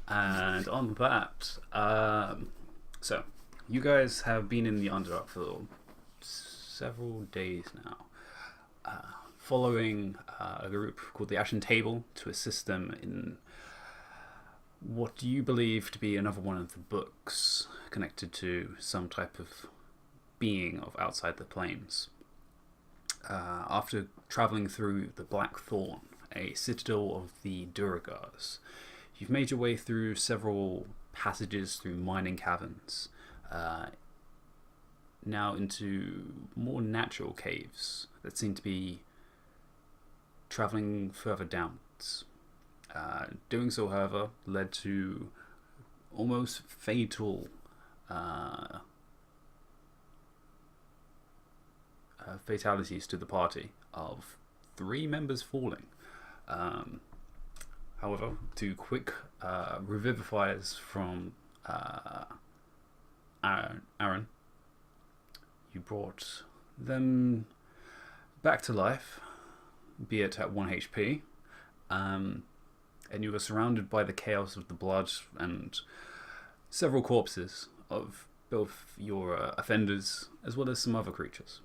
And on that, so you guys have been in the Underdark for several days now, following a group called the Ashen Table to assist them in what you believe to be another one of the books connected to some type of being of outside the planes. After travelling through the Black Thorn, a citadel of the Duragars, you've made your way through several passages through mining caverns, now into more natural caves that seem to be travelling further downwards. Doing so, however, led to almost fatal fatalities to the party of 3 members falling. However, 2 quick revivifiers from Aaron, you brought them back to life, be it at 1 HP, and you were surrounded by the chaos of the blood and several corpses of both your offenders as well as some other creatures.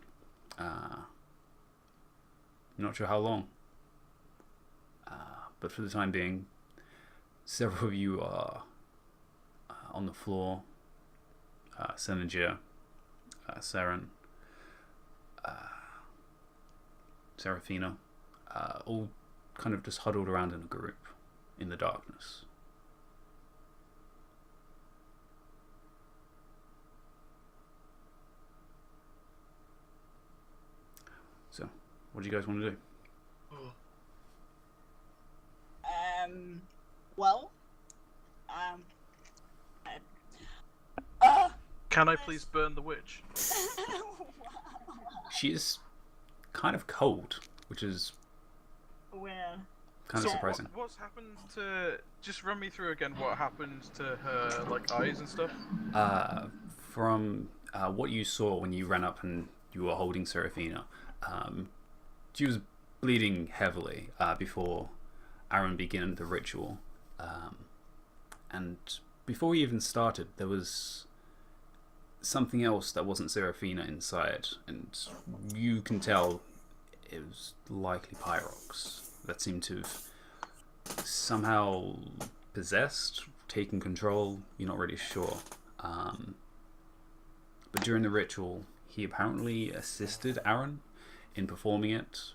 Not sure how long, but for the time being, several of you are on the floor. Senegir, Saren, Serafina, all kind of just huddled around in a group in the darkness. So, what do you guys want to do? Well, Can I please burn the witch? She is kind of cold, which is well, kind of surprising. What's happened to? Just run me through again what happened to her, like eyes and stuff. From what you saw when you ran up and you were holding Serafina, she was bleeding heavily before Aaron began the ritual. And before we even started, there was something else that wasn't Serafina inside, and you can tell it was likely Pyrox that seemed to have somehow possessed, taken control. You're not really sure. But during the ritual, he apparently assisted Aaron in performing it,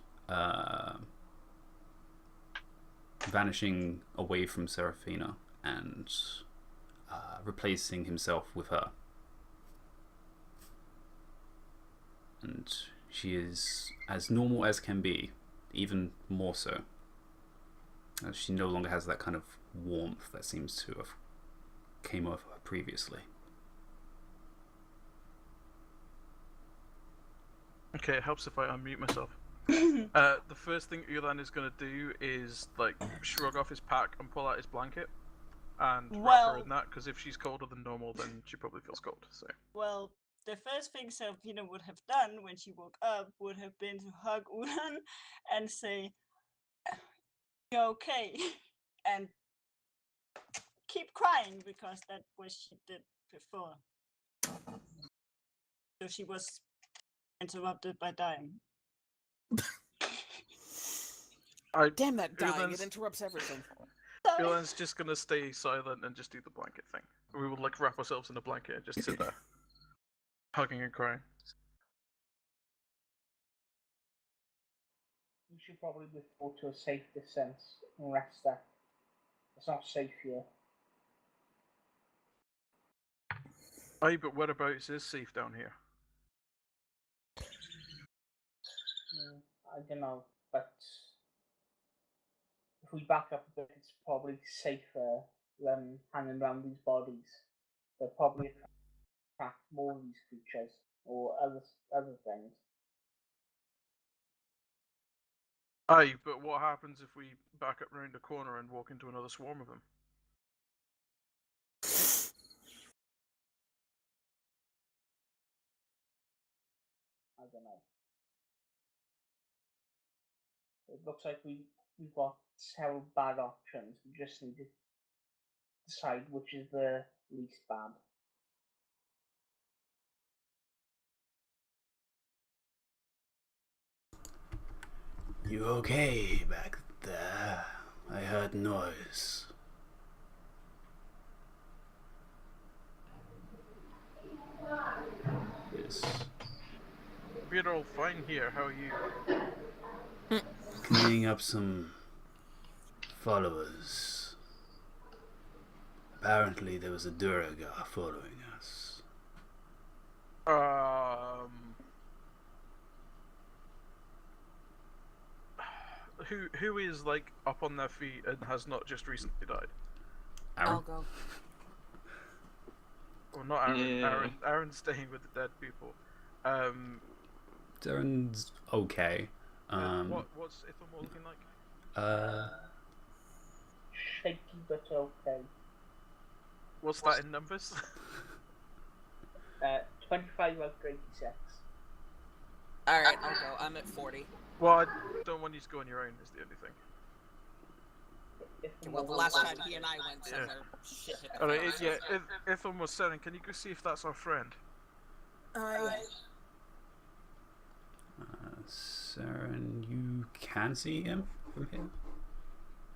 vanishing away from Serafina and replacing himself with her. And she is as normal as can be, even more so. She no longer has that kind of warmth that seems to have came over her previously. Okay, it helps if I unmute myself. The first thing Ulan is going to do is like shrug off his pack and pull out his blanket and wrap her in that, because if she's colder than normal, then she probably feels cold. So. Well, the first thing Serafina would have done when she woke up would have been to hug Ulan and say, "You're okay," and keep crying, because that's what she did before. So she was interrupted by dying. Damn that dying, it interrupts everything. Ulan's just gonna stay silent and just do the blanket thing. We will like wrap ourselves in a blanket and just sit there, hugging and crying. We should probably withdraw to a safe distance and rest there. It's not safe here. Aye, but whereabouts is safe down here? I don't know, but if we back up a bit, it's probably safer than hanging around these bodies. They'll probably attract more of these creatures or other things. Aye, but what happens if we back up round the corner and walk into another swarm of them? I don't know. It looks like we've got several bad options. We just need to decide which is the least bad. You okay back there? I heard noise. Yes. We're all fine here. How are you? Cleaning up some followers. Apparently there was a Duragar following us. Who is like up on their feet and has not just recently died? Aaron? I'll go. Well, not Aaron. Yeah. Aaron's staying with the dead people. Darren's okay. What's Ithamore looking like? Shaky but okay. What's that in numbers? 25 out of 86. Alright, I'll go. I'm at 40. Well, I don't want you to go on your own. Is the only thing. Well, the last time he and I went somewhere, shit hit the Alright, fan. yeah. Itham was saying, can you go see if that's our friend? Saren, you can see him from here?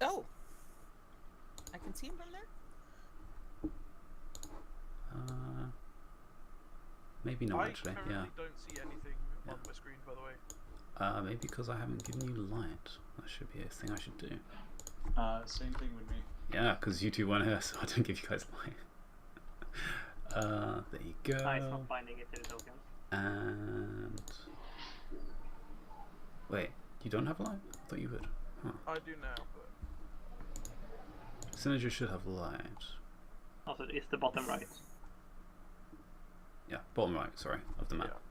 Oh. I can see him from there? Maybe not I actually, currently yeah. don't see anything on my screen, by the way. Maybe because I haven't given you light. That should be a thing I should do. Same thing with me. Yeah, because you two weren't here, so I don't give you guys light. There you go. Nice not finding it in the tokens. And... Wait, you don't have light? I thought you would. Huh. I do now, but... Synergy should have light. Also, it's the bottom right. Yeah, bottom right, sorry, of the map.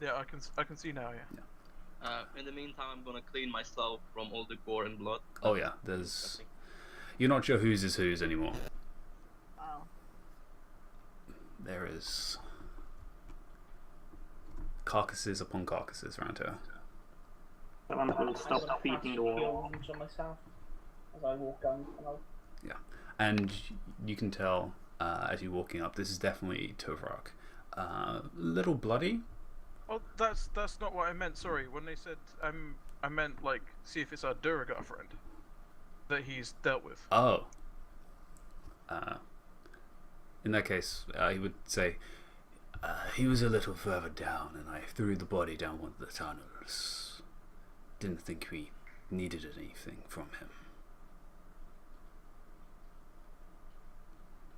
Yeah, I can see now, yeah. In the meantime, I'm gonna clean myself from all the gore and blood. Oh yeah, there's... You're not sure whose is whose anymore. Wow. There is... carcasses upon carcasses around here. Someone will stop beating the wall. On myself as I walk down the tunnel. Yeah, and you can tell as you're walking up, this is definitely Tovrak. Little bloody. Oh, that's not what I meant. Sorry, when they said I meant like see if it's our Duragar friend that he's dealt with. Oh. In that case, he would say he was a little further down, and I threw the body down one of the tunnels. Didn't think we needed anything from him.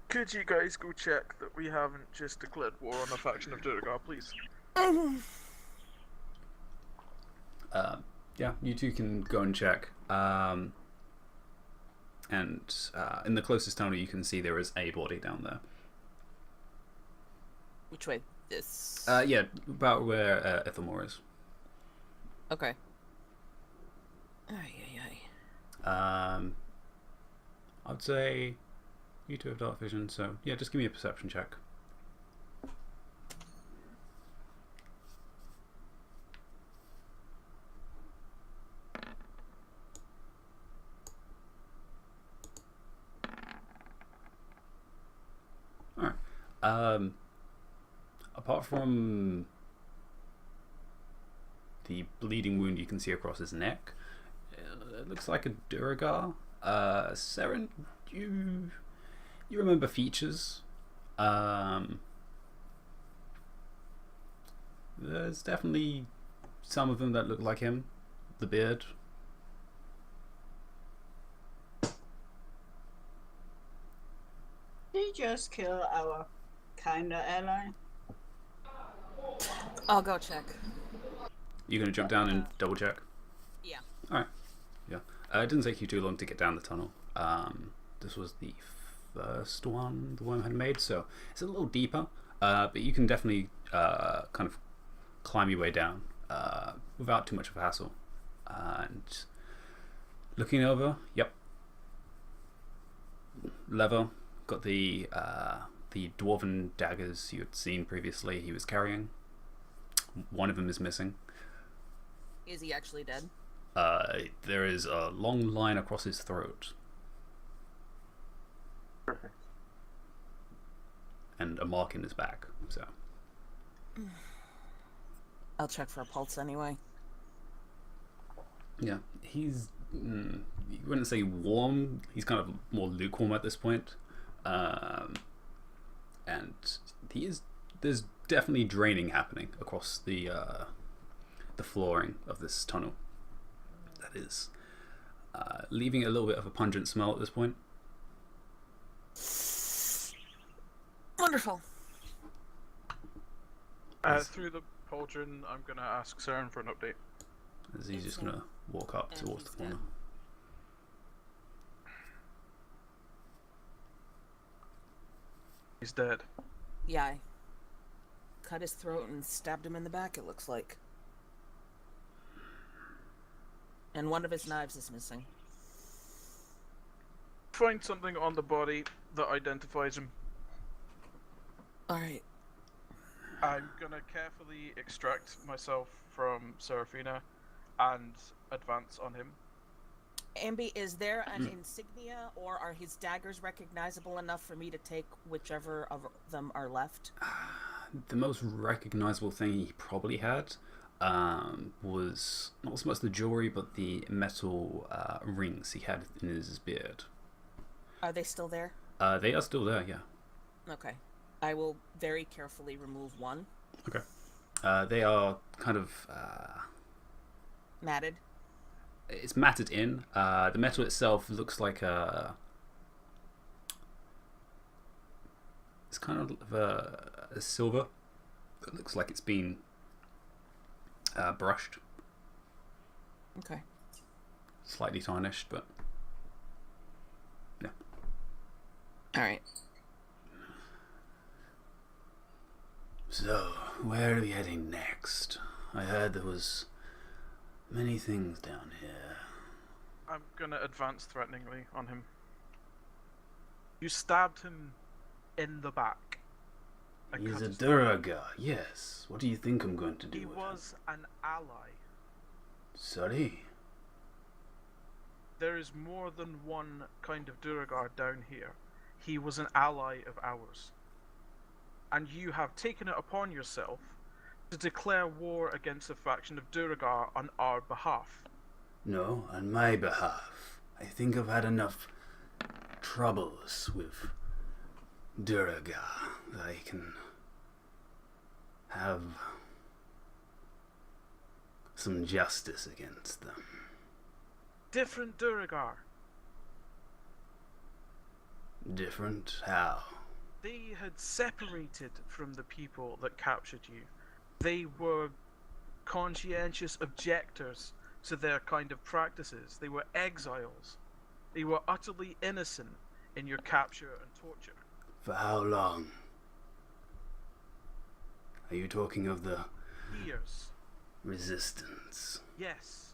Could you guys go check that we haven't just declared war on a faction of Duragar, please? Yeah, you two can go and check. And in the closest tunnel, you can see there is a body down there. Which way? This? Yeah, about where Ithamore is. Okay. I would say you two have dark vision, so yeah, just give me a perception check. Alright. Apart from the bleeding wound you can see across his neck, it looks like a Duragar. Saren, you remember features. There's definitely some of them that look like him. The beard. Did he just kill our kinda ally? I'll go check. You gonna jump down and double check? Yeah. Alright. Yeah. It didn't take you too long to get down the tunnel. This was the first one the worm had made, so it's a little deeper. But you can definitely kind of climb your way down without too much of a hassle. And looking over, yep. Lever, got the dwarven daggers you had seen previously he was carrying. One of them is missing. Is he actually dead? There is a long line across his throat. Perfect. and a mark in his back. So I'll check for a pulse anyway. yeah, he's you wouldn't say warm. He's kind of more lukewarm at this point, and there's definitely draining happening across the flooring of this tunnel. That is leaving a little bit of a pungent smell at this point. Wonderful. Through the pauldron, I'm going to ask Saren for an update. As he's just going to walk up towards the corner. He's dead. Yeah, I cut his throat and stabbed him in the back, it looks like. And one of his knives is missing. Find something on the body that identifies him. Alright. I'm gonna carefully extract myself from Serafina and advance on him. Ambi, is there an insignia, or are his daggers recognizable enough for me to take whichever of them are left? The most recognizable thing he probably had was not so much the jewelry, but the metal rings he had in his beard. Are they still there? They are still there, yeah. Okay. I will very carefully remove one. Okay. They are kind of... Matted? It's matted in. The metal itself looks like it's kind of a silver. It looks like it's been brushed. Okay. Slightly tarnished, but yeah. Alright. So, where are we heading next? I heard there was many things down here. I'm gonna advance threateningly on him. You stabbed him in the back. He's a Duragar, yes. What do you think I'm going to do He with was an ally. Sorry? There is more than one kind of Duragar down here. He was an ally of ours. And you have taken it upon yourself to declare war against a faction of Duragar on our behalf. No, on my behalf. I think I've had enough troubles with Duragar that I can have some justice against them. Different Duragar. Different? How? They had separated from the people that captured you. They were conscientious objectors to their kind of practices. They were exiles. They were utterly innocent in your capture and torture. For how long? Are you talking of the Years. resistance? Yes.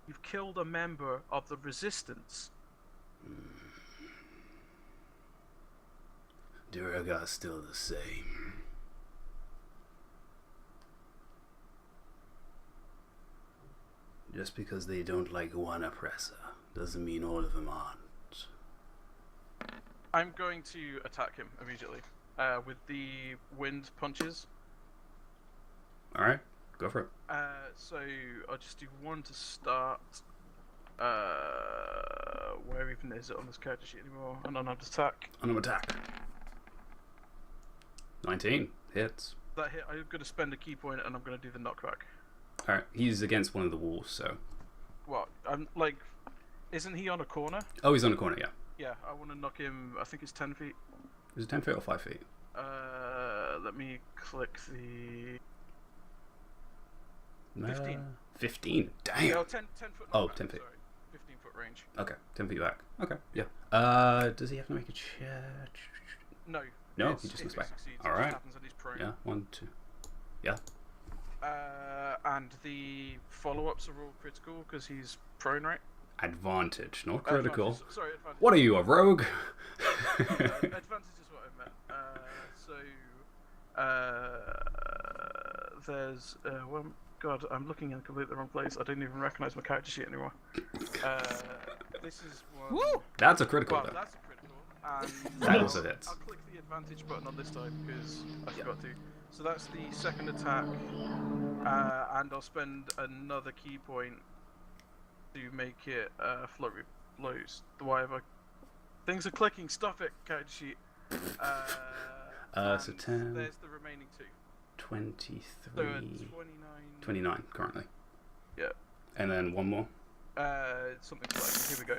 You've killed a member of the resistance. Duragar's still the same. Just because they don't like one oppressor doesn't mean all of them aren't. I'm going to attack him immediately with the wind punches. Alright, go for it. So I'll just do one to start. Where even is it on this character sheet anymore? And on attack. On an attack. 19 hits. That hit. I'm going to spend a key point and I'm going to do the knockback. Alright, he's against one of the walls, so. What? I'm like, isn't he on a corner? Oh, he's on a corner, yeah. Yeah, I want to knock him. I think it's 10 feet. Is it 10 feet or 5 feet? Let me click the 15. 15? Damn. Oh, 10 foot. Oh, knockback, 10 feet. Sorry. 15 foot range. Okay, 10 feet back. Okay, yeah. Does he have to make a check? No. No, he just if looks he back. succeeds, All it just right. happens that he's prone. Yeah, 1, 2. Yeah. And the follow-ups are all critical because he's prone, right? Advantage, not critical. Advantage. Sorry, advantage. What are you, a rogue? Advantage is what I meant. There's one. God, I'm looking in completely the wrong place. I don't even recognize my character sheet anymore. This is one. Woo! That's a critical, Well, though. that's a critical. And That also hits. I'll click the advantage button on this time because I forgot to. So that's the second attack, and I'll spend another key point to make it flurry blows. Whatever. Things are clicking. Stop it, character sheet. So 10. There's the remaining 2. 23. So 29 currently. Yeah. And then one more. Something like here we go.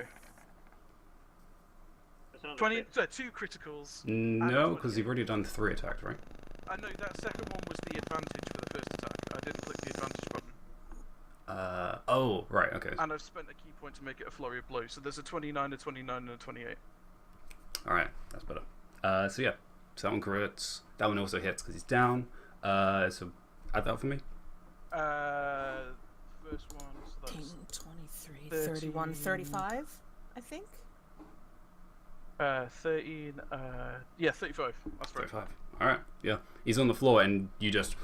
There's another 20. crit. So 2 criticals. No, because you've already done 3 attacks, right? I know that second one was the advantage for the first attack. I didn't click the advantage button. Oh, right, okay. And I've spent a key point to make it a flurry of blows. So there's a 29, a 29, and a 28. Alright, that's better. So yeah, so that one crits. That one also hits because he's down. So add that for me. First one, so 18, that's 23, 13. 31, 35, I think. 13, yeah, 35. That's right. 35. Alright, yeah. He's on the floor and you just...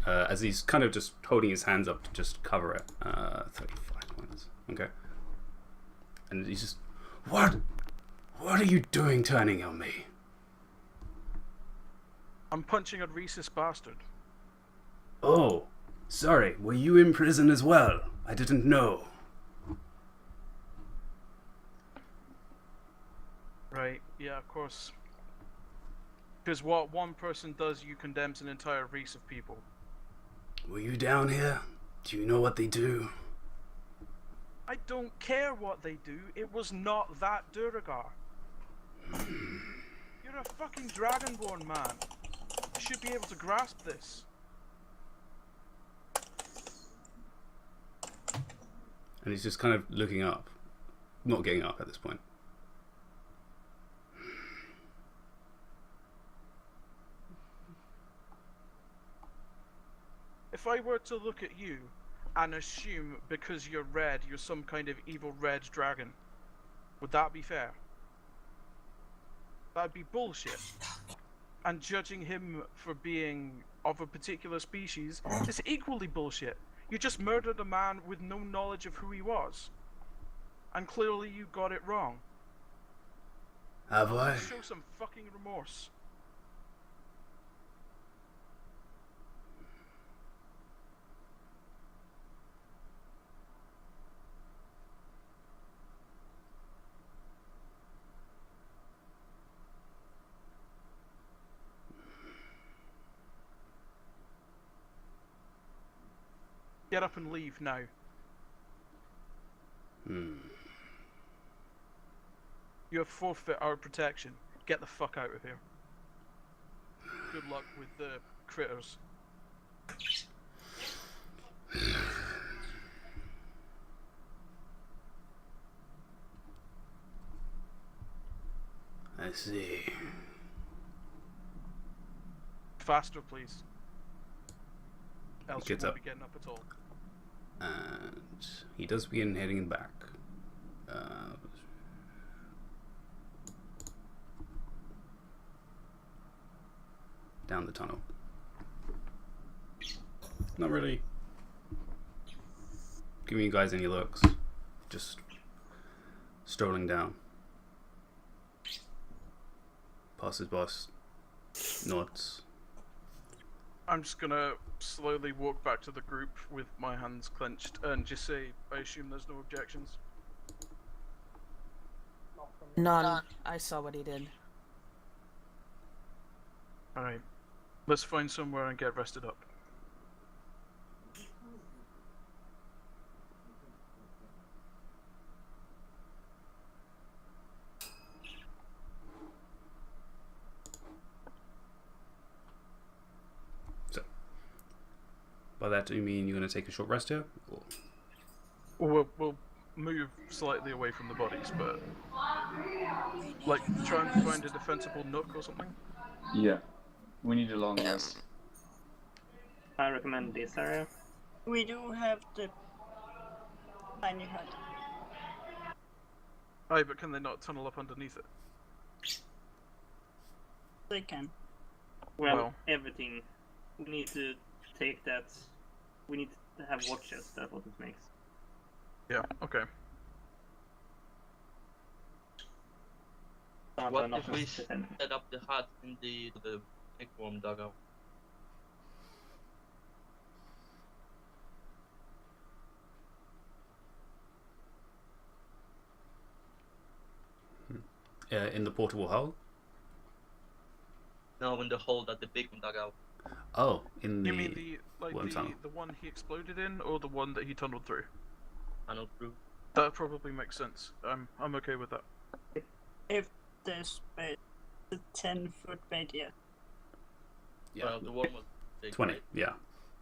as he's kind of just holding his hands up to just cover it. 35 points. Okay. And he's just... What are you doing turning on me? I'm punching a racist bastard. Oh, sorry. Were you in prison as well? I didn't know. Right, yeah, of course. Because what one person does, you condemns an entire race of people. Were you down here? Do you know what they do? I don't care what they do, it was not that Duragar. You're a fucking Dragonborn, man. You should be able to grasp this. And he's just kind of looking up. Not getting up at this point. If I were to look at you and assume because you're red, you're some kind of evil red dragon, would that be fair? That'd be bullshit. And judging him for being of a particular species is equally bullshit. You just murdered a man with no knowledge of who he was. And clearly you got it wrong. Have I? Show some fucking remorse. Get up and leave now. You have forfeit our protection. Get the fuck out of here. Good luck with the critters. I see. Faster, please. Else you Gets won't up. be getting up at all. And he does begin heading back. Down the tunnel. Not really giving you guys any looks. Just strolling down. Passes boss. Nods. I'm just gonna slowly walk back to the group with my hands clenched and just say, I assume there's no objections. Not from me. None. I saw what he did. Alright. Let's find somewhere and get rested up. By that, do you mean you're going to take a short rest here? Or... We'll move slightly away from the bodies, but like try and find a defensible nook or something. Yeah, we need a long rest. I recommend this area. We do have the tiny hut. Aye, but can they not tunnel up underneath it? They can. Well, everything. We need to take that. We need to have watches. That's what it makes. Yeah. Okay. amount What of if we nothing. set up the hut in the eggworm dugout? In the portable hull? No, in the hole that the big one dug out. Oh, in the You mean worm tunnel. the one he exploded in, or the one that he tunneled through? Tunnel through. That probably makes sense. I'm okay with that. If there's space, a 10-foot radius. Yeah, Well, the worm was big, 20. right? Yeah.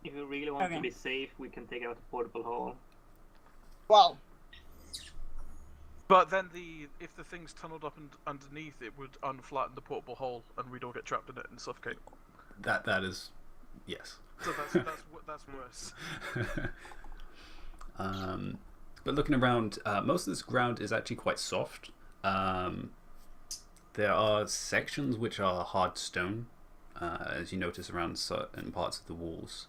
If we really want Okay. to be safe, we can take out the portable hole. Well, But then if the thing's tunneled up and underneath, it would unflatten the portable hole, and we'd all get trapped in it and suffocate. That is, yes. So that's worse. But looking around, most of this ground is actually quite soft. There are sections which are hard stone, as you notice around certain parts of the walls.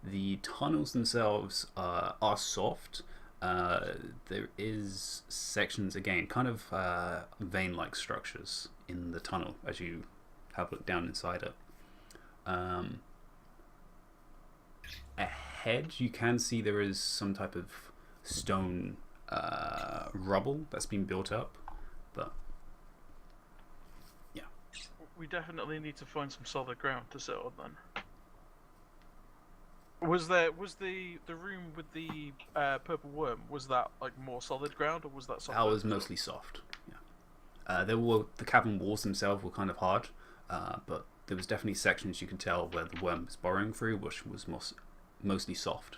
The tunnels themselves are soft. There is sections, again, kind of vein-like structures in the tunnel as you have a look down inside it. Ahead, you can see there is some type of stone rubble that's been built up, but yeah. We definitely need to find some solid ground to sit on then. Was the room with the purple worm, was that like more solid ground, or was that soft? That was mostly soft. Yeah. The cavern walls themselves were kind of hard, but there was definitely sections you could tell where the worm was burrowing through, which was mostly soft.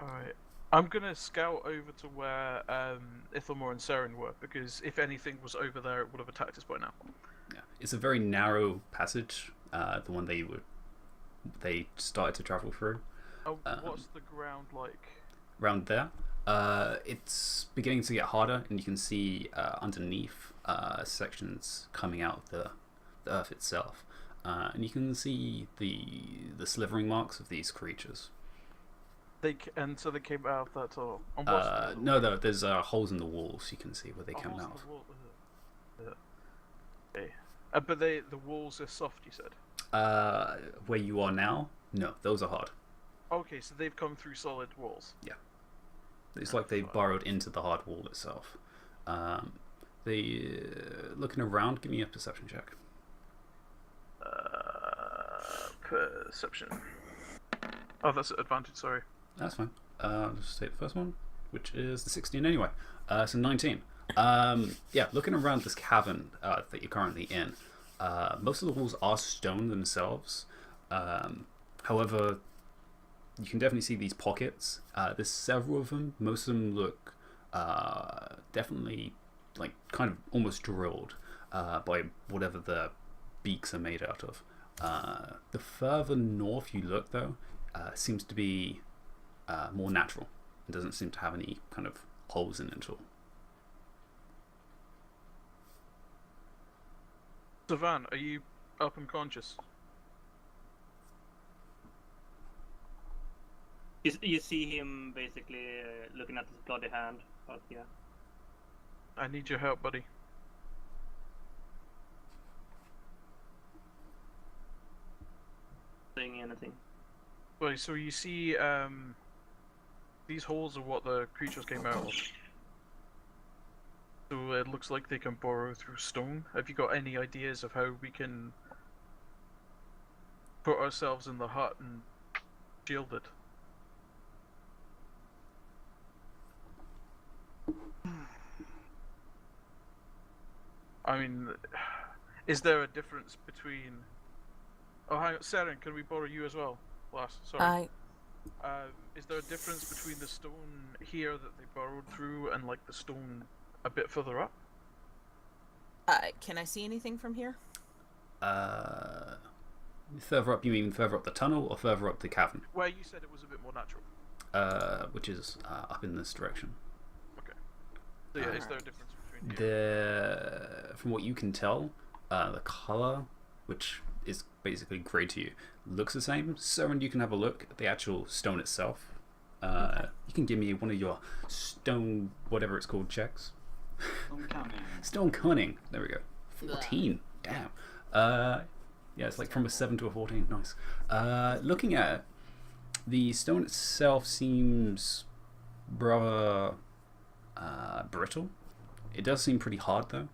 Alright. I'm gonna scout over to where Ithelmore and Seren were, because if anything was over there, it would have attacked us by now. Yeah, it's a very narrow passage, the one they started to travel through. What's the ground like? Around there, it's beginning to get harder, and you can see underneath sections coming out of the earth itself, and you can see the slithering marks of these creatures. So they came out of that tunnel. No, there's holes in the walls. You can see where they came Holes in out. the wall. Okay. But the walls are soft, you said? Where you are now, no, those are hard. Okay, so they've come through solid walls. Yeah, it's like they burrowed into the hard wall itself. Looking around, give me a perception check. Perception. Oh, that's an advantage, sorry. That's fine. Just take the first one, which is the 16 anyway. So 19. Yeah, looking around this cavern that you're currently in, most of the walls are stone themselves. However, you can definitely see these pockets. There's several of them. Most of them look definitely like kind of almost drilled by whatever the beaks are made out of. The further north you look, though, seems to be more natural. It doesn't seem to have any kind of holes in it at all. Savan, are you up and conscious? You see him basically looking at his bloody hand, but yeah. I need your help, buddy. Saying anything. Wait, so you see, these holes are what the creatures came out of. So it looks like they can burrow through stone. Have you got any ideas of how we can put ourselves in the hut and shield it? I mean, is there a difference between... Oh, hang on, Seren, can we borrow you as well? Last, sorry. Is there a difference between the stone here that they burrowed through and like the stone a bit further up? Can I see anything from here? Further up, you mean further up the tunnel or further up the cavern? Where you said it was a bit more natural. Which is up in this direction. Okay. So yeah, is there a difference between here? From what you can tell, the color, which is basically grey to you, looks the same. Seren, you can have a look at the actual stone itself. You can give me one of your stone, whatever it's called, checks. Stone cunning. Stone cunning. There we go. 14. Damn. Yeah, it's like from a 7 to a 14. Nice. Looking at it, the stone itself seems rather brittle. It does seem pretty hard though.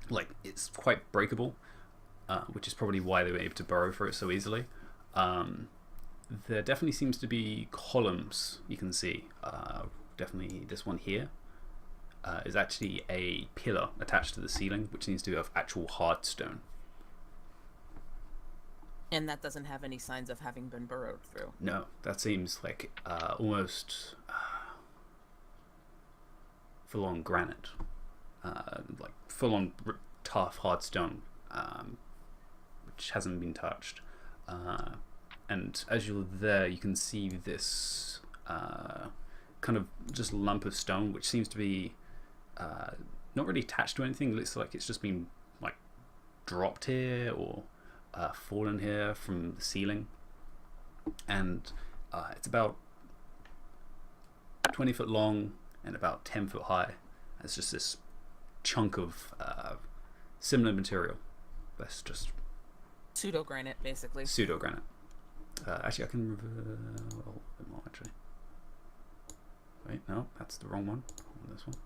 Like it's quite breakable, which is probably why they were able to burrow for it so easily. There definitely seems to be columns you can see. Definitely this one here is actually a pillar attached to the ceiling, which seems to be of actual hard stone. And that doesn't have any signs of having been burrowed through. No, that seems like almost full-on granite, like full-on tough hard stone, which hasn't been touched. And as you're there, you can see this kind of just lump of stone, which seems to be not really attached to anything. It looks like it's just been like dropped here or fallen here from the ceiling. And it's about 20 foot long and about 10 foot high. It's just this chunk of similar material. That's just Pseudo granite, basically. pseudo granite. Actually, I can reveal a little bit more. Actually, wait, no, that's the wrong one. On this one.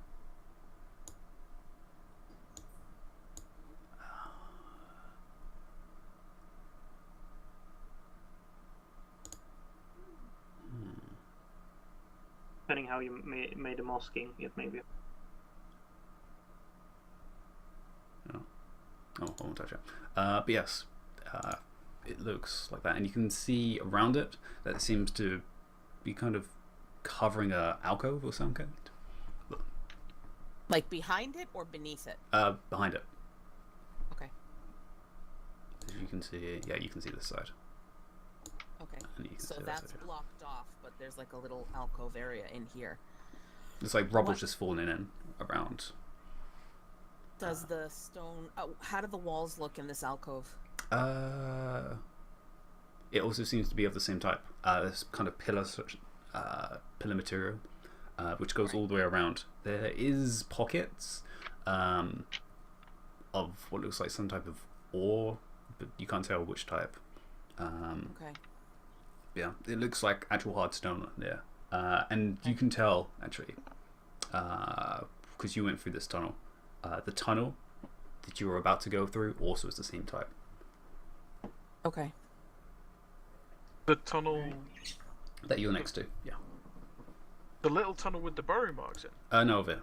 Depending how you made the masking, it may be. Oh, I won't touch it. But yes, it looks like that, and you can see around it that it seems to be kind of covering a alcove or some kind. Like behind it or beneath it? Behind it. Okay. As you can see, yeah, you can see this side. Okay. And you can So see that that's side, yeah. blocked off, but there's like a little alcove area in here. It's like rubble's just falling in around. Does the stone... how do the walls look in this alcove? It also seems to be of the same type. This kind of pillar material, which goes all the way around. There is pockets of what looks like some type of ore, but you can't tell which type. Okay. Yeah, it looks like actual hard stone there. And you can tell, actually, because you went through this tunnel, the tunnel that you were about to go through also is the same type. Okay. The tunnel, That you're next to, yeah. the little tunnel with the burrow marks in. No, over here.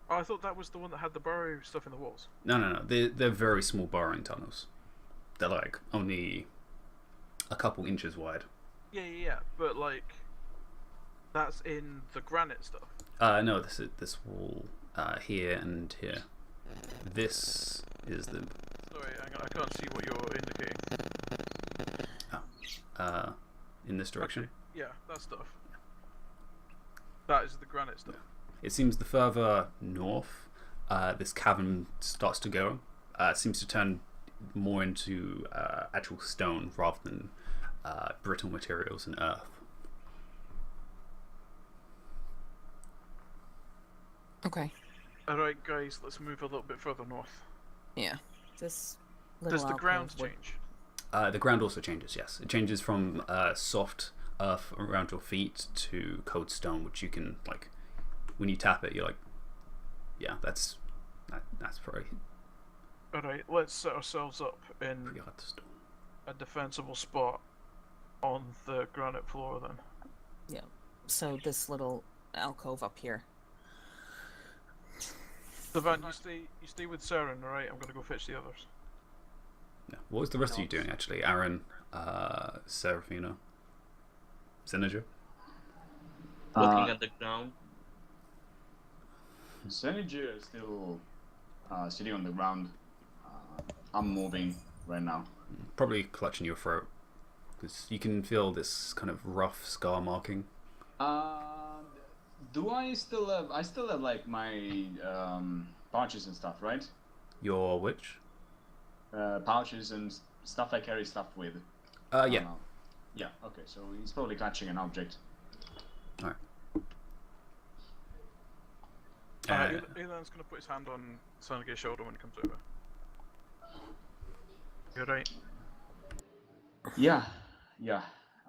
Oh, I thought that was the one that had the burrow stuff in the walls. No. They're very small burrowing tunnels. They're like only a couple inches wide. Yeah. But like, that's in the granite stuff. No, this wall here and here. This is the Sorry, hang on, I can't see what you're indicating. in this direction. Okay. Yeah, that stuff. That is the granite stuff. It seems the further north this cavern starts to go, it seems to turn more into actual stone rather than brittle materials and earth. Okay. Alright, guys, let's move a little bit further north. Yeah. This little Does the ground change? The ground also changes, yes. It changes from soft earth around your feet to cold stone, which you can, like, when you tap it, you're like, yeah, that's pretty Alright, let's set ourselves up in hard to stone. a defensible spot on the granite floor then. Yeah. So this little alcove up here. Savan, you stay with Saren, alright? I'm gonna go fetch the others. Yeah. What was the rest of you doing, actually? Aaron, Seraphina, Xenoger? Looking at the ground. Senager is still sitting on the ground. I'm moving right now. Probably clutching your throat, because you can feel this kind of rough scar marking. Do I still have? I still have like my pouches and stuff, right? Your which? Pouches and stuff I carry stuff with. Yeah. Yeah. Okay. So he's probably clutching an object. Alright. Elan's gonna put his hand on Sanage's shoulder when he comes over. You're right. Yeah.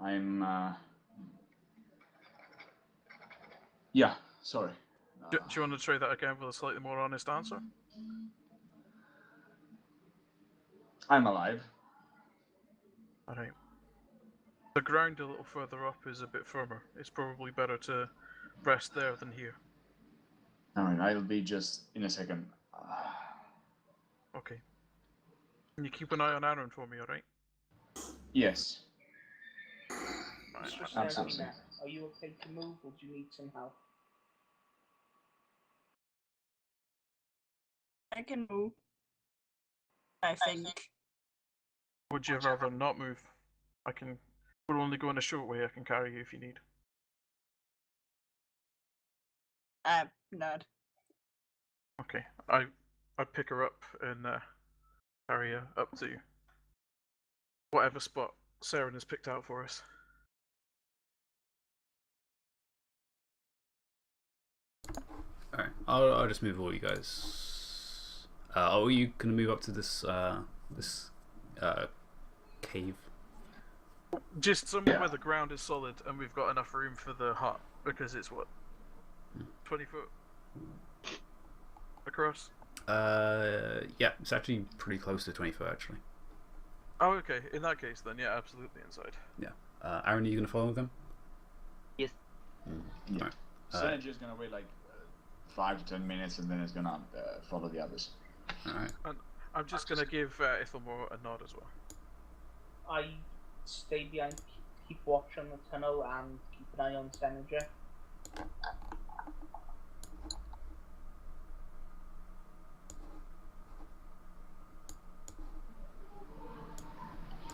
I'm. Yeah. Sorry. Do you want to try that again with a slightly more honest answer? I'm alive. Alright. The ground a little further up is a bit firmer. It's probably better to rest there than here. Alright, I'll be just in a second. Okay. Can you keep an eye on Aaron for me, alright? Yes. Mistress Absolutely. Serena, are you okay to move, or do you need some help? I can move. I think. Would you rather not move? We're only going a short way, I can carry you if you need. I'm not. Okay. I pick her up and carry her up to whatever spot Saren has picked out for us. Alright, I'll just move all you guys. Are you gonna move up to this cave? Just somewhere where the ground is solid and we've got enough room for the hut, because it's what? 20 foot across? Yeah, it's actually pretty close to 20 foot actually. Oh, okay. In that case, then yeah, absolutely inside. Yeah. Aaron, are you gonna follow them? Yes. Yeah. Alright. Sanage's gonna wait like 5 to 10 minutes, and then it's gonna follow the others. Alright. And I'm just gonna give Ithelmore a nod as well. I stay behind, keep watch on the tunnel, and keep an eye on Senager.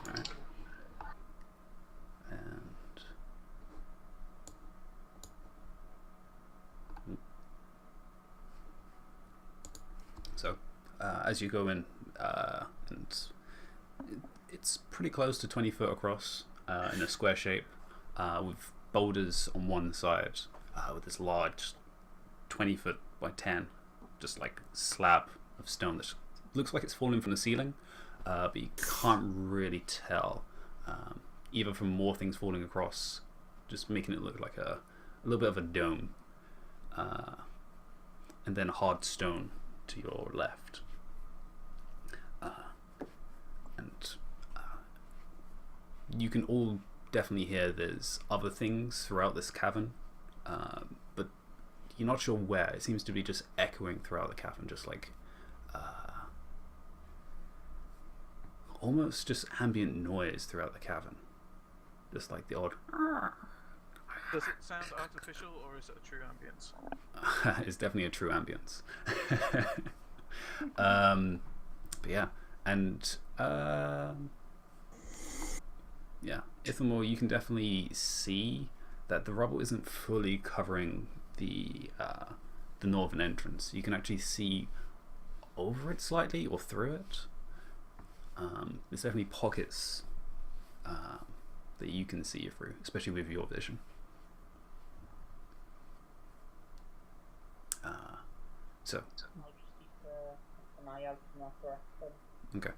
Alright. And so, as you go in, and it's pretty close to 20 foot across, in a square shape, with boulders on one side, with this large 20 foot by 10, just like slab of stone that looks like it's falling from the ceiling, but you can't really tell, either from more things falling across, just making it look like a little bit of a dome, and then hard stone to your left. And you can all definitely hear there's other things throughout this cavern, but you're not sure where. It seems to be just echoing throughout the cavern, just like almost just ambient noise throughout the cavern, just like the odd. Does it sound artificial, or is it a true ambience? It's definitely a true ambience. But yeah, and yeah, Ithamore, you can definitely see that the rubble isn't fully covering the northern entrance. You can actually see over it slightly or through it. There's definitely pockets that you can see through, especially with your vision. So I'll just keep an eye out in that direction. okay.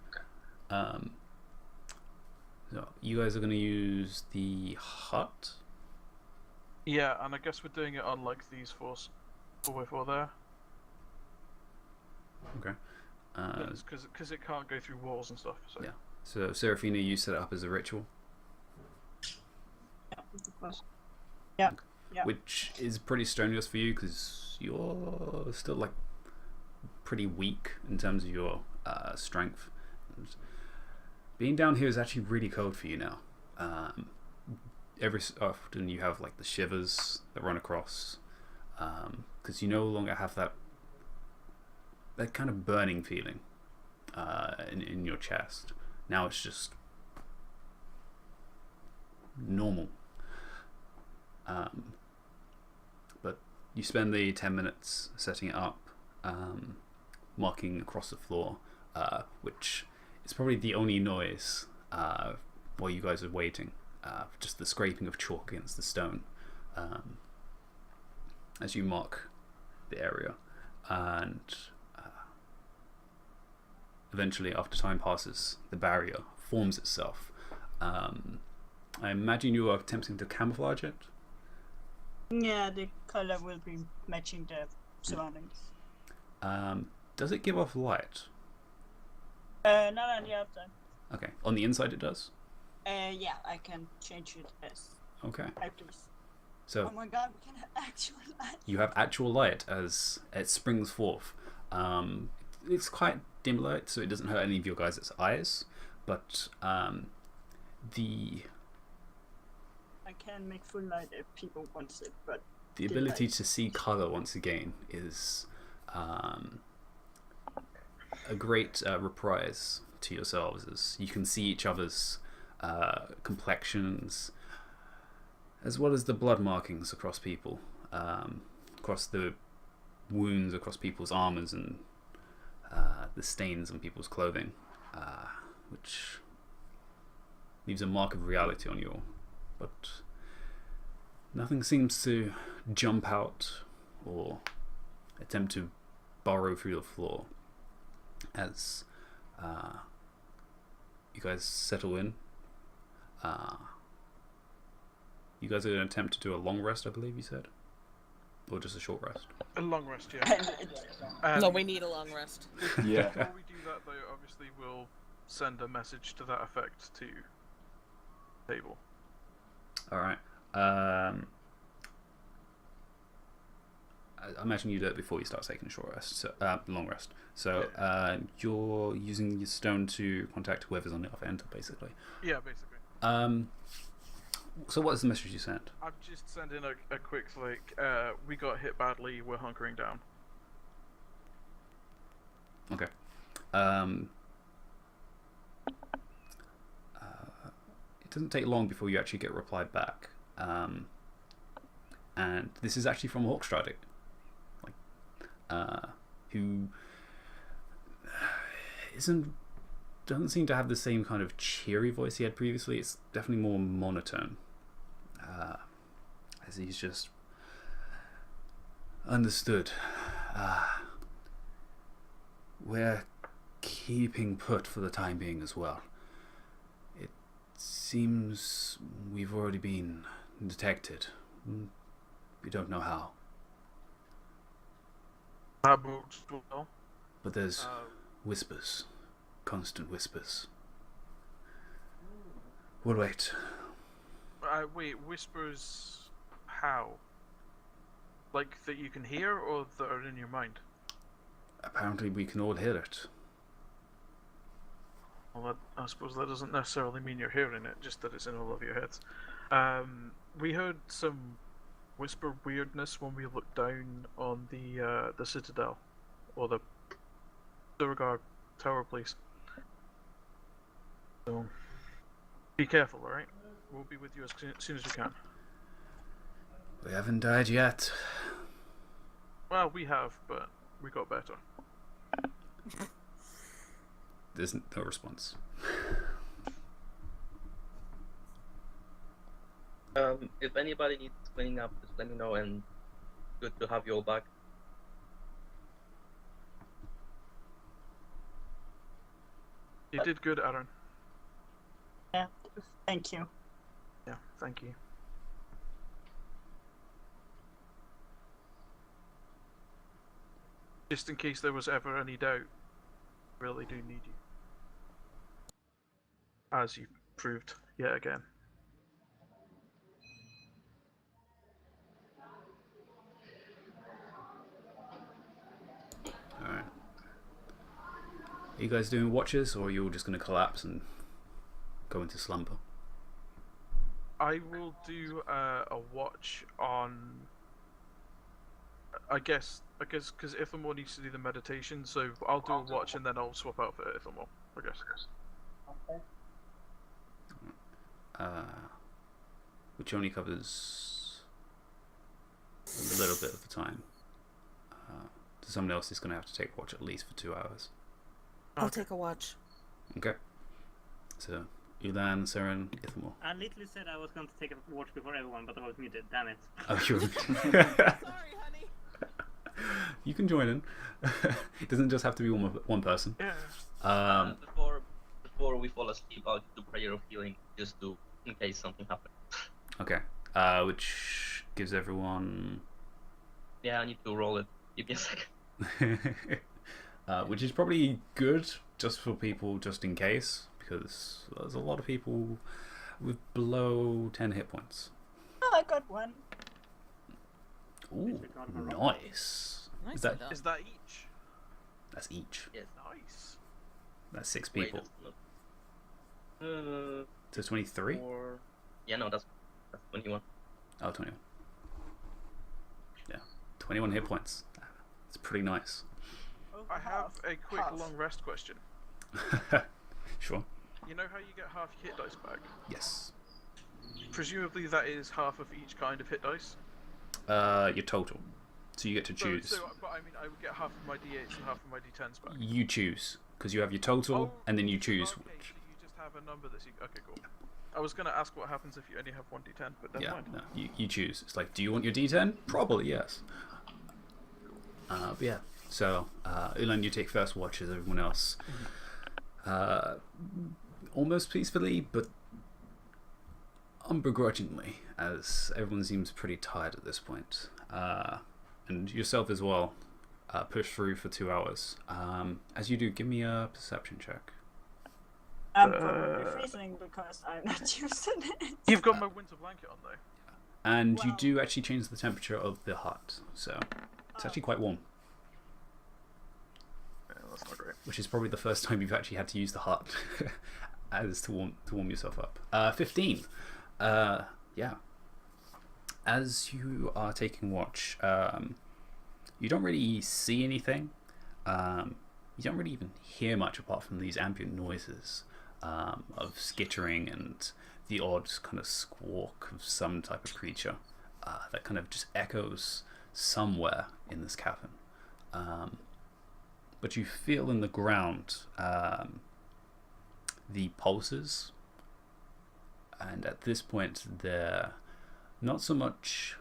So you guys are going to use the hut. Yeah, and I guess we're doing it on like these fours, 4x4 there. Okay. Because it can't go through walls and stuff. So. Yeah. So Seraphina, you set it up as a ritual. Yeah. Yeah. Which is pretty strenuous for you because you're still like pretty weak in terms of your strength. And being down here is actually really cold for you now. Every so often you have like the shivers that run across, because you no longer have that kind of burning feeling in your chest. Now it's just normal. But you spend the 10 minutes setting it up, marking across the floor, which is probably the only noise while you guys are waiting. Just the scraping of chalk against the stone as you mark the area. and eventually, after time passes, the barrier forms itself. I imagine you are attempting to camouflage it. Yeah, the color will be matching the surroundings. Does it give off light? Not on the outside. Okay, on the inside it does. Yeah, I can change it as Okay, I please. so Oh my god, we can have actual light. you have actual light as it springs forth. It's quite dim light, so it doesn't hurt any of your guys' eyes, but the I can make full light if people want it, but the ability to see color once again is a great reprise to yourselves, as you can see each other's complexions, as well as the blood markings across people, across the wounds across people's armors, and the stains on people's clothing, which leaves a mark of reality on you all. But nothing seems to jump out or attempt to burrow through the floor as you guys settle in. You guys are going to attempt to do a long rest, I believe you said? Or just a short rest? A long rest, yeah. No, we need a long rest. Yeah. Before we do that, though, obviously we'll send a message to that effect to table. Alright. I imagine you do it before you start taking a short rest, so long rest. So you're using your stone to contact whoever's on the other end, basically. Yeah, basically. So what is the message you sent? I'm just sending a quick, like, we got hit badly, we're hunkering down. Okay. It doesn't take long before you actually get replied back. And this is actually from Hawkstradic, who doesn't seem to have the same kind of cheery voice he had previously. It's definitely more monotone, as he's just understood. We're keeping put for the time being as well. It seems we've already been detected. We don't know how. But there's whispers. Constant whispers. We'll wait. Wait, whispers how? Like that you can hear, or that are in your mind? Apparently we can all hear it. Well, I suppose that doesn't necessarily mean you're hearing it, just that it's in all of your heads. We heard some whisper weirdness when we looked down on the Citadel, or the Durgar Tower, please. So, be careful, alright? We'll be with you as soon as we can. We haven't died yet. Well, we have, but we got better. There's no response. If anybody needs cleaning up, just let me know, and good to have you all back. You did good, Aaron. Yeah, thank you. Yeah, thank you. Just in case there was ever any doubt, I really do need you. As you proved yet again. Alright. Are you guys doing watches, or are you all just going to collapse and go into slumber? I will do a watch on. I guess because Ithamore needs to do the meditation, so I'll do a watch and then I'll swap out for Ithamore. I guess. Okay. Which only covers a little bit of the time. So someone else is going to have to take watch at least for 2 hours. I'll take a watch. Okay. So, Ulan, Seren, Ithamore. I literally said I was going to take a watch before everyone, but I was muted. Damn it. Oh, sure. Sorry, honey. You can join in. It doesn't just have to be one person. Yeah. Before we fall asleep, I'll do prayer of healing just to in case something happens. Okay. Which gives everyone. Yeah, I need to roll it. Give me a second. Which is probably good just for people, just in case, because there's a lot of people with below 10 hit points. Oh, I got one. Ooh, nice. Nice Is that done. Is that each? that's each? Yes. Nice. That's 6 Wait, people. that's not... So 23? Four... Yeah, no, that's 21. Oh, 21. Yeah, 21 hit points. It's pretty nice. Over I have half. a quick Half. long rest question. Sure. You know how you get half your hit dice back? Yes. Presumably that is half of each kind of hit dice. Your total. So you get to choose. But I mean, I would get half of my d8s and half of my d10s back. You choose, because you have your total, Oh, and then you choose Okay, which. so you just have a number that's... Okay, cool. I was going to ask what happens if you only have one d10, but never Yeah, mind. no, you choose. It's like, do you want your D10? Probably yes. But yeah, so Ulan, you take first watch as everyone else. Almost peacefully, but unbegrudgingly, as everyone seems pretty tired at this point. And yourself as well, push through for 2 hours. As you do, give me a perception check. I'm probably freezing because I'm not used to it. You've got my winter blanket on, though. And you Wow. do actually change the temperature of the hut, so it's actually quite warm. Yeah, that's not great. Which is probably the first time you've actually had to use the hut as to warm yourself up. 15. Yeah. As you are taking watch, you don't really see anything. You don't really even hear much apart from these ambient noises of skittering and the odd kind of squawk of some type of creature that kind of just echoes somewhere in this cavern. But you feel in the ground the pulses, and at this point they're not so much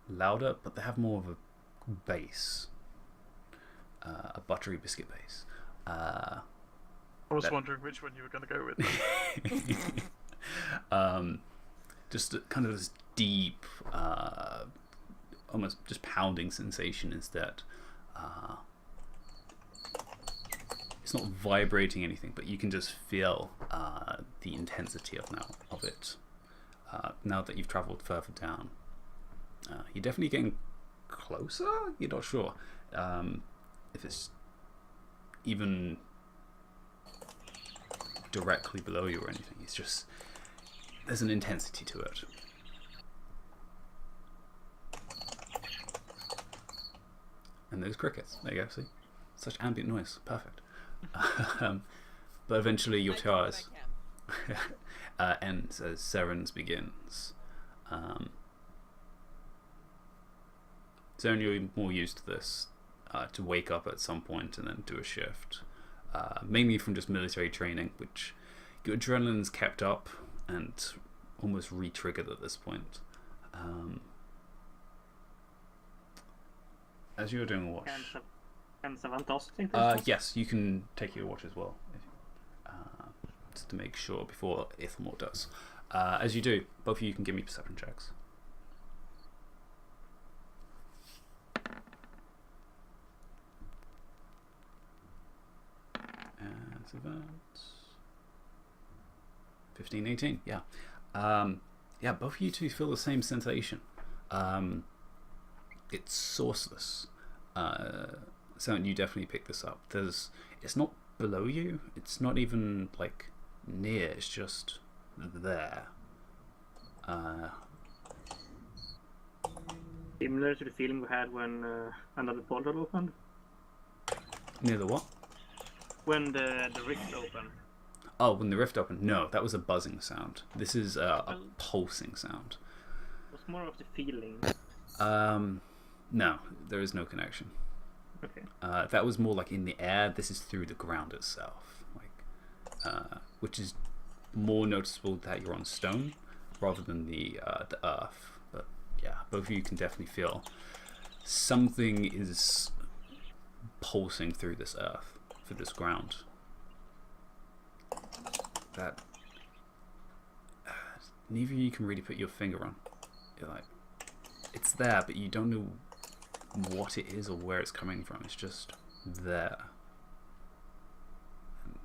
louder, but they have more of a bass, a buttery biscuit bass. I was wondering which one you were going to go with. Just kind of this deep, almost just pounding sensation instead. It's not vibrating anything, but you can just feel the intensity of it. Now that you've travelled further down, you're definitely getting closer. You're not sure if it's even directly below you or anything. It's just there's an intensity to it. And there's crickets. There you go. See, such ambient noise. Perfect. But eventually your towers ends as Serens begins. Zeren, you're more used to this, to wake up at some point and then do a shift. Mainly from just military training, which your adrenaline's kept up and almost re-triggered at this point. As you're doing a watch. Can Savantos take Yes, you can take your watch as well. Just to make sure before Ithamore does. As you do, both of you can give me perception checks. And Savant. 15, 18, yeah. Yeah, both of you two feel the same sensation. It's sourceless. So you definitely pick this up. It's not below you. It's not even like near. It's just there. Similar to the feeling we had when another portal opened? Near the what? When the rift opened. Oh, when the rift opened? No, that was a buzzing sound. This is a pulsing sound. It was more of the feeling. No, there is no connection. Okay. That was more like in the air. This is through the ground itself, which is more noticeable that you're on stone rather than the earth. But yeah, both of you can definitely feel something is pulsing through this earth, through this ground. That neither of you can really put your finger on. You're like, it's there, but you don't know what it is or where it's coming from. It's just there. And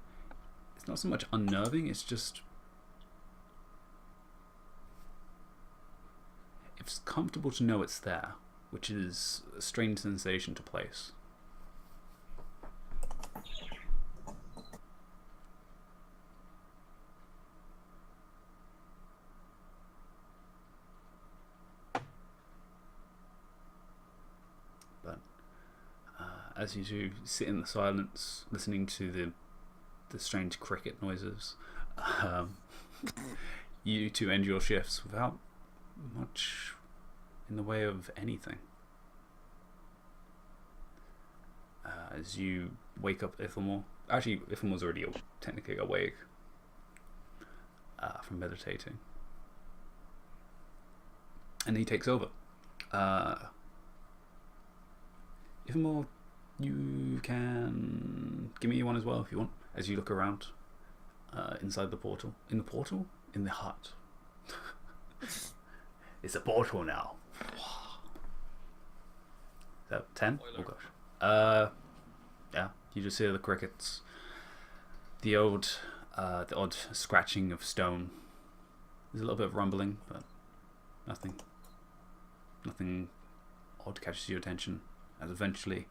it's not so much unnerving, it's just... it's comfortable to know it's there, which is a strange sensation to place. But as you two sit in the silence, listening to the strange cricket noises, you two end your shifts without much in the way of anything. As you wake up Ithamore, actually Ithamore's already technically awake from meditating, and he takes over. Ithamore, you can give me one as well if you want, as you look around inside the portal. In the portal? In the hut. It's a portal now. Is that 10? Oh gosh. Yeah, you just hear the crickets. The odd scratching of stone. There's a little bit of rumbling, but nothing odd catches your attention. And eventually,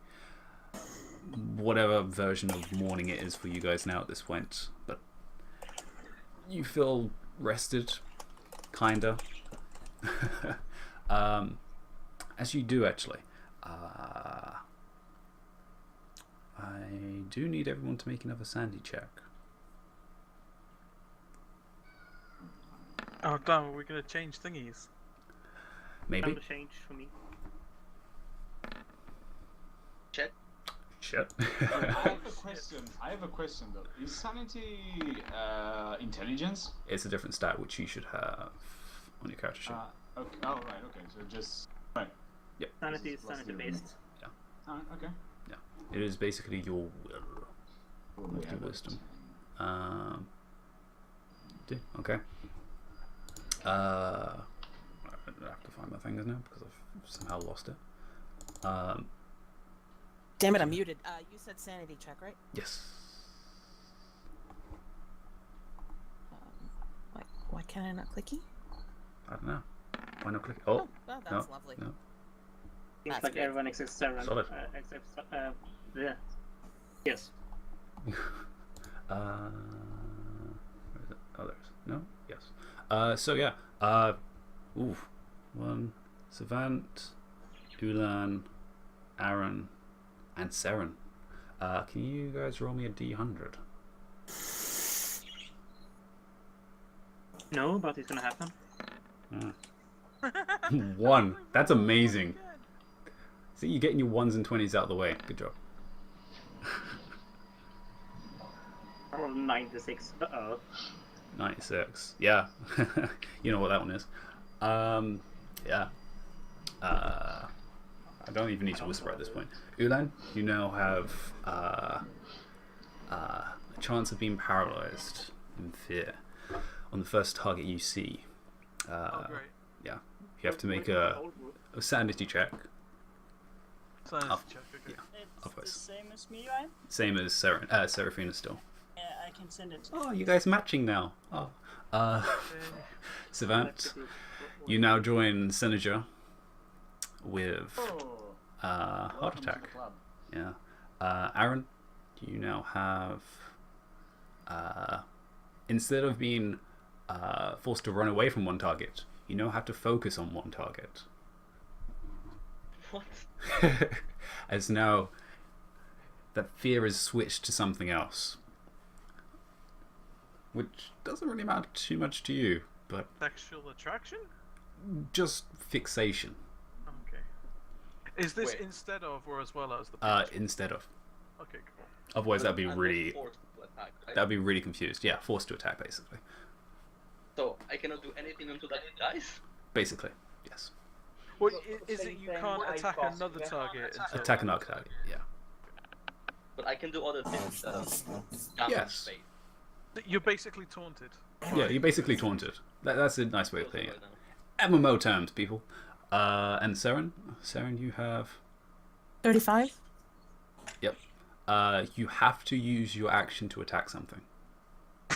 whatever version of morning it is for you guys now at this point, but you feel rested, kinda. As you do, actually, I do need everyone to make another sanity check. Oh damn, are we gonna change thingies? Maybe. Time to change for me. Check. Shit. I have a question though. Is sanity intelligence? It's a different stat which you should have on your character sheet. Okay. Oh right. Okay. So just right. Yep. Sanity is sanity based. Okay. Yeah. It is basically your will We with your have wisdom. Okay. I have to find my fingers now because I've somehow lost it. Damn it, I'm muted. You said sanity check, right? Yes. Why can I not clicky? I don't know. Why not click? Oh, well, that's no, lovely. no. Seems That's like good. everyone except Sarah. Solid. Except yeah. Yes. Where is it? Oh, there's no. Yes. So yeah. One. Savant, Ulan, Aaron, and Seren. Can you guys roll me a D100? No, but it's gonna happen. One. That's amazing. See, you're getting your 1s and 20s out of the way. Good job. I rolled 96. Uh-oh. 96. Yeah. You know what that one is. Yeah. I don't even need to whisper at this point. Ulan, you now have a chance of being paralyzed in fear on the first target you see. Oh great. Yeah. You have to make a sanity check. Sanity check. Okay. Yeah. It's Otherwise. the same as me, right? Same as Seraphina still. Yeah, I can send it. Oh, you guys matching now. Oh. Savant, you now join Senator with heart Welcome to attack. the club. Yeah. Aaron, you now have instead of being forced to run away from one target, you now have to focus on one target. What? As now that fear is switched to something else, which doesn't really matter too much to you, but Sexual attraction? just fixation. Okay. Is this Wait. instead of or as well as the previous one? Instead of. Okay, cool. Otherwise, that'd be I'm not really forced to attack, right? that'd be really confused. Yeah, forced to attack, basically. So I cannot do anything until that dies? Basically, yes. Well, The is same it you thing can't I attack got, another yeah. target until... Attack another target, yeah. But I can do other things. Damage Yes. space. You're basically taunted. Yeah, you're basically taunted. That's a nice way of putting Right it. now. MMO terms, people. And Saren? Saren, you have... 35. Yep. You have to use your action to attack something.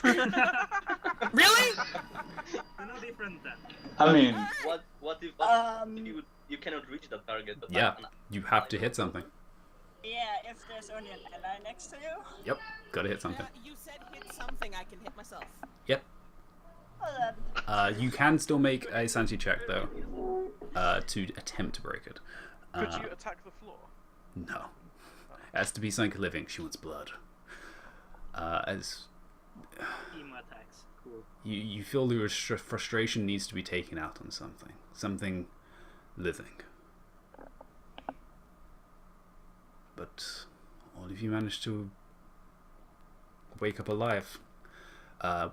Really? No different then. I mean, What if you cannot reach that target? But Yeah, you have to hit something. Yeah, if there's only an ally next to you. Yep, gotta hit something. You said hit something, I can hit myself. Yep. Well, then, You can still make a sanity check, though, to attempt to break it. Could you attack the floor? No. It has to be something living. She wants blood. As Emo attacks. Cool. you feel your frustration needs to be taken out on something. Something living. But all of you managed to wake up alive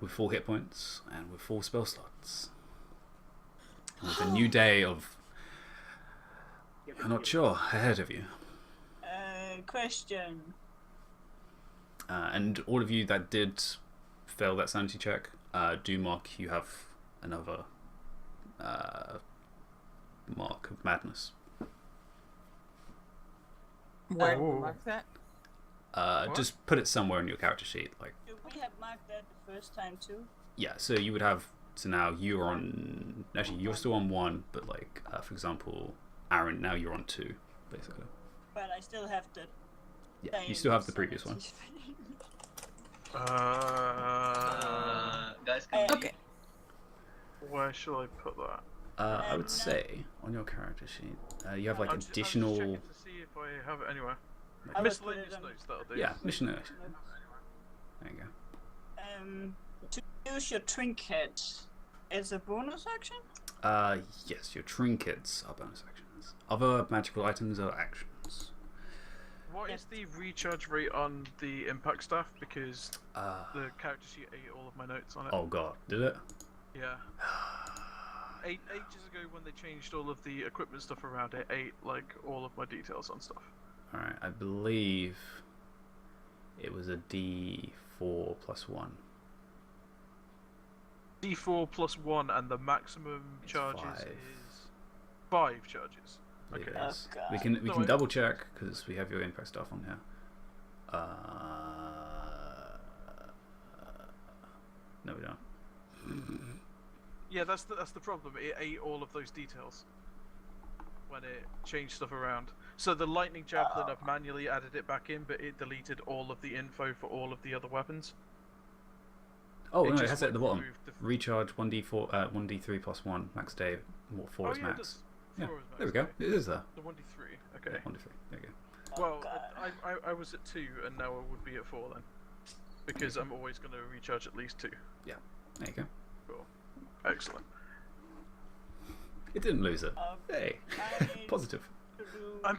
with full hit points and with full spell slots. And with a new day of, I'm not sure, ahead of you. question. And all of you that did fail that sanity check, do mark you have another mark of madness. Where do you mark that? Just put it somewhere in your character sheet. Like, We have marked that the first time too. yeah, so you would have. So now you're on. Actually, you're still on 1, but like, for example, Aaron, now you're on 2, basically. But I still have the. Yeah, you still have the previous one. Guys, can Okay. Where shall I put that? I would say on your character sheet, you have like I'm just additional. checking to see if I have it anywhere. I would put Miscellaneous it on- notes, that'll do. Yeah, mission note. There you go. To use your trinket is a bonus action. Yes, your trinkets are bonus actions. Other magical items are actions. What is the recharge rate on the impact staff? Because the character sheet ate all of my notes on it. Oh god, did it? Yeah. Ages ago when they changed all of the equipment stuff around, it ate like all of my details on stuff. Alright, I believe it was a D4 plus 1. D4 plus 1 and the maximum It's charges 5. is 5 charges. I believe Okay. it is. Oh, God. we can No, can double check because we have your impact stuff on here. No, we don't. Yeah, that's the problem. It ate all of those details when it changed stuff around. So the lightning javelin, I've manually added it back in, but it deleted all of the info for all of the other weapons. Oh It no, it just, has it at the like, bottom. removed the- Recharge 1d4, 1d3 plus 1 max day. 4 is yeah, max. it does. Yeah, 4 is max, there we go. okay. It is there. The 1d3. Okay. Yeah, 1d3. There you go. Well, God. I was at 2, and now I would be at 4 then, because I'm always going to recharge at least 2. There you go. Cool. Excellent. It didn't lose it. Hey, I need positive. to do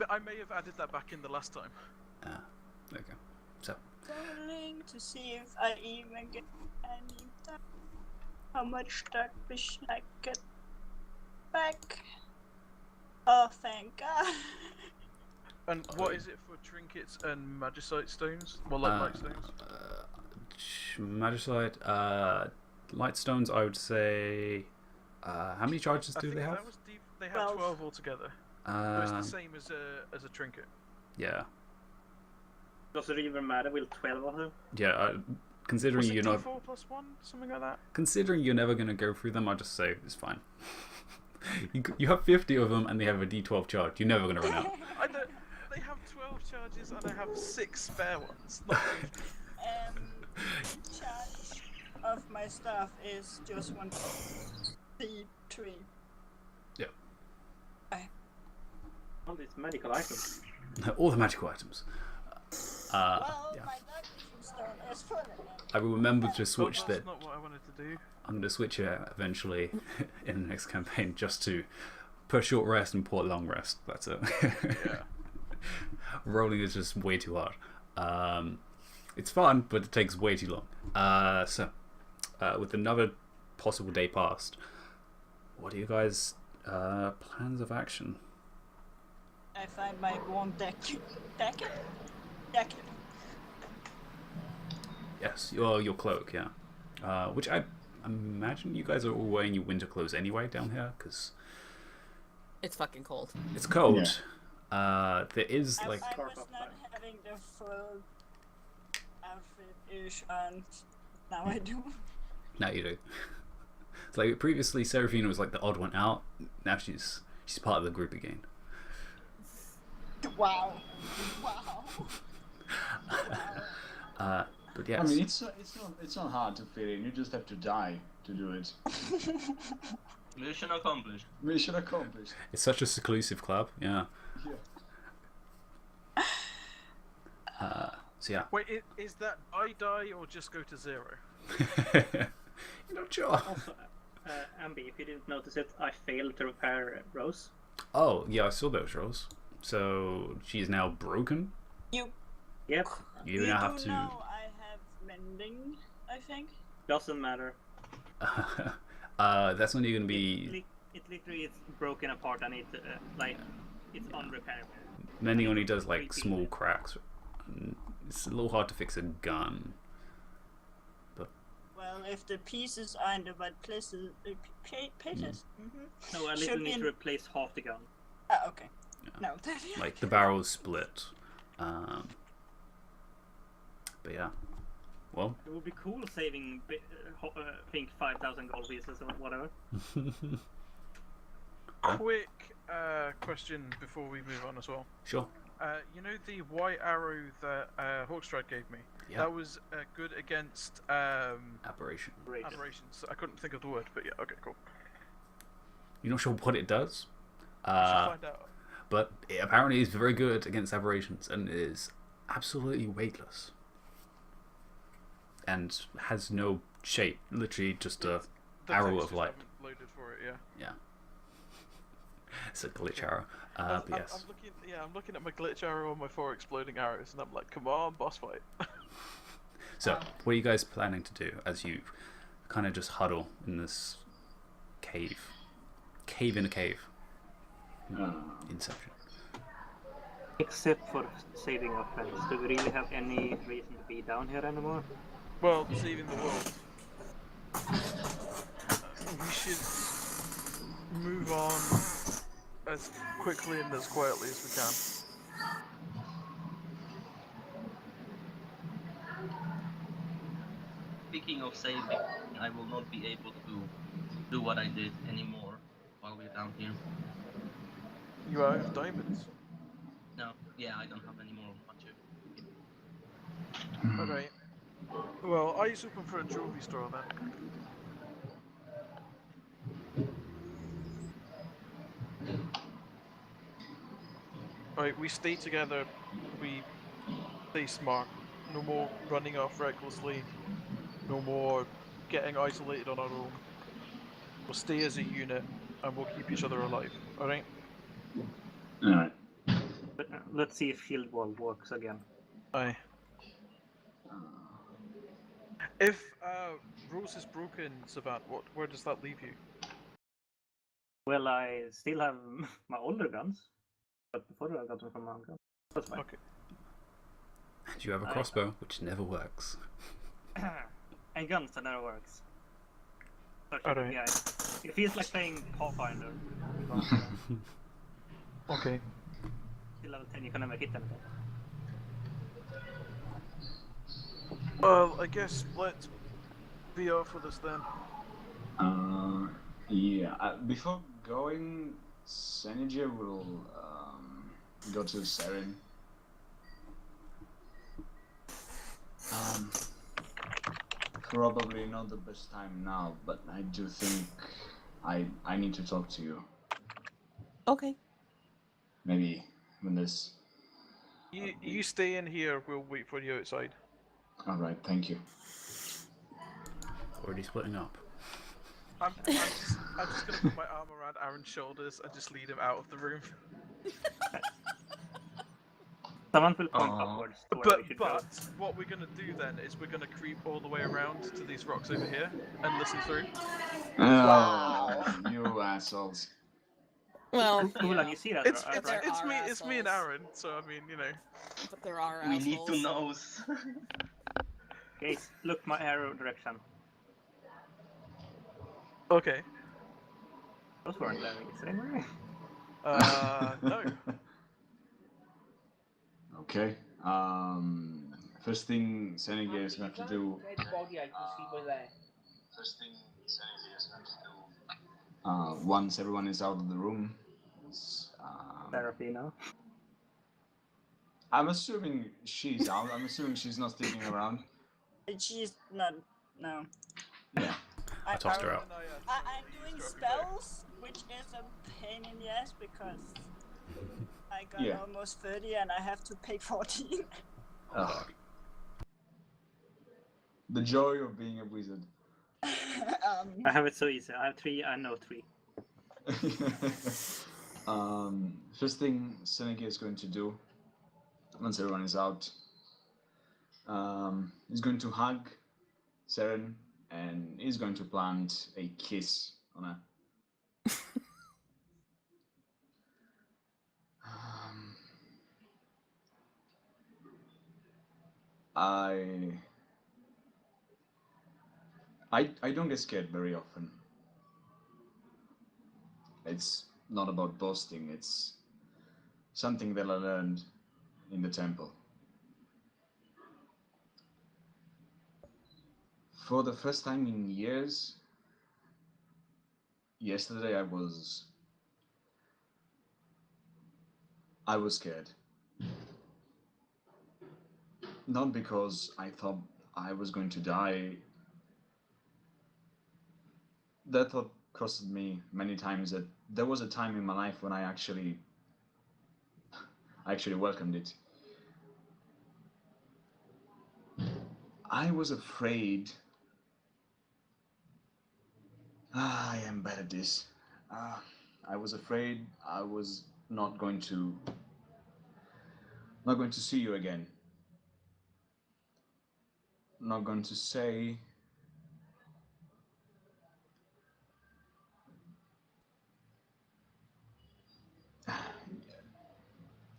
I may have added that back in the last time. There you go. So, rolling to see if I even get any. How much dark vision I get back? Oh, thank God. And what is it for trinkets and magicite stones? Well, like light stones. Magicite, light stones. I would say. How many charges I do think they have? that was they had 12. 12 altogether. But it's the same as a trinket. Yeah, Does it even matter with 12 of them? yeah. Considering Was it you're not, D4 plus 1? Something like that? considering you're never gonna go through them, I just say it's fine. You have 50 of them, and they have a D12 charge. You're never gonna run out. I know, they have 12 charges and I have 6 spare ones. Not 50. Charge of my stuff is just 1 C3. All these magical items. All the magical items. Well, Yeah. my dark vision stone is full. I will remember to switch That's that. not what I wanted to do. I'm gonna switch it eventually in the next campaign, just to put a short rest and put a long rest. That's it. Yeah. Rolling is just way too hard. It's fun, but it takes way too long. So, with another possible day past, what are you guys Plans of action. I find my warm jacket. Yes, your cloak, yeah. Which I imagine you guys are all wearing your winter clothes anyway down here, because It's fucking cold. it's cold. There is I like was not having the full outfit-ish on. Now I do. now you do. It's like previously Seraphina was like the odd one out. Now she's part of the group again. Wow. But yes. I mean, it's not hard to fit in. You just have to die to do it. Mission accomplished. Mission accomplished. It's such a seclusive club, yeah. So yeah. Wait, is that I die or just go to 0? You're not sure. Also, Ambi, if you didn't notice it, I failed to repair Rose. Oh, yeah, I saw those rolls. So she's now broken. You Yep, You now have do to. know I have mending, I think. doesn't matter. That's only going to be. It literally is broken apart and it it's unrepairable. Mending only does like small cracks. It's a little hard to fix a gun. Well, if the pieces are in the right places, pages. No, I Should literally be need in- to replace half the gun. Ah, okay. Yeah. No, Like the barrel's split. But yeah. Well. It would be cool saving, I think 5,000 gold pieces or whatever. Quick question before we move on as well. Sure. You know the white arrow that Hawkstride gave me? Yeah. That was good against Aberration. aberrations. I couldn't think of the word, but yeah, okay, cool. You're not sure what it does? We should find out. But it apparently is very good against aberrations and is absolutely weightless. And has no shape. Literally just a The arrow of textures light. haven't loaded for it, yeah. Yeah. It's a glitch arrow. But yes. I'm looking at my glitch arrow and my 4 exploding arrows, and I'm like, come on, boss fight. So, what are you guys planning to do as you kind of just huddle in this cave? Cave in a cave. Inception. Except for saving our friends, do we really have any reason to be down here anymore? Well, saving the world. We should move on as quickly and as quietly as we can. Speaking of saving, I will not be able to do what I did anymore while we're down here. You are out of diamonds. No, yeah, I don't have any more matches. Alright. Well, eyes open for a jewelry store then. Alright, we stay together, we stay smart. No more running off recklessly. No more getting isolated on our own. We'll stay as a unit and we'll keep each other alive, alright? Alright. But, let's see if shield wall works again. Aye. If Rose is broken, Savant, where does that leave you? Well, I still have my older guns, but before I got them from my own gun. That's fine. Okay. And you have a crossbow, which never works. And guns that never works. Alright. Yeah, it feels like playing Pathfinder. Okay. Till level 10, you can never hit anything. Well, I guess let's be off with this then. Yeah. Before going, Senija will go to Seren. Probably not the best time now, but I do think I need to talk to you. Okay. Maybe when this. You stay in here, we'll wait for you outside. Alright, thank you. Already splitting up. I'm just gonna put my arm around Aaron's shoulders and just lead him out of the room. Someone will point Aw. upwards to where we should go. But what we're gonna do then is we're gonna creep all the way around to these rocks over here and listen through. Oh, you assholes. Well, Ulan, yeah, you see that, It's right? it's me and Aaron. So I mean, you know. but there are We need to assholes. know. Guys, look my arrow direction. Okay. Those weren't enemies anyway. No. Okay. First thing Senegay is going to do. Dead body, I can see we're there. First thing Senegay is going to do. Once everyone is out of the room. Serafina. I'm assuming she's out. I'm assuming she's not sticking around. She's not. No. Yeah. I tossed her out. I'm doing spells, which is a pain in the ass because I got almost 30 and I have to pay 14. Ugh. The joy of being a wizard. I have it so easy. I have 3, I know 3. First thing Senegay is going to do, once everyone is out, he's going to hug Seren and he's going to plant a kiss on her. I don't get scared very often. It's not about boasting, it's something that I learned in the temple. For the first time in years, yesterday I was scared. Not because I thought I was going to die. That thought crossed me many times that there was a time in my life when I actually welcomed it. I was afraid. I am bad at this. I was afraid I was not going to see you again. Not going to say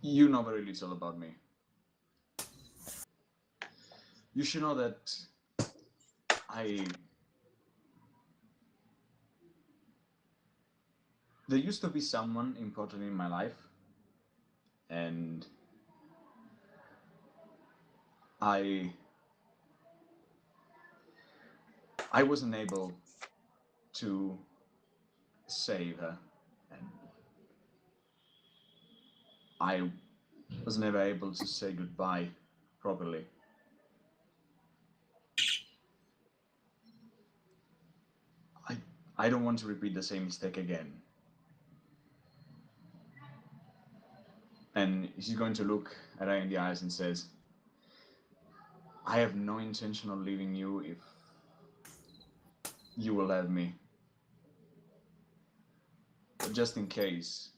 you know very little about me. You should know that there used to be someone important in my life, and I wasn't able to save her, and I was never able to say goodbye properly. I don't want to repeat the same mistake again. And she's going to look at her in the eyes and says, I have no intention of leaving you if you will have me. But just in case,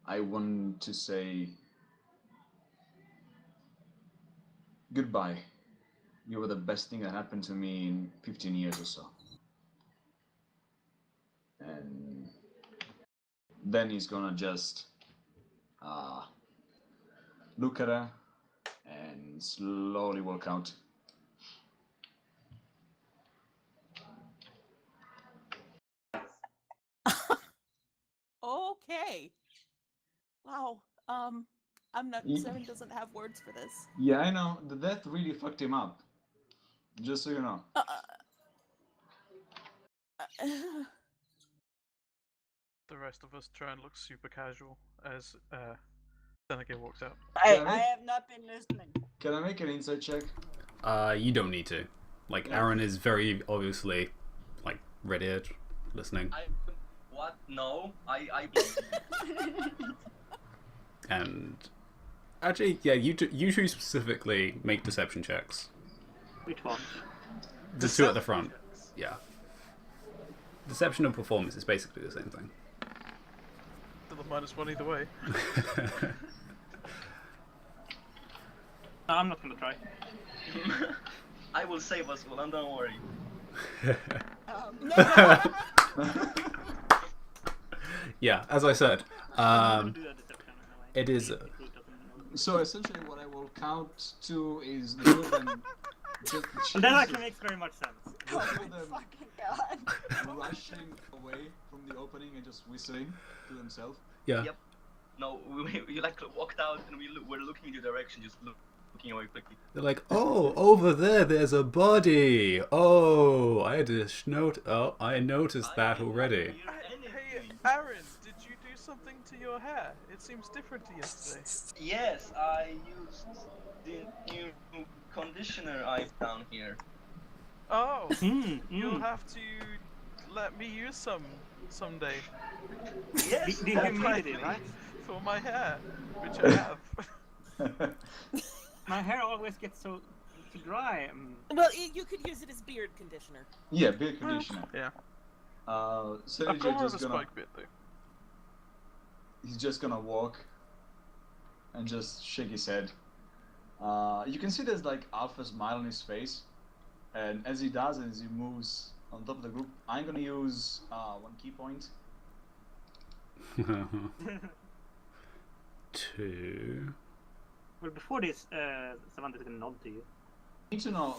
I want to say goodbye. You were the best thing that happened to me in 15 years or so. And then he's gonna just look at her and slowly walk out. Okay. Wow. I'm not. Seren doesn't have words for this. Yeah, I know. The death really fucked him up. Just so you know. The rest of us try and look super casual as Senegay walks out. I have not been listening. Can I make an insight check? You don't need to. Like, Aaron is very obviously, like, red-eared, listening. What? No, I. And actually, yeah, you two specifically make deception checks. Which one? The two at the front. Yeah. Deception and performance is basically the same thing. To the -1 either way. No, I'm not gonna try. I will save us, Ulan, don't worry. Yeah, as I said, Do a deception anyway. it is. If he doesn't know. So essentially, what I will count to is the two of them just And that actually makes very much sense. the two of them Fucking god. rushing away from the opening and just whistling to themselves. Yeah. Yep. No, we like walked out and we're looking in your direction, just looking away quickly. They're like, oh, over there's a body. Oh, I had to note. Oh, I noticed that already. Hey, Aaron, did you do something to your hair? It seems different to yesterday. Yes, I used the new conditioner I found here. Oh, you'll Mm. have to let me use some someday Yes, The humidity, right? for my hair, which I have. My hair always gets so dry. Well, you could use it as beard conditioner. Yeah, beard conditioner. Yeah. So I've got more of a just gonna spike bit though. he's just gonna walk and just shake his head. You can see there's like Alpha smile on his face, and as he does, as he moves on top of the group, I'm gonna use one key point. 2. Well, before this, Samantha took a nod to you. I need to know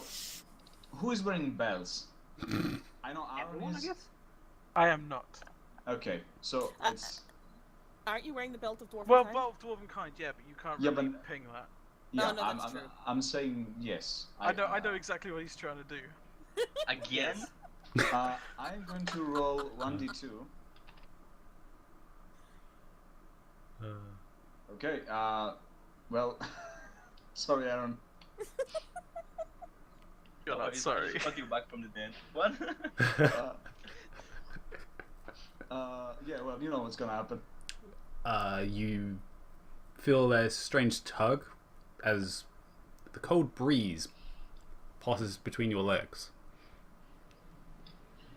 who is wearing bells. I know Aaron Everyone, I is. guess. I am not. Okay, so it's Aren't you wearing the belt of dwarven Well, kind? well, dwarven kind, yeah, but you can't Yeah, really but- ping that. yeah. no, that's true. I'm saying yes. I know exactly what he's trying to do. Again? I'm going to roll 1d2. Okay. Well, sorry, Aaron. You're not I sorry. just got you back from the dead. What? Yeah. Well, you know what's gonna happen. You feel a strange tug as the cold breeze passes between your legs.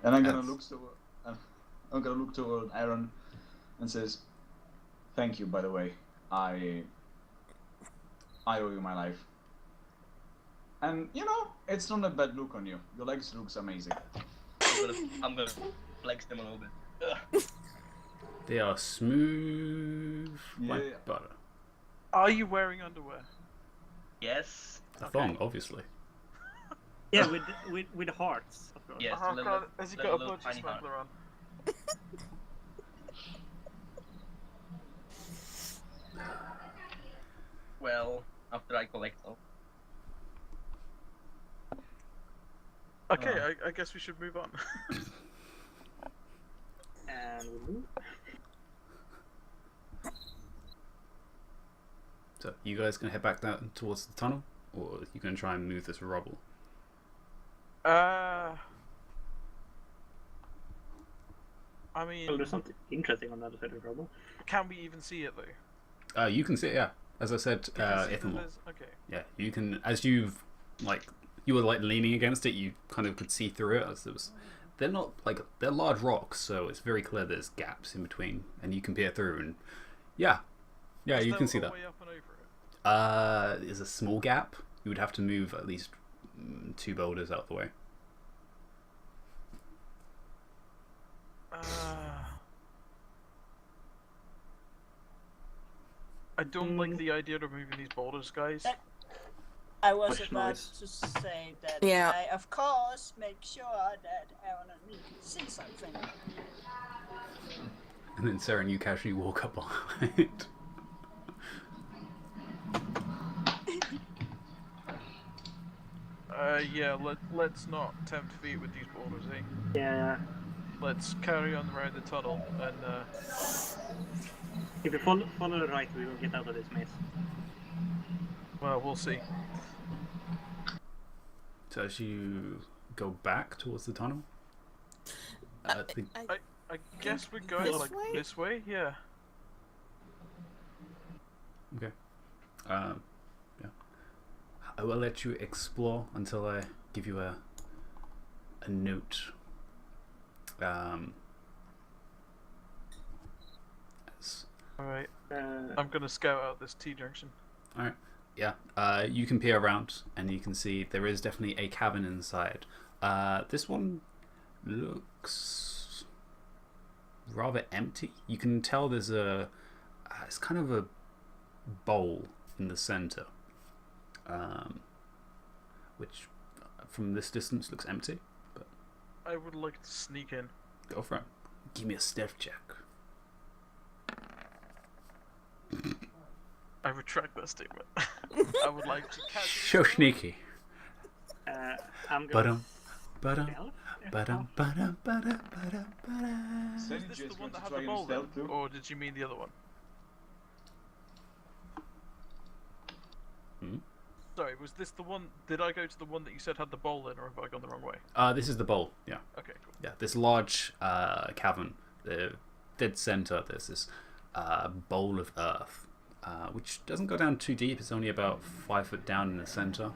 And I'm gonna That's- look toward Aaron and says, "Thank you, by the way. I owe you my life." And you know, it's not a bad look on you. Your legs looks amazing. I'm gonna flex them a little bit. Ugh. They are smooth Yeah. like butter. Are you wearing underwear? Yes. A thong, obviously. Yeah, with hearts. Of course. Yes. Oh little- god, has he got a little budgie tiny heart. smuggler on? Well, after I collect all. Okay, I guess we should move on. And we move. So, you guys gonna head back down towards the tunnel, or you gonna try and move this rubble? I Well, mean, there's something interesting on the other side of the rubble. can we even see it though? You can see it, yeah. As I said, Can you see that Ithamore. there's- Okay. Yeah, you can. As you were like leaning against it, you kind of could see through it. As it was, they're not like they're large rocks, so it's very clear there's gaps in between, and you can peer through. And yeah, Is you there can see a that. way up and over it? There's a small gap. You would have to move at least 2 boulders out the way. I don't like the idea of moving these boulders, guys. I was Much about noise. to say that Yeah. I, of course, make sure that Aaron and me can see something. And then Sarah and you casually walk up behind. Yeah, let's not tempt fate with these boulders, eh? Yeah. Let's carry on around the tunnel and If we follow the right, we will get out of this maze. well, we'll see. So as you go back towards the tunnel, I guess we're going This like way? this way, yeah. okay. Yeah. I will let you explore until I give you a note. Alright, I'm gonna scout out this T-junction. Alright. Yeah. You can peer around and you can see there is definitely a cabin inside. This one looks rather empty. You can tell there's it's kind of a bowl in the center, which from this distance looks empty. But I would like to sneak in. go for it. Give me a stealth check. I retract that statement. I would like to catch. So sneaky. I'm gonna. Ba-dum, ba-dum, stealth? ba-dum, ba-dum, ba-dum, ba-dum, ba-dum. Sandy Is this just the one went that to had try the and bowl then? stealth too. Or did you mean the other one? Hmm? Sorry, was this the one? Did I go to the one that you said had the bowl in, or have I gone the wrong way? This is the bowl. Yeah. Okay, cool. Yeah, this large cavern, the dead center, there's this bowl of earth, which doesn't go down too deep. It's only about 5 foot down in the center.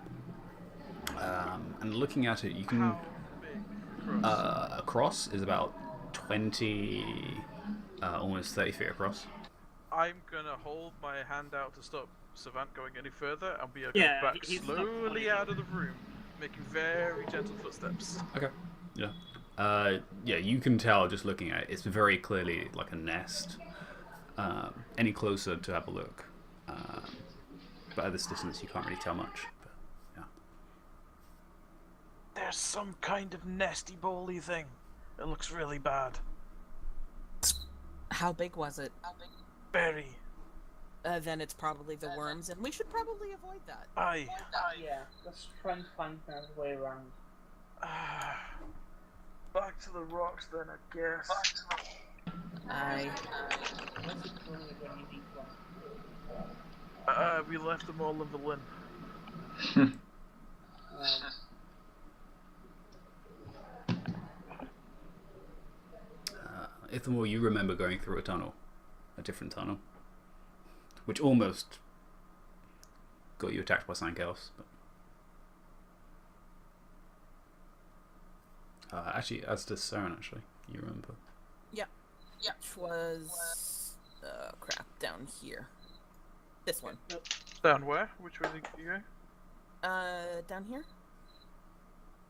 And looking at it, you can How big across? across is about 20, almost 30 feet across. I'm gonna hold my hand out to stop Savant going any further, and we are Yeah, going back he's not slowly going out of the room, making very gentle footsteps. Okay. Yeah. Yeah, you can tell just looking at it. It's very clearly like a nest. Any closer to have a look. But at this distance, you can't really tell much. But, yeah. There's some kind of nesty bowly thing. It looks really bad. How big was it? Very. Then it's probably the worms, and we should probably avoid that. Aye. Yeah, let's try and find another way around. Back to the rocks then, I guess. What's it doing when you need one? We left them all in the limb. Ithamore, you remember going through a different tunnel, which almost got you attacked by something else. But, actually, as does Saren, actually, you remember. Yeah. Which was... crap, down here. This one. Down where? Which way did you go? Down here?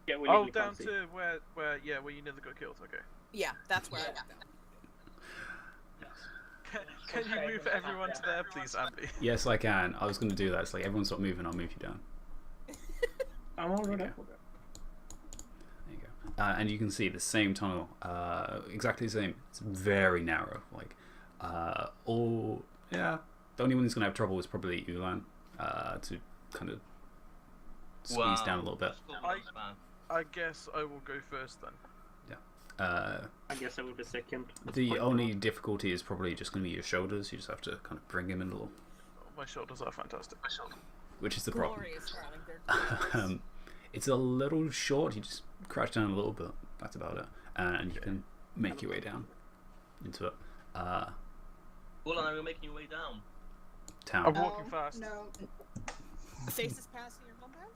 Yeah, we Oh, need down fancy. to where you nearly got killed. Okay. Yeah, that's where I went down. Can you move everyone to there, please, Andy? Yes, I can. I was going to do that. It's like, everyone stop moving, I'll move you down. I'm already. There you go. And you can see the same tunnel, exactly the same. It's very narrow. Like, the only one who's going to have trouble is probably Ulan, to kind of squeeze down a little bit. I guess I will go first then. I guess I will be second. The only difficulty is probably just going to be your shoulders. You just have to kind of bring him in a little, My shoulders are fantastic. which is the problem. Glorious, darling. They're glorious. It's a little short. You just crouch down a little bit. That's about it, and you can make your way down into it. Ulan, are you making your way down? Town. I'm walking fast. No. Faces passing your homebound?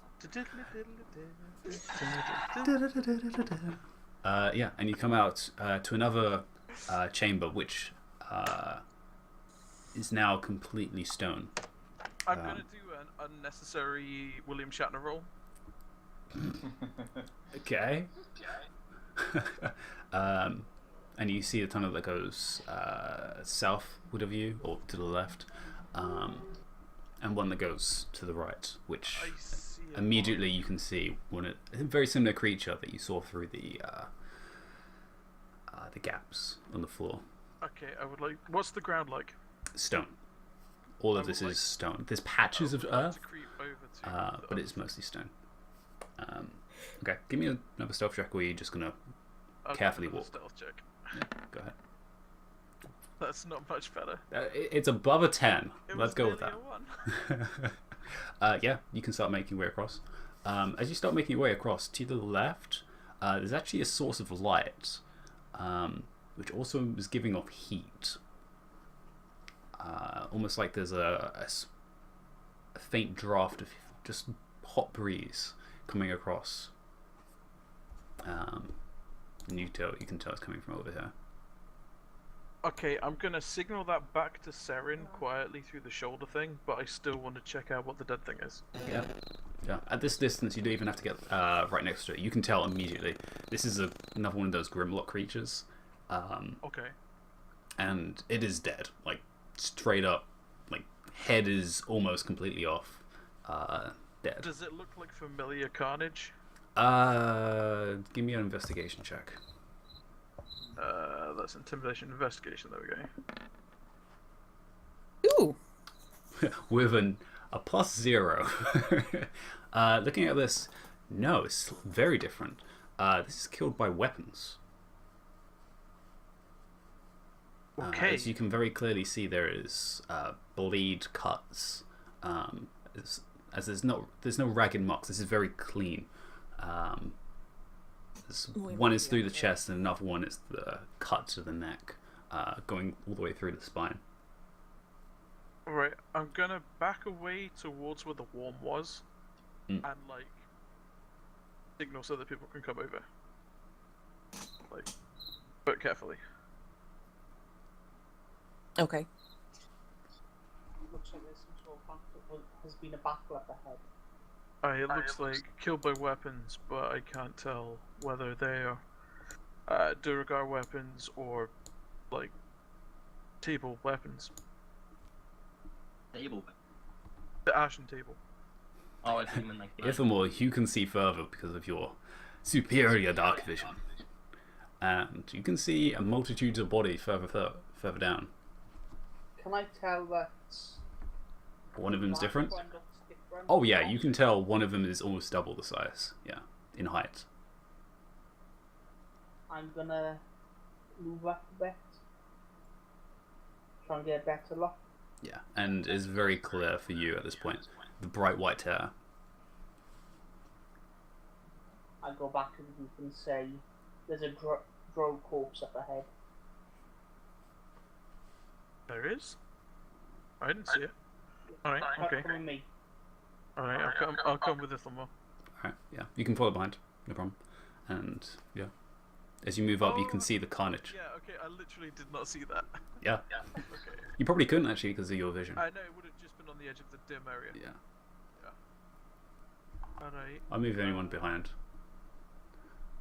Yeah, and you come out to another chamber, which is now completely stone. I'm gonna do an unnecessary William Shatner roll. Okay. And you see a tunnel that goes southward of you, or to the left, and one that goes to the right, which I see it. immediately you can see a very similar creature that you saw through the gaps on the floor. Okay, I would like. What's the ground like? Stone. All I of this would is stone. There's patches of I would like earth, to creep over to the but it's mostly stone. Okay, give me another stealth check, or are you just gonna I'll go carefully for the walk? Stealth check. Go ahead. That's not much better. It's above a 10. It Let's was go with nearly that. a 1. Yeah, you can start making your way across. As you start making your way across, to the left, there's actually a source of light, which also is giving off heat. Almost like there's a faint draft of just hot breeze coming across. And you can tell it's coming from over here. Okay, I'm gonna signal that back to Seren quietly through the shoulder thing, but I still want to check out what the dead thing is. Yeah. Yeah. At this distance, you don't even have to get right next to it. You can tell immediately. This is another one of those Grimlock creatures. Okay. and it is dead, like straight up, like head is almost completely off, dead. Does it look like familiar carnage? Give me an investigation check. That's intimidation investigation. There we Ooh. go. With a +0. Looking at this, no, it's very different. This is killed by weapons. Okay. As you can very clearly see, there is bleed cuts. As there's no ragged marks. This is very clean. One is through the chest, and another one is the cut to the neck, going all the way through the spine. Alright, I'm gonna back away towards where the worm was, and like signal so that people can come over. Like, but carefully. Okay. Looks like there's some sort of battle. Has been a battle up ahead. It looks like killed by weapons, but I can't tell whether they are Duragar weapons or like table weapons. Table. The ashen table. Oh, I think like that. Furthermore, you can see further because of your superior dark vision, and you can see a multitude of bodies further down. Can I tell that One of them's different. one looks different? Oh yeah, you can tell one of them is almost double the size. Yeah, in height. I'm gonna move up a bit. Try and get a better look. Yeah, and it's very clear for you at this point. The bright white Terra. I go back to the group and say, "There's a drow corpse up ahead." There is? I didn't see it. Alright, okay. Come with me. Alright, I'll come with this one more. Alright, yeah, you can follow behind, no problem. And yeah, as you move up, you can see the carnage. Yeah, okay, I literally did not see that. Yeah, Okay. you probably couldn't actually because of your vision. I know, it would have just been on the edge of the dim area. Yeah, Alright, I'll move anyone behind.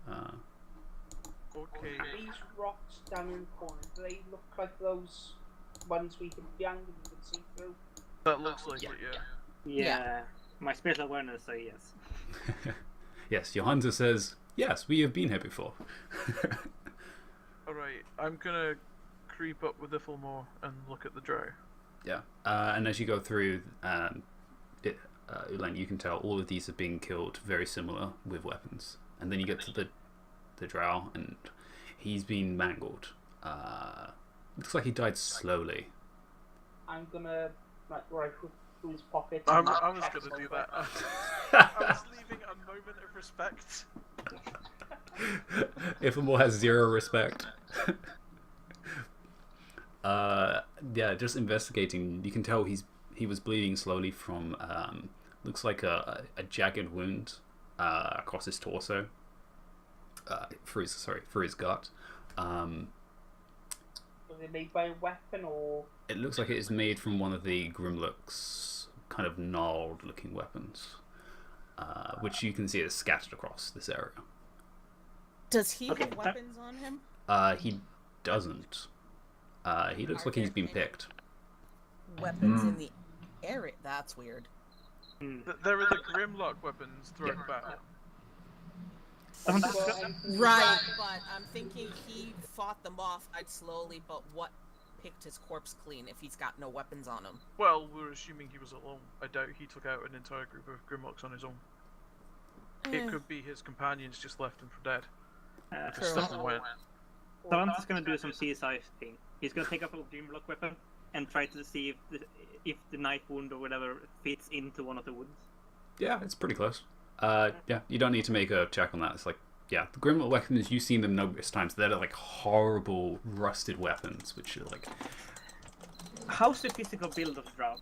okay. These rocks down in the corner, do they look like those ones we could behind and you could see through? That looks like Yeah. it, yeah. Yeah. My special awareness say yes. Yes, your hunter says, yes, we have been here before. Alright, I'm gonna creep up with Ifilmore and look at the drow. Yeah, and as you go through, Ulan, you can tell all of these are being killed very similar with weapons. And then you get to the drow, and he's been mangled. Looks like he died slowly. I'm gonna rifle through his pocket. I and was check gonna do over. that. I was leaving a moment of respect. Ifilmore has 0 respect. Yeah, just investigating. You can tell he was bleeding slowly from looks like a jagged wound across his torso, through his gut. Was it made by a weapon or? It looks like it is made from one of the Grimlock's kind of gnarled looking weapons, which you can see is scattered across this area. Does he Okay, have weapons on him? He doesn't. He looks like he's been picked. Weapons in the area? That's weird. There are the Grimlock weapons thrown back. Right, but I'm thinking he fought them off quite slowly, but what picked his corpse clean if he's got no weapons on him? Well, we're assuming he was alone. I doubt he took out an entire group of Grimlocks on his own. It could be his companions just left him for dead. True. Stuff and went. Someone's gonna do some CSI thing. He's gonna take up a Dreamlock weapon and try to see if the knife wound or whatever fits into one of the wounds. Yeah, it's pretty close. Yeah, you don't need to make a check on that. It's like, yeah, the Grimlock weapons, you've seen them numerous times. They're like horrible, rusted weapons, which are like... How's the physical build of the drow?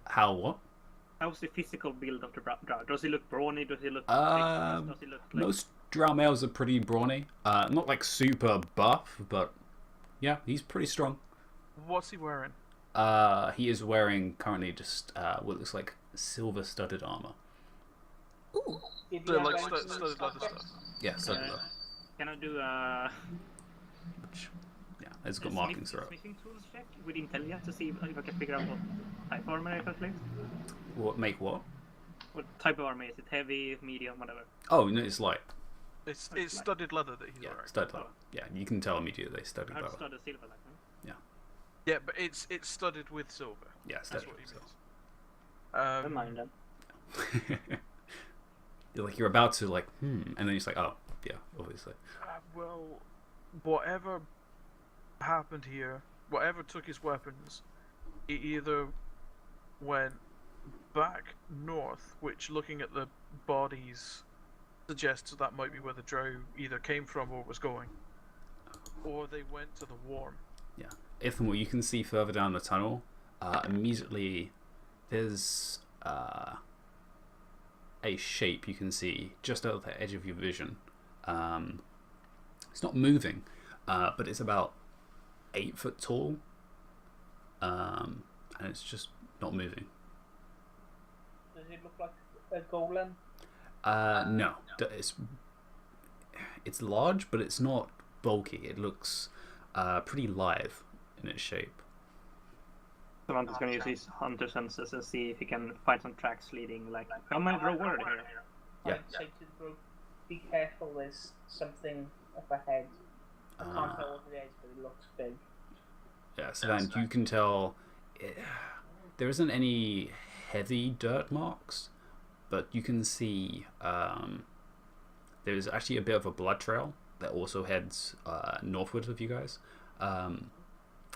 How, what? How's the physical build of the drow? Does he look brawny? Does he look... does he look like... Most drow males are pretty brawny. Not like super buff, but yeah, he's pretty strong. What's he wearing? He is wearing currently just what looks like silver-studded armor. Ooh. Did The he have like any studded leather stuff? stuff. Yeah, studded leather. Can I do Which, yeah, It's got markings throughout. Smithing tools check with intelligence to see if I can figure out what type of armor it is, please. Make what? What type of armor is it? Heavy, medium, whatever. Oh, no, it's light. It's studded leather that he's Yeah, wearing. studded leather. Yeah, you can tell immediately studded I heard leather. studded silver, like. Yeah, but it's studded with silver. Yeah, That's studded. what he So. means. Never mind then. You're about to and then you're like, oh, yeah, obviously. Well, whatever happened here, whatever took his weapons, he either went back north, which looking at the bodies suggests that might be where the drow either came from or was going, or they went to the warm. Yeah. Ithamore, you can see further down the tunnel, immediately there's a shape you can see just out of the edge of your vision. It's not moving, but it's about 8 foot tall, and it's just not moving. Does it look like a golem? No. It's large, but it's not bulky. It looks pretty lithe in its shape. Savanta's gonna use his hunter senses and see if he can find some tracks leading, like, how many drow were here? Yeah. I'd say to the group, be careful, there's something up ahead. I can't tell what it is, but it looks big. Yeah, so then you can tell there isn't any heavy dirt marks, but you can see there's actually a bit of a blood trail that also heads northward of you guys,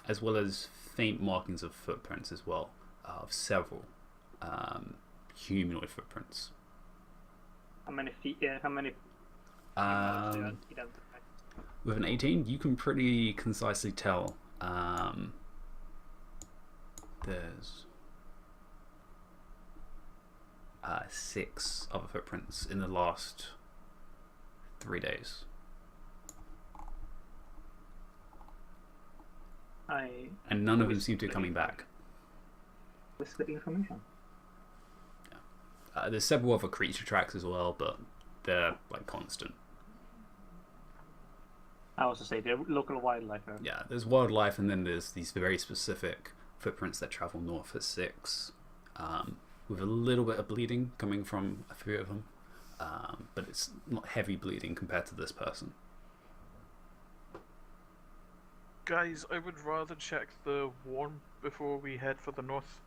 as well as faint markings of footprints as well, of several humanoid footprints. How many feet? How many? With an 18, you can pretty concisely tell there's 6 other footprints in the last 3 days. And none of them seem to be coming back. What's the information? There's several other creature tracks as well, but they're constant. I also say they're local wildlife. Yeah, there's wildlife, and then there's these very specific footprints that travel north at 6, with a little bit of bleeding coming from a few of them, but it's not heavy bleeding compared to this person. Guys, I would rather check the warm before we head for the north.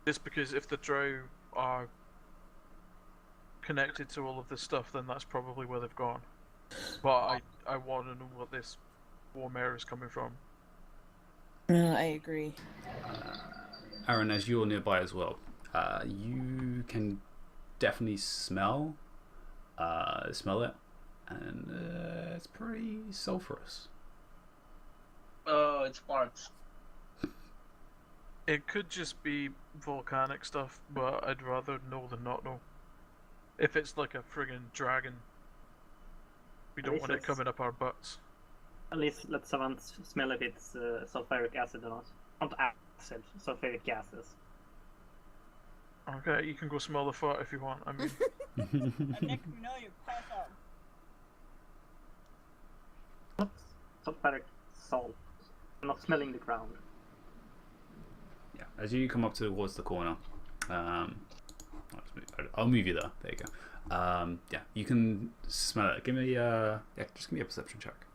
Just because if the drow are connected to all of this stuff, then that's probably where they've gone. But I want to know what this warm air is coming from. I agree. Aaron, as you're nearby as well, you can definitely smell it, and it's pretty sulfurous. Oh, it's farts. It could just be volcanic stuff, but I'd rather know than not know. If it's like a friggin' dragon, we don't want it coming up our butts. At least let Savant smell if it's sulfuric acid or not. Not acid, sulfuric gases. Okay, you can go smell the fart if you want. I mean, And next we know you pass out. Not sulfuric salt. I'm not smelling the ground. Yeah, as you come up towards the corner, I'll move you there. There you go. Yeah, you can smell it. Give me just give me a perception check.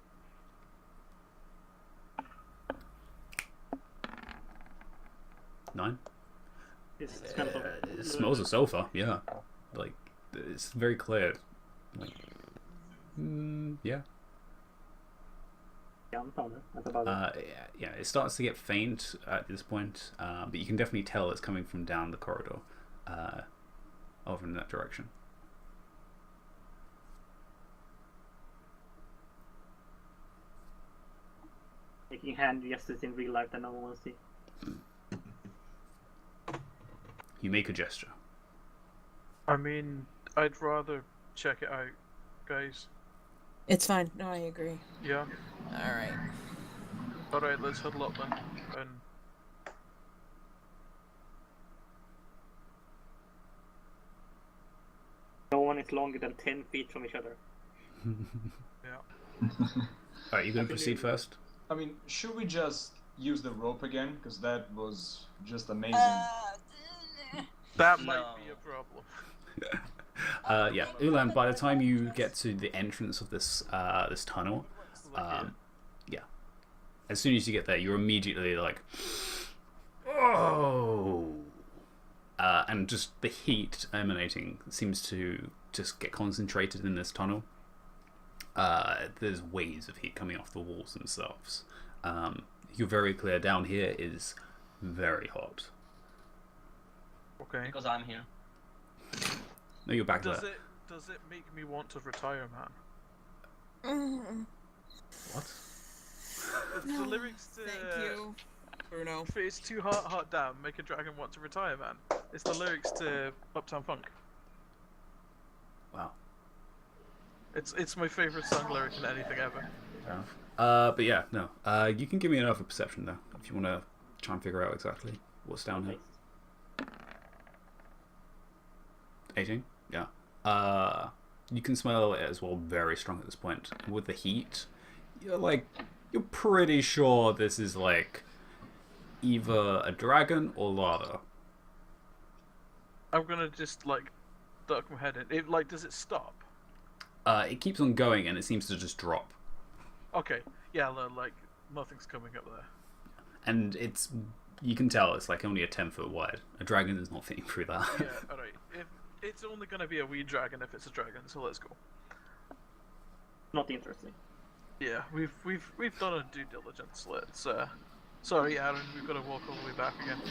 Nine. It smells of It smells of sulfur. Yeah, it's very clear. Yeah. gunpowder. That's about it. Yeah, it starts to get faint at this point, but you can definitely tell it's coming from down the corridor, over in that direction. Making hand gestures in real life that no one will see. You make a gesture. I mean, I'd rather check it out, guys. It's fine. No, I agree. Yeah. All right. Alright, let's huddle up then. And No one is longer than 10 feet from each other. yeah. Alright, you going to proceed first? I mean, should we just use the rope again? Because that was just amazing. That might No. be a problem. Yeah, Ulan, by the time you get to the entrance of this this tunnel, yeah, as soon as you get there, you're immediately like, oh, and just the heat emanating seems to just get concentrated in this tunnel. There's waves of heat coming off the walls themselves. You're very clear down here is very hot. Okay. Because I'm here. No, you're back there. Does it make me want to retire, man? What? It's the lyrics to Thank you, Bruno. If it's too hot, hot damn, make a dragon want to retire, man. It's the lyrics to Uptown Funk. Wow. It's my favorite song lyric in anything ever. Fair enough. But yeah, no. You can give me another perception though, if you want to try and figure out exactly what's down here. 18? Yeah. You can smell it as well, very strong at this point. And with the heat, you're pretty sure this is like either a dragon or lava. I'm gonna just like duck my head in. Does it stop? It keeps on going and it seems to just drop. Okay. Yeah, like nothing's coming up there. And you can tell it's like only a 10-foot wide. A dragon is not fitting through that. Yeah, alright. It's only gonna be a wee dragon if it's a dragon, so let's go. Not interesting. Yeah, we've done our due diligence. Let's sorry, Aaron, we've got to walk all the way back again.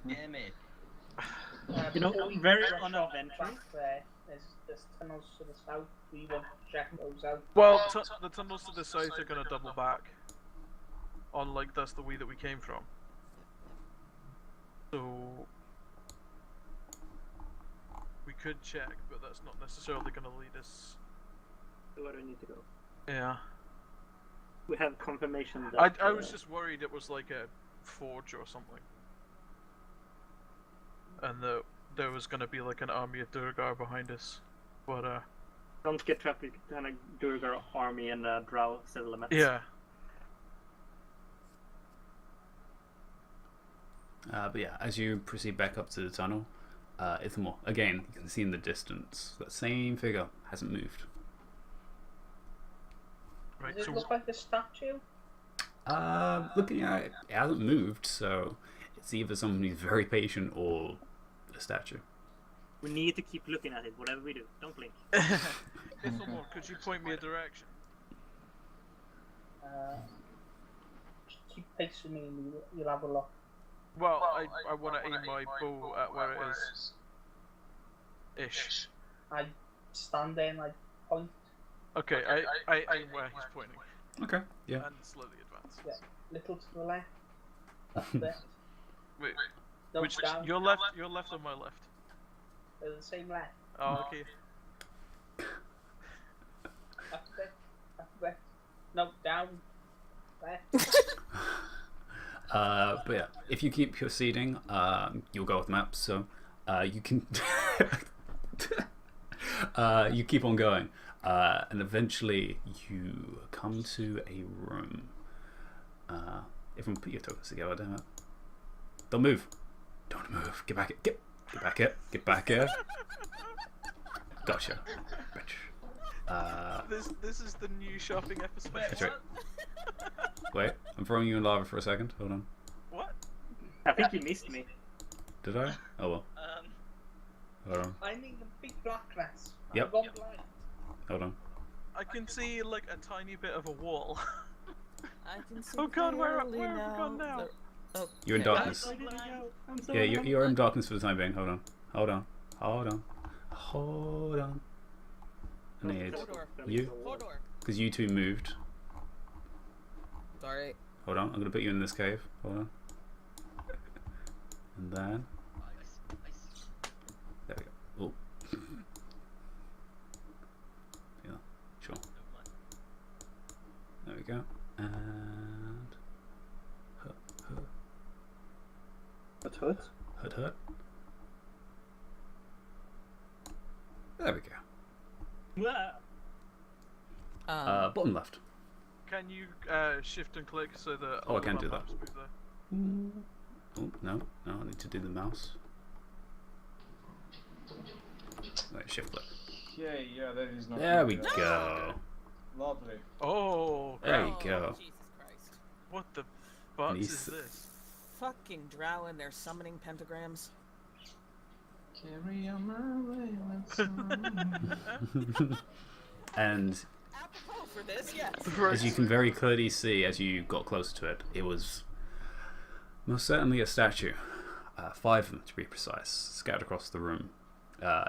Yeah, mate. You know, before we very rush off unadventurous. back there, there's tunnels to the south. We want to check those out. Well, the tunnels to the south are gonna double back. On that's the way that we came from. So we could check, but that's not necessarily gonna lead us. So where do we need to go? Yeah. We have confirmation that... I was just worried it was like a forge or something. And that there was gonna be like an army of Durgar behind us. But Don't get trapped with kind of Durgar army and Drow settlements. yeah. But yeah, as you proceed back up to the tunnel, Ithamore, again, you can see in the distance, that same figure hasn't moved. Right, Does it so look like a statue? Looking at it, it hasn't moved, so it's either someone who's very patient or a statue. We need to keep looking at it, whatever we do. Don't blink. Ithamore, could you point me a direction? Just keep pace with me and you'll have a look. Well, I want to aim my bow at where it is. Ish. I stand there and I point. Okay, I aim where he's pointing. Okay, yeah. And slowly advance. Yeah. Little to the left. That's it. Wait, No, which down. your left or my left? They're the same left. Oh, okay. That's it. That's it. No, down. Left. But yeah, if you keep proceeding, you'll go with maps, so you can you keep on going, and eventually you come to a room. Everyone put your tokens together, damn it. Don't move. Don't move. Get back. Get back here. Get back here. Gotcha. Bitch. This is the new shopping episode. That's right. Wait, I'm throwing you in lava for a second. Hold on. What? I think you missed me. Did I? Oh well. Hold on. I need a big black glass. Yep. I've got blind. Hold on. I can see like a tiny bit of a wall. I can see Oh God, where have we clearly gone now? Oh, You're in okay. darkness. I'm so Yeah, you're in darkness for the time being. Hold on. Hold on. Hold on. Hold on. I need Hodor. you, Hodor. because you two moved. Sorry. Hold on. I'm gonna put you in this cave. Hold on. And then there we go. Oh. Yeah. Sure. There we go. And What? hut. There we go. Wow. Bottom left. Can you shift and click so that Oh, I all can of do our that. maps move there? Oh, no, I need to do the mouse. Wait, shift click. Okay, yeah, that is not. There we good. go. Lovely. Oh, There crap. you go. Jesus Christ. What the butts And is he's- this? Fucking drow and their summoning pentagrams. Carry on my way. And Apropos for this, yes. as you can very clearly see, as you got closer to it, it was most certainly a statue. 5 of them, to be precise, scattered across the room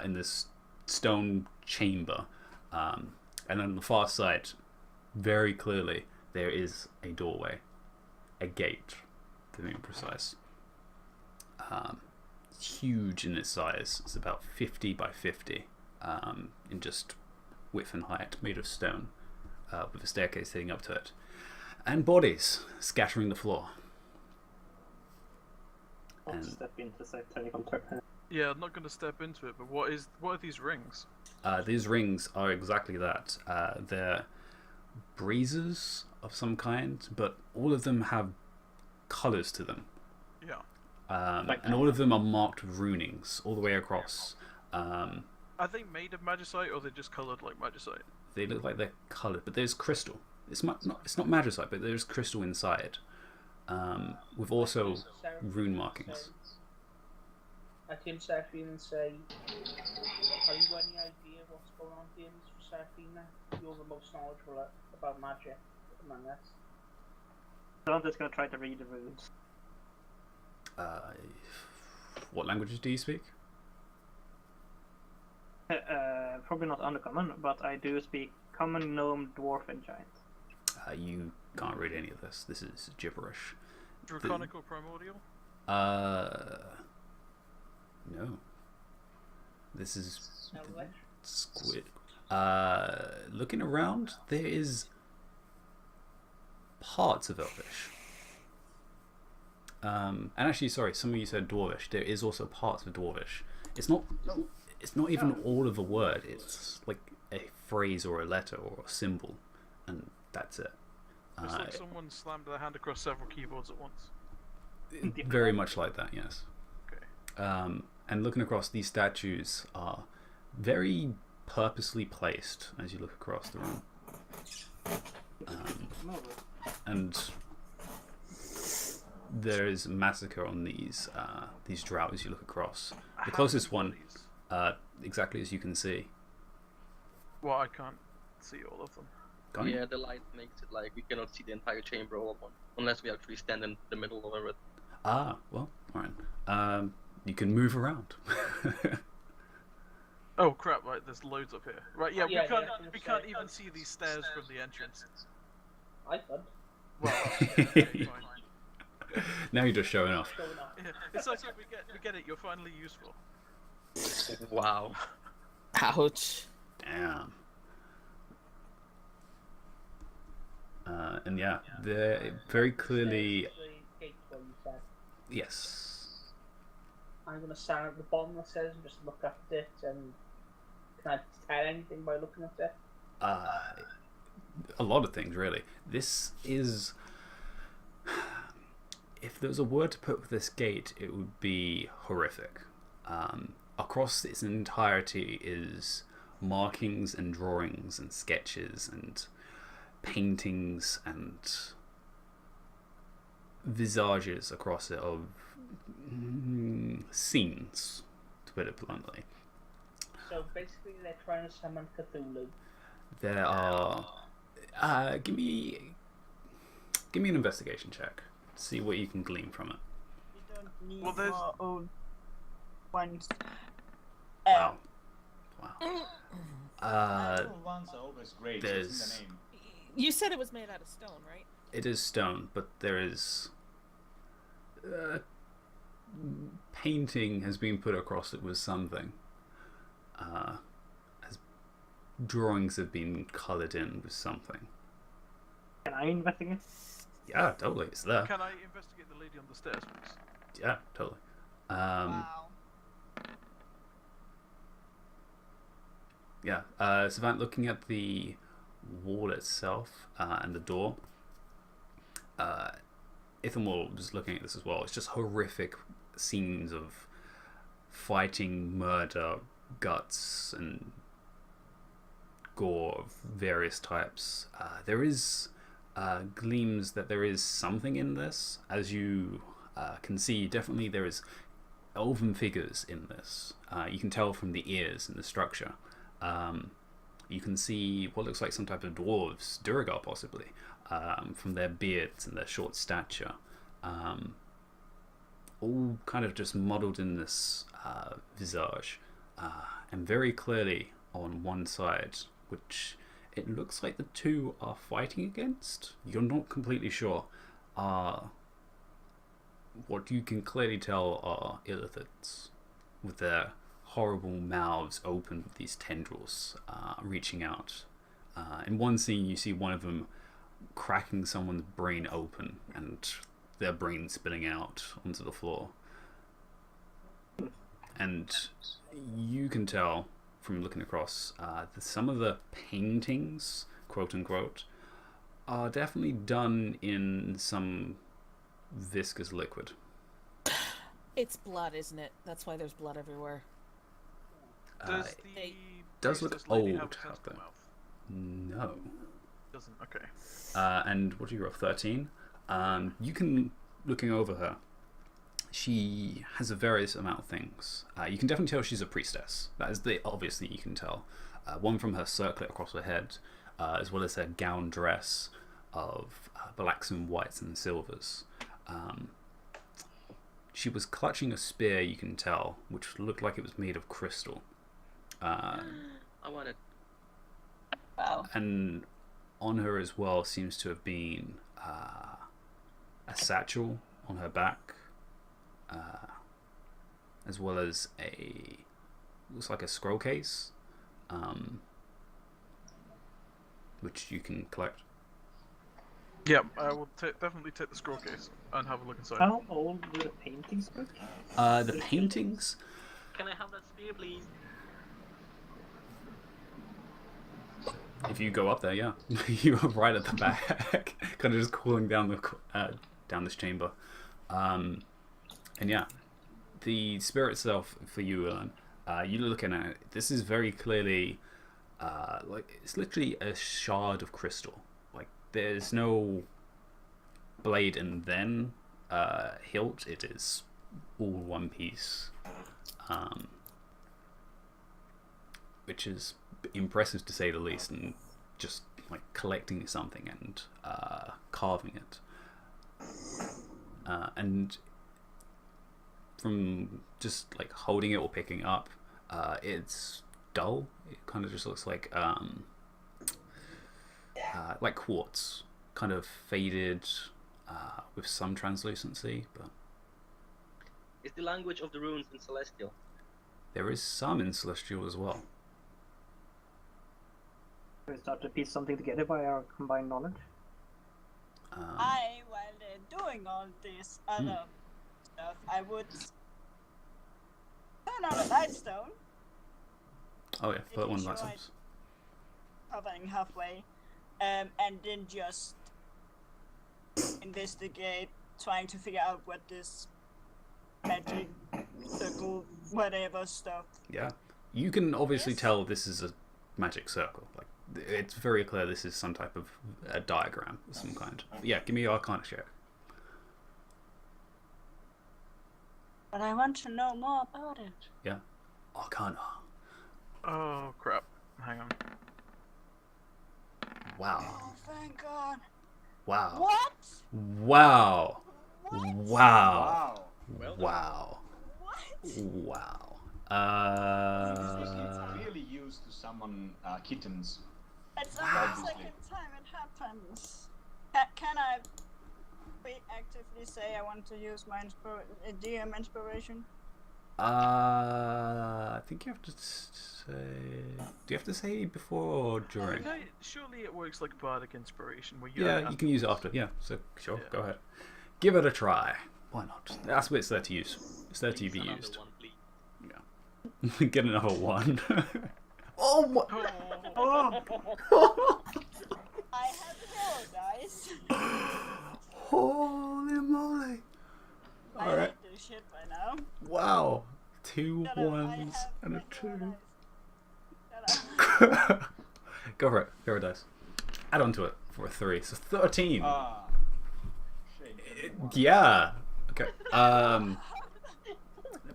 in this stone chamber. And on the far side, very clearly, there is a doorway, a gate, to be precise. It's huge in its size. It's about 50 by 50 in just width and height, made of stone, with a staircase leading up to it, and bodies scattering the floor. I'll And- step into the technical term. Yeah, I'm not going to step into it, but what are these rings? These rings are exactly that. They're breezes of some kind, but all of them have colours to them. Yeah. And all of them are marked with runings all the way across. Are they made of magicite, or are they just coloured like magicite? They look like they're coloured, but there's crystal. It's not magicite, but there's crystal inside, with also rune markings. I can Seraphine and say, have you any idea what's going on here, Mr. Seraphina? You're the most knowledgeable about magic among us. So I'm just gonna try to read the runes. What languages do you speak? Probably not uncommon, but I do speak common, gnome, dwarf, and giant. You can't read any of this. This is gibberish. Draconic or primordial? No. This is Elvish? squid. Looking around, there is parts of Elvish. And actually, sorry, some of you said Dwarvish. There is also parts of Dwarvish. It's not even all of a word. It's like a phrase or a letter or a symbol, and that's it. It's like someone slammed their hand across several keyboards at once. Very much like that, yes. Okay. And looking across, these statues are very purposely placed as you look across the room. And there is massacre on these drow as you look across. The closest one, exactly as you can see. Well, I can't see all of them. Can't you? Yeah, the light makes it like we cannot see the entire chamber all at once, unless we actually stand in the middle of it. Ah, well, alright. You can move around. Oh crap! Right, there's loads up here. Right, yeah, Yeah, we can't even see these stairs from the entrance. I could. Well, okay, fine. Now you're just showing off. Showing off. Yeah, it's like we get it. You're finally useful. Wow. Ouch. Damn. And yeah, they're very clearly. There's the gate where you said. Yes. I'm going to stand at the bottom that says and just look at it, and can I tell anything by looking at it? A lot of things, really. This is. If there was a word to put with this gate, it would be horrific. Across its entirety is markings and drawings and sketches and paintings and visages across it of scenes, to put it bluntly. So basically, they're trying to summon Cthulhu. There are. Give me an investigation check. See what you can glean from it. We don't need Well, there's- more old ones. Wow. Little ones are always great. It's in there's- the name. You said it was made out of stone, right? It is stone, but there is. Painting has been put across it with something. As drawings have been coloured in with something. Can I investigate? Yeah, totally. It's there. Can I investigate the lady on the stairs, please? Yeah, totally. Wow. Yeah, Savant, looking at the wall itself and the door. Ithamore was looking at this as well. It's just horrific scenes of fighting, murder, guts, and gore of various types. There is gleams that there is something in this. As you can see, definitely there is elven figures in this. You can tell from the ears and the structure. You can see what looks like some type of dwarves, Duragar possibly, from their beards and their short stature. All kind of just modelled in this visage. And very clearly on one side, which it looks like the two are fighting against. You're not completely sure. What you can clearly tell are illithids with their horrible mouths open with these tendrils reaching out. In one scene you see one of them cracking someone's brain open and their brain spilling out onto the floor. And you can tell from looking across that some of the paintings, quote unquote, are definitely done in some viscous liquid. It's blood, isn't it? That's why there's blood everywhere. Does It does look priestess lady old have out there. mouth? No. Doesn't. Okay. And what do you roll? 13. You can, looking over her, she has a various amount of things. You can definitely tell she's a priestess. That is the obvious thing you can tell. One from her circlet across her head, as well as her gown dress of blacks and whites and silvers. She was clutching a spear, you can tell, which looked like it was made of crystal. I want it. Wow. And on her as well seems to have been a satchel on her back, as well as looks like a scroll case, which you can collect. Yeah, I will definitely take the scroll case and have a look inside. How old were the paintings? The paintings, Can I have that spear, please? if you go up there, yeah, you are right at the back, kind of just cooling down down this chamber. And yeah, the spear itself for you, you're looking at it. This is very clearly like it's literally a shard of crystal. Like there's no blade and then hilt. It is all one piece, which is impressive to say the least, and just like collecting something and carving it, and from just like holding it or picking up, it's dull. It kind of just looks like quartz, kind of faded, with some translucency, but Is the language of the runes in Celestial? there is some in Celestial as well. We start to piece something together by our combined knowledge. While they're doing all this other stuff, I would turn on a lightstone, Oh yeah, put one Making light sure source. covering halfway, and then just investigate, trying to figure out what this magic circle, whatever stuff. Yeah, you can obviously Yes. tell this is a magic circle. Like it's very clear this is some type of a diagram of some kind. But yeah, give me your Arcana check. But I want to know more about it. Yeah, Arcana. Oh crap! Hang on. Wow. Oh, thank God. Wow. What? Wow. What? Wow. Well done. Wow. What? Wow. It's really used to summon kittens. It's Wow. only the second time it happens. Can I actively say I want to use my DM inspiration? I think you have to say. Do you have to say before or during? No, surely it works like bardic inspiration, where you Yeah, you can use it after. Yeah, so sure, go ahead. Give it a try. Why not? That's what it's there to use. It's there to Please be another used. one, please. Get another one. Oh, what? Oh, dice. Holy moly! I Alright. hate this shit by now. Wow. 2 Shut up, I ones have and a regular 2. dice. Shut up. Go for it. Go for a dice. Add on to it for a 3. So 13. Ah. Shit. Yeah. Okay.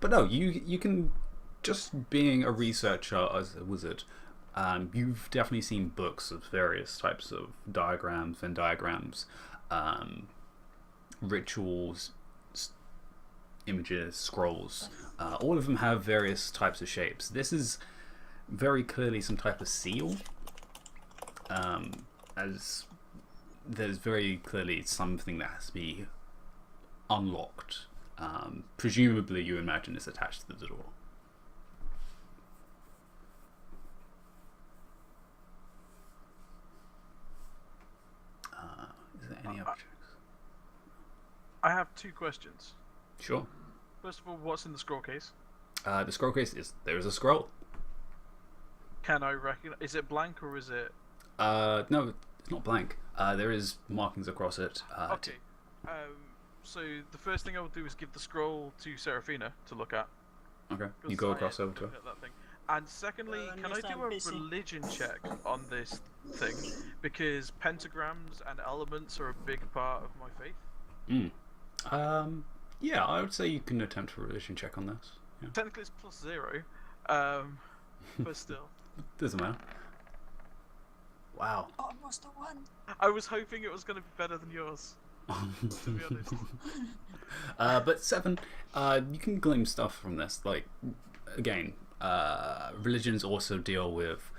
But no, you can, just being a researcher as a wizard, you've definitely seen books of various types of diagrams, Venn diagrams, rituals, images, scrolls. All of them have various types of shapes. This is very clearly some type of seal, as there's very clearly something that has to be unlocked. Presumably you imagine it's attached to the door. Is there any other checks? I have 2 questions. Sure. First of all, what's in the scroll case? The scroll case is, there is a scroll. Can I recognize? Is it blank or is it? No, it's not blank. There is markings across it. Okay. So the first thing I will do is give the scroll to Seraphina to look at. Okay, you go across over to her. That thing. And secondly, can I do a religion check on this thing? Because pentagrams and elements are a big part of my faith. Yeah, I would say you can attempt a religion check on this. Yeah. Technically, it's +0, but still. Doesn't matter. Wow. Almost a 1. I was hoping it was going to be better than yours, to be honest. But 7, you can glean stuff from this. Like, again, religions also deal with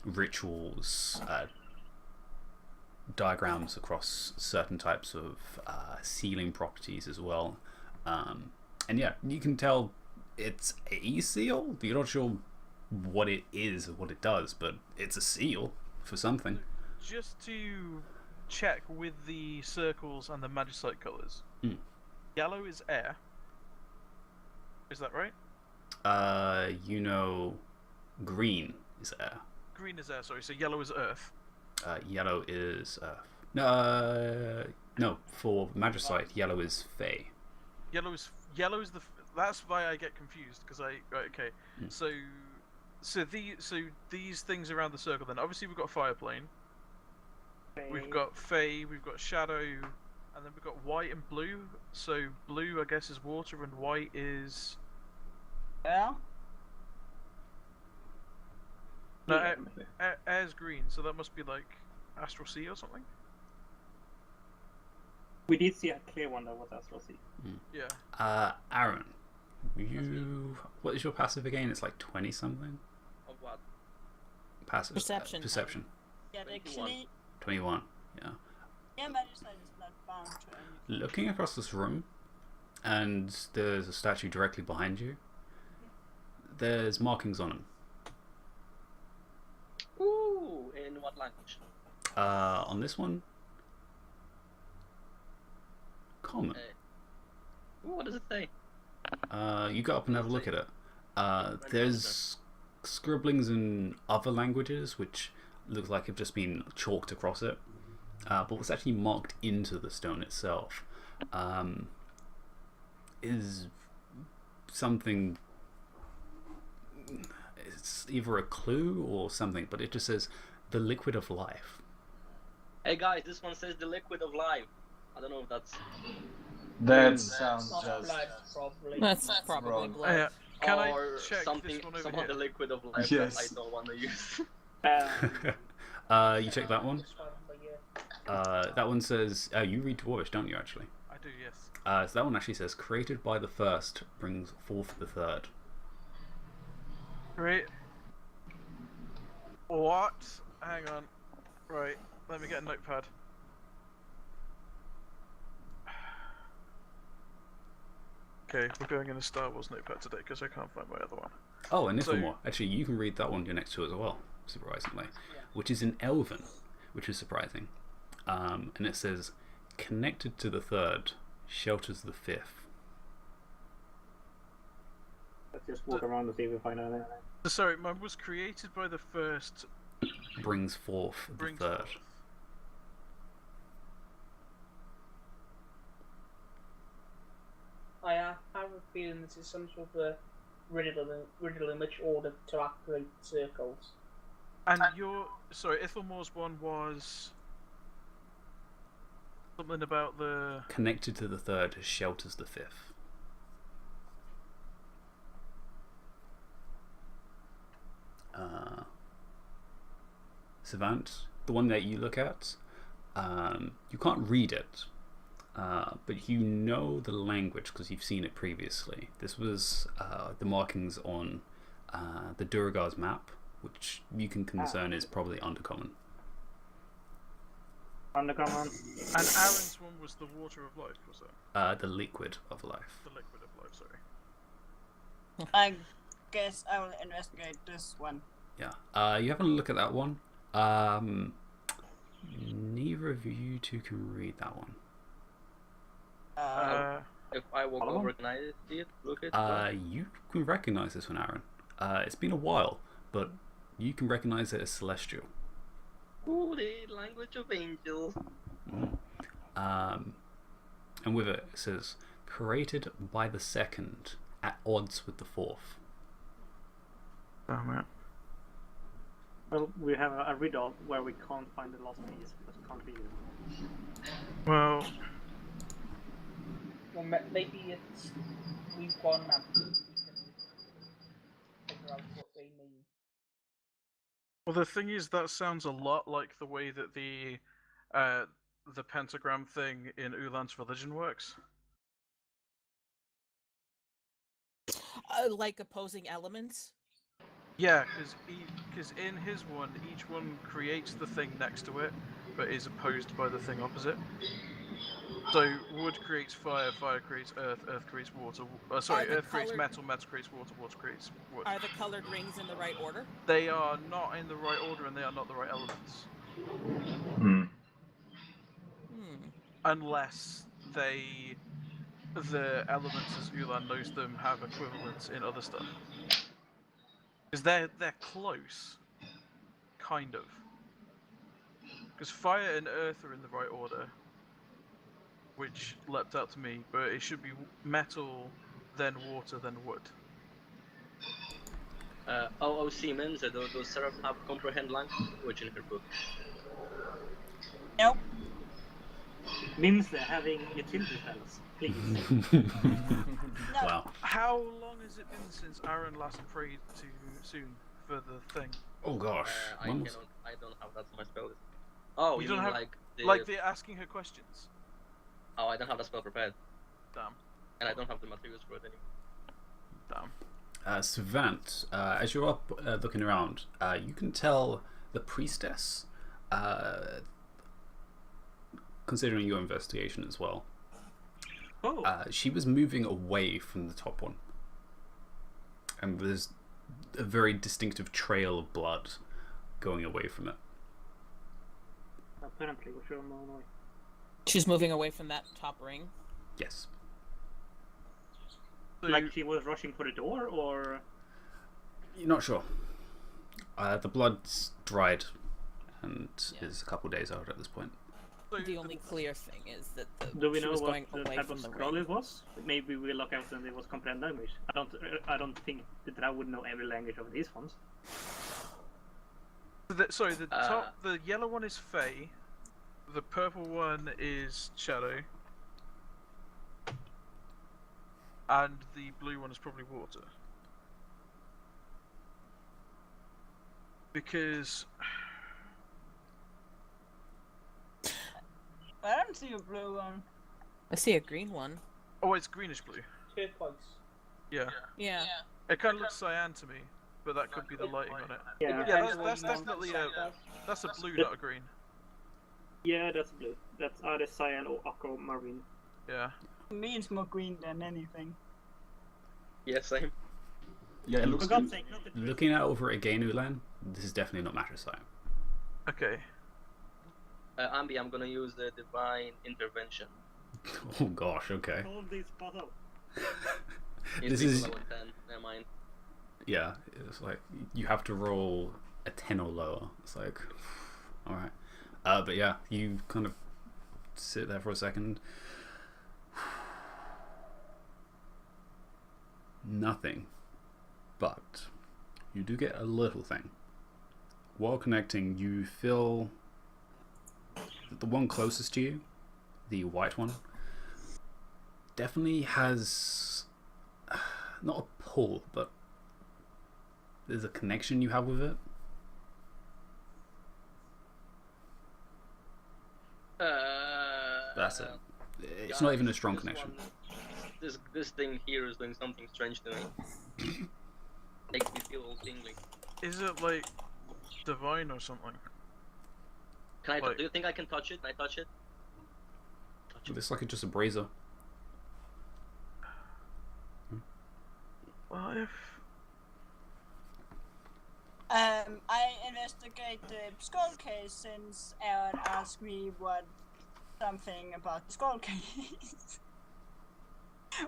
rituals, diagrams across certain types of sealing properties as well. And yeah, you can tell it's a seal. You're not sure what it is or what it does, but it's a seal for something. Just to check with the circles and the magicite colours. Yellow is air. Is that right? You know, green is air. Green is air, sorry. So yellow is earth. Yellow is earth. No, for magicite, yellow is fey. Yellow is the. That's why I get confused because right, okay. So these things around the circle. Then obviously we've got fire plane. We've got fey. We've got shadow, and then we've got white and blue. So blue, I guess, is water, and white is. Yeah. No, air's green, so that must be like Astral Sea or something. We did see a clear one though with Astral Sea. Yeah. Aaron, what is your passive again? It's like 20 something. Of what? Passive. Perception. Perception. Yeah, 21. actually, 21. Yeah. yeah, magicite is not bound to anything. Looking across this room, and there's a statue directly behind you. There's markings on him. Ooh, in what language? On this one, common. Ooh, what does it say? You go up and have a look at it. There's scribblings in other languages which look like have just been chalked across it, but what's actually marked into the stone itself is something. It's either a clue or something, but it just says the liquid of life. Hey guys, this one says the liquid of life. I don't know if that's. That sounds Not just. blood, probably. That's probably wrong. blood. Can or I check something, this one over some here? other liquid of life Yes. that I don't want to use. You check that one. This one, but yeah. That one says you read Dwarvish, don't you? Actually, I do, yes. so that one actually says created by the first brings forth the third. Great. What? Hang on. Right, let me get a notepad. Okay, we're going in a Star Wars notepad today because I can't find my other one. Oh, and So- Niflmore. Actually, you can read that one you're next to as well, surprisingly, which is in Elven, which is surprising. And it says, connected to the third, shelters the fifth. Let's just walk around and see if we find anything. So, sorry, mine was created by the first. Brings forth the Brings third. forth. I have a feeling this is some sort of riddle image order to activate circles. And Ithelmore's one was something about the Connected to the third shelters the fifth. Savant, the one that you look at, you can't read it, but you know the language because you've seen it previously. This was the markings on the Durgar's map, which you can concern is probably undercommon. Undercommon. And Aaron's one was the water of life, was it? The liquid of life. The liquid of life, sorry. I guess I will investigate this one. Yeah. You have a look at that one. Neither of you two can read that one. If I walk over, can I see it? Look at it? You can recognize this one, Aaron. It's been a while, but you can recognize it as celestial. Ooh, the language of angels. And with it says, created by the second, at odds with the fourth. Oh man. Well, we have a riddle where we can't find the last piece because we can't read it. Well, Maybe it's we've gone now. We can figure out what they mean. well, the thing is, that sounds a lot like the way that the pentagram thing in Ulan's religion works. Like opposing elements. Yeah, because in his one, each one creates the thing next to it, but is opposed by the thing opposite. So wood creates fire, fire creates earth, earth creates water. Earth creates metal, metal creates water, water creates wood. Are the colored rings in the right order? They are not in the right order, and they are not the right elements. Unless the elements as Ulan knows them, have equivalents in other stuff. Because they're close, kind of. Because fire and earth are in the right order, which leapt out to me, but it should be metal, then water, then wood. Siemens, those Seraph have comprehend language in her book. Nope. Means they're having utility spells, please. No. Wow. How long has it been since Aaron last prayed to Soon for the thing? Oh gosh. I don't have that on my spell list. Oh, you don't mean have like they're asking her questions? Oh, I don't have that spell prepared. Damn. And I don't have the materials for it anymore. Damn. Savant, as you're up looking around, you can tell the priestess, considering your investigation as well, she was moving away from the top one. And there's a very distinctive trail of blood going away from it. Apparently, we're sure more annoying. She's moving away from that top ring. Yes. Like she was rushing for the door, or? You're not sure. The blood's dried and is a couple days out at this point. The only clear thing is that Do we she know was what going the away type from of the scroll ring. it was? Maybe we look out and it was comprehend language. I don't think that I would know every language of these ones. The yellow one is Fey, the purple one is Shadow, and the blue one is probably Water. Because I don't see a blue one. I see a green one. oh, it's greenish blue. Turquoise. Yeah, Yeah. it kind of looks cyan to me, but that could be the lighting on it. Yeah. That's definitely that's a blue, not a green. Yeah, that's blue. That's either cyan or aquamarine. Yeah. To me, it's more green than anything. Yeah, same. Yeah, it looks For God's good. sake, not the Looking out over again, Ulan, this is definitely not matter sign. Okay. Ambi, I'm gonna use the divine intervention. Oh gosh, okay. Hold this bottle. This It's is level 10. Never mind. yeah. It's like you have to roll a 10 or lower. It's like, all right. But yeah, you kind of sit there for a second. nothing, but you do get a little thing. While connecting, you feel that the one closest to you, the white one, definitely has not a pull, but there's a connection you have with it. That's it. It's not even a strong connection. This thing here is doing something strange to me. Makes me feel all tingly. Is it like divine or something? Can I? Like- Do you think I can touch it? Can I touch it? It's like just a brazier. Well, if I investigate the skull case since Aaron asked me something about the skull case.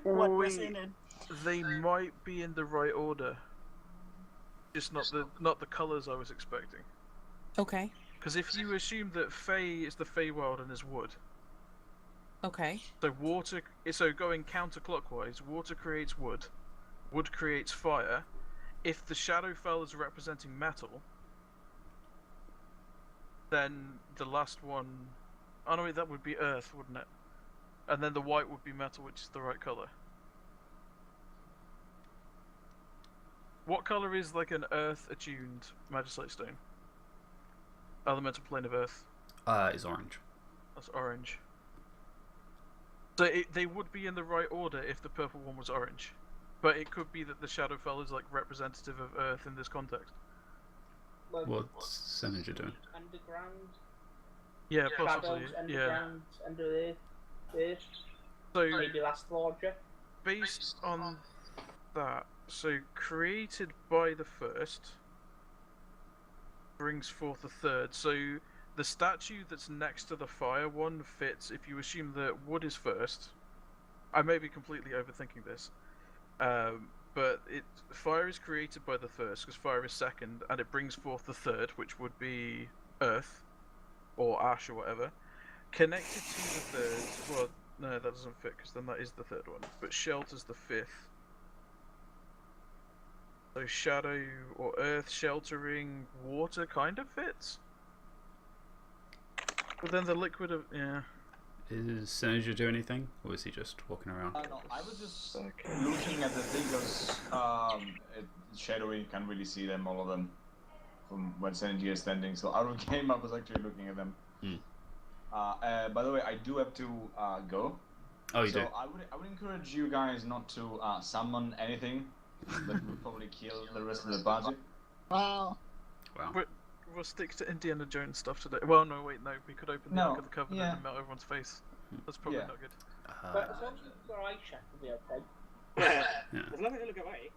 What was in it? they might be in the right order, just not the colors I was expecting. Okay. Because if you assume that Fey is the Feywild and is wood, Okay. so going counterclockwise, water creates wood, wood creates fire. If the Shadowfell is representing metal, then the last one, oh no, wait, that would be earth, wouldn't it? And then the white would be metal, which is the right color. What color is like an earth attuned magicite stone? Elemental plane of earth. Is orange. That's orange. So they would be in the right order if the purple one was orange. But it could be that the Shadowfell is like representative of earth in this context. Like, What's Senator doing? underground, Yeah, possibly. shadows, Yeah. underground, under earth. So Maybe last larger. based on that, so created by the first brings forth a third. So the statue that's next to the fire one fits if you assume that wood is first. I may be completely overthinking this. But fire is created by the first because fire is second, and it brings forth the third, which would be earth or ash or whatever. Connected to the third, well, no, that doesn't fit because then that is the third one. But shelter's the fifth. So shadow or earth sheltering water kind of fits. But then the liquid of Is Senator doing anything, or is he just walking around? No, I was just looking at the thing because it's shadowy, can't really see them, all of them, from when Senator is standing. So out of game, I was actually looking at them. By the way, I do have to go. Oh, you so do? I would encourage you guys not to summon anything that would probably kill the rest of the party. Wow. Wow. We'll stick to Indiana Jones stuff today. Well, no, wait, no. We could open the Ark of the Covenant and melt everyone's face. That's probably not good. But as long as you've got eye check, it'll be okay. Yeah. There's nothing to look away.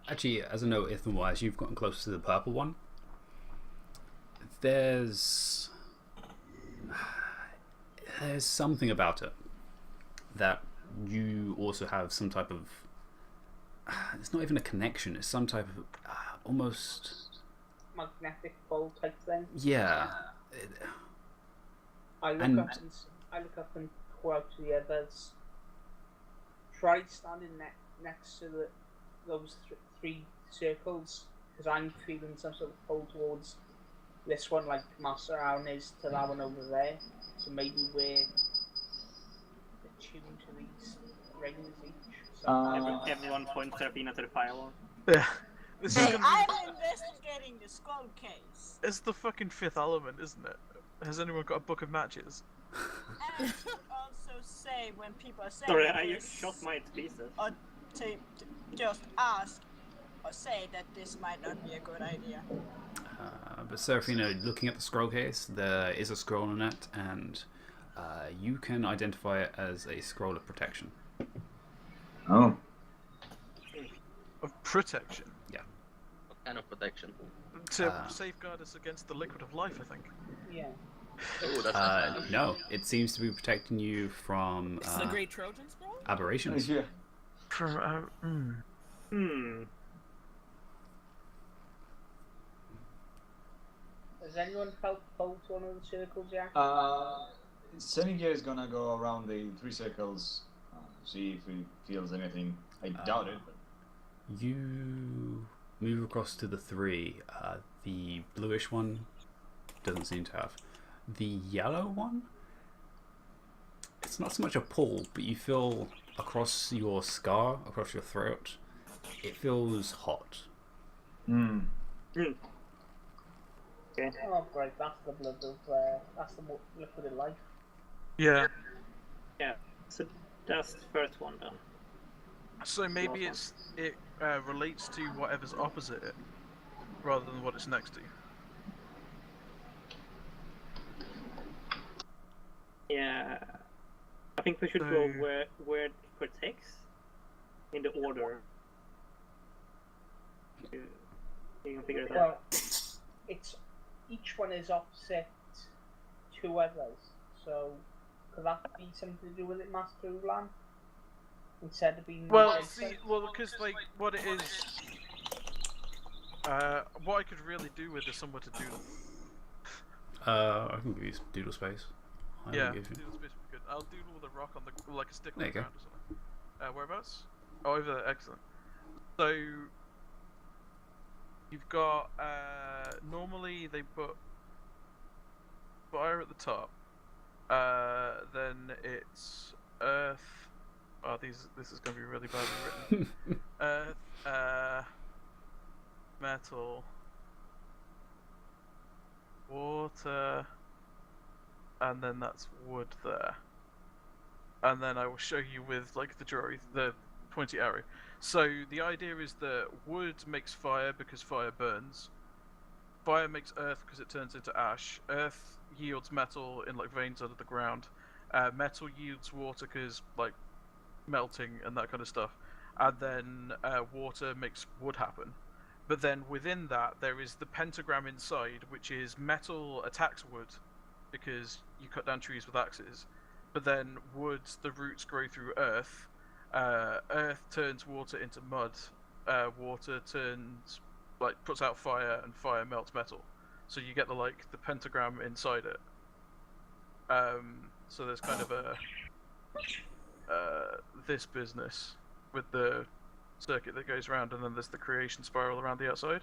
Actually, as a note, Ithan-wise, you've gotten close to the purple one. There's something about it that you also have some type of. It's not even a connection. It's some type of almost magnetic pole type thing. Yeah. I look up and call out to the others. Try standing next to those three circles because I'm feeling some sort of pull towards this one, like Master Aaron is to that one over there. So maybe we're attuned to these rings each. So Everyone points Serafina to the firewall. Yeah. I'm investigating the skull case. It's the fucking fifth element, isn't it? Has anyone got a book of matches? And I should also say when people are saying Sorry, I this, shot my pieces. or to just ask or say that this might not be a good idea. But Serafina, looking at the scroll case, there is a scroll on it, and you can identify it as a scroll of protection. Oh. Of protection? Yeah. What kind of protection? To safeguard us against the liquid of life, I think. Yeah. Oh, that's No, it seems to be protecting you from It's the Great Trojan Scroll? aberrations. Yeah. From Has anyone felt pulled to one of the circles yet? Senegia is gonna go around the three circles, see if he feels anything. I doubt it. But You move across to the 3. The bluish one doesn't seem to have. The yellow one, it's not so much a pull, but you feel across your scar, across your throat, it feels hot. Hmm. Okay. Oh, great, that's the blood of, that's the liquid of life. Yeah. Yeah. So that's the first one then. So maybe Last it relates to whatever's opposite it, rather than what it's next to. Yeah. I think we should So- go where it protects in the order. You can figure it out. Well, it's each one is opposite two others, so could that be something to do with it, Master Ulan? Instead of being Well, adjacent? see, because like what it is, what I could really do with is somewhere to do. I can give you doodle space. I Yeah, will give you- doodle space would be good. I'll doodle with a rock on the like a stick on There the you go. ground or something. Whereabouts? Oh, over there. Excellent. So you've got normally they put fire at the top. Then it's earth. Oh, this is going to be really badly written. Earth, metal, water, and then that's wood there. And then I will show you with like the pointy arrow. So the idea is that wood makes fire because fire burns. Fire makes earth because it turns into ash. Earth yields metal in like veins under the ground. Metal yields water because like melting and that kind of stuff. And then water makes wood happen. But then within that there is the pentagram inside, which is metal attacks wood because you cut down trees with axes. But then wood, the roots grow through earth. Earth turns water into mud. Water turns puts out fire, and fire melts metal. So you get the pentagram inside it. So there's kind of a this business with the circuit that goes around, and then there's the creation spiral around the outside.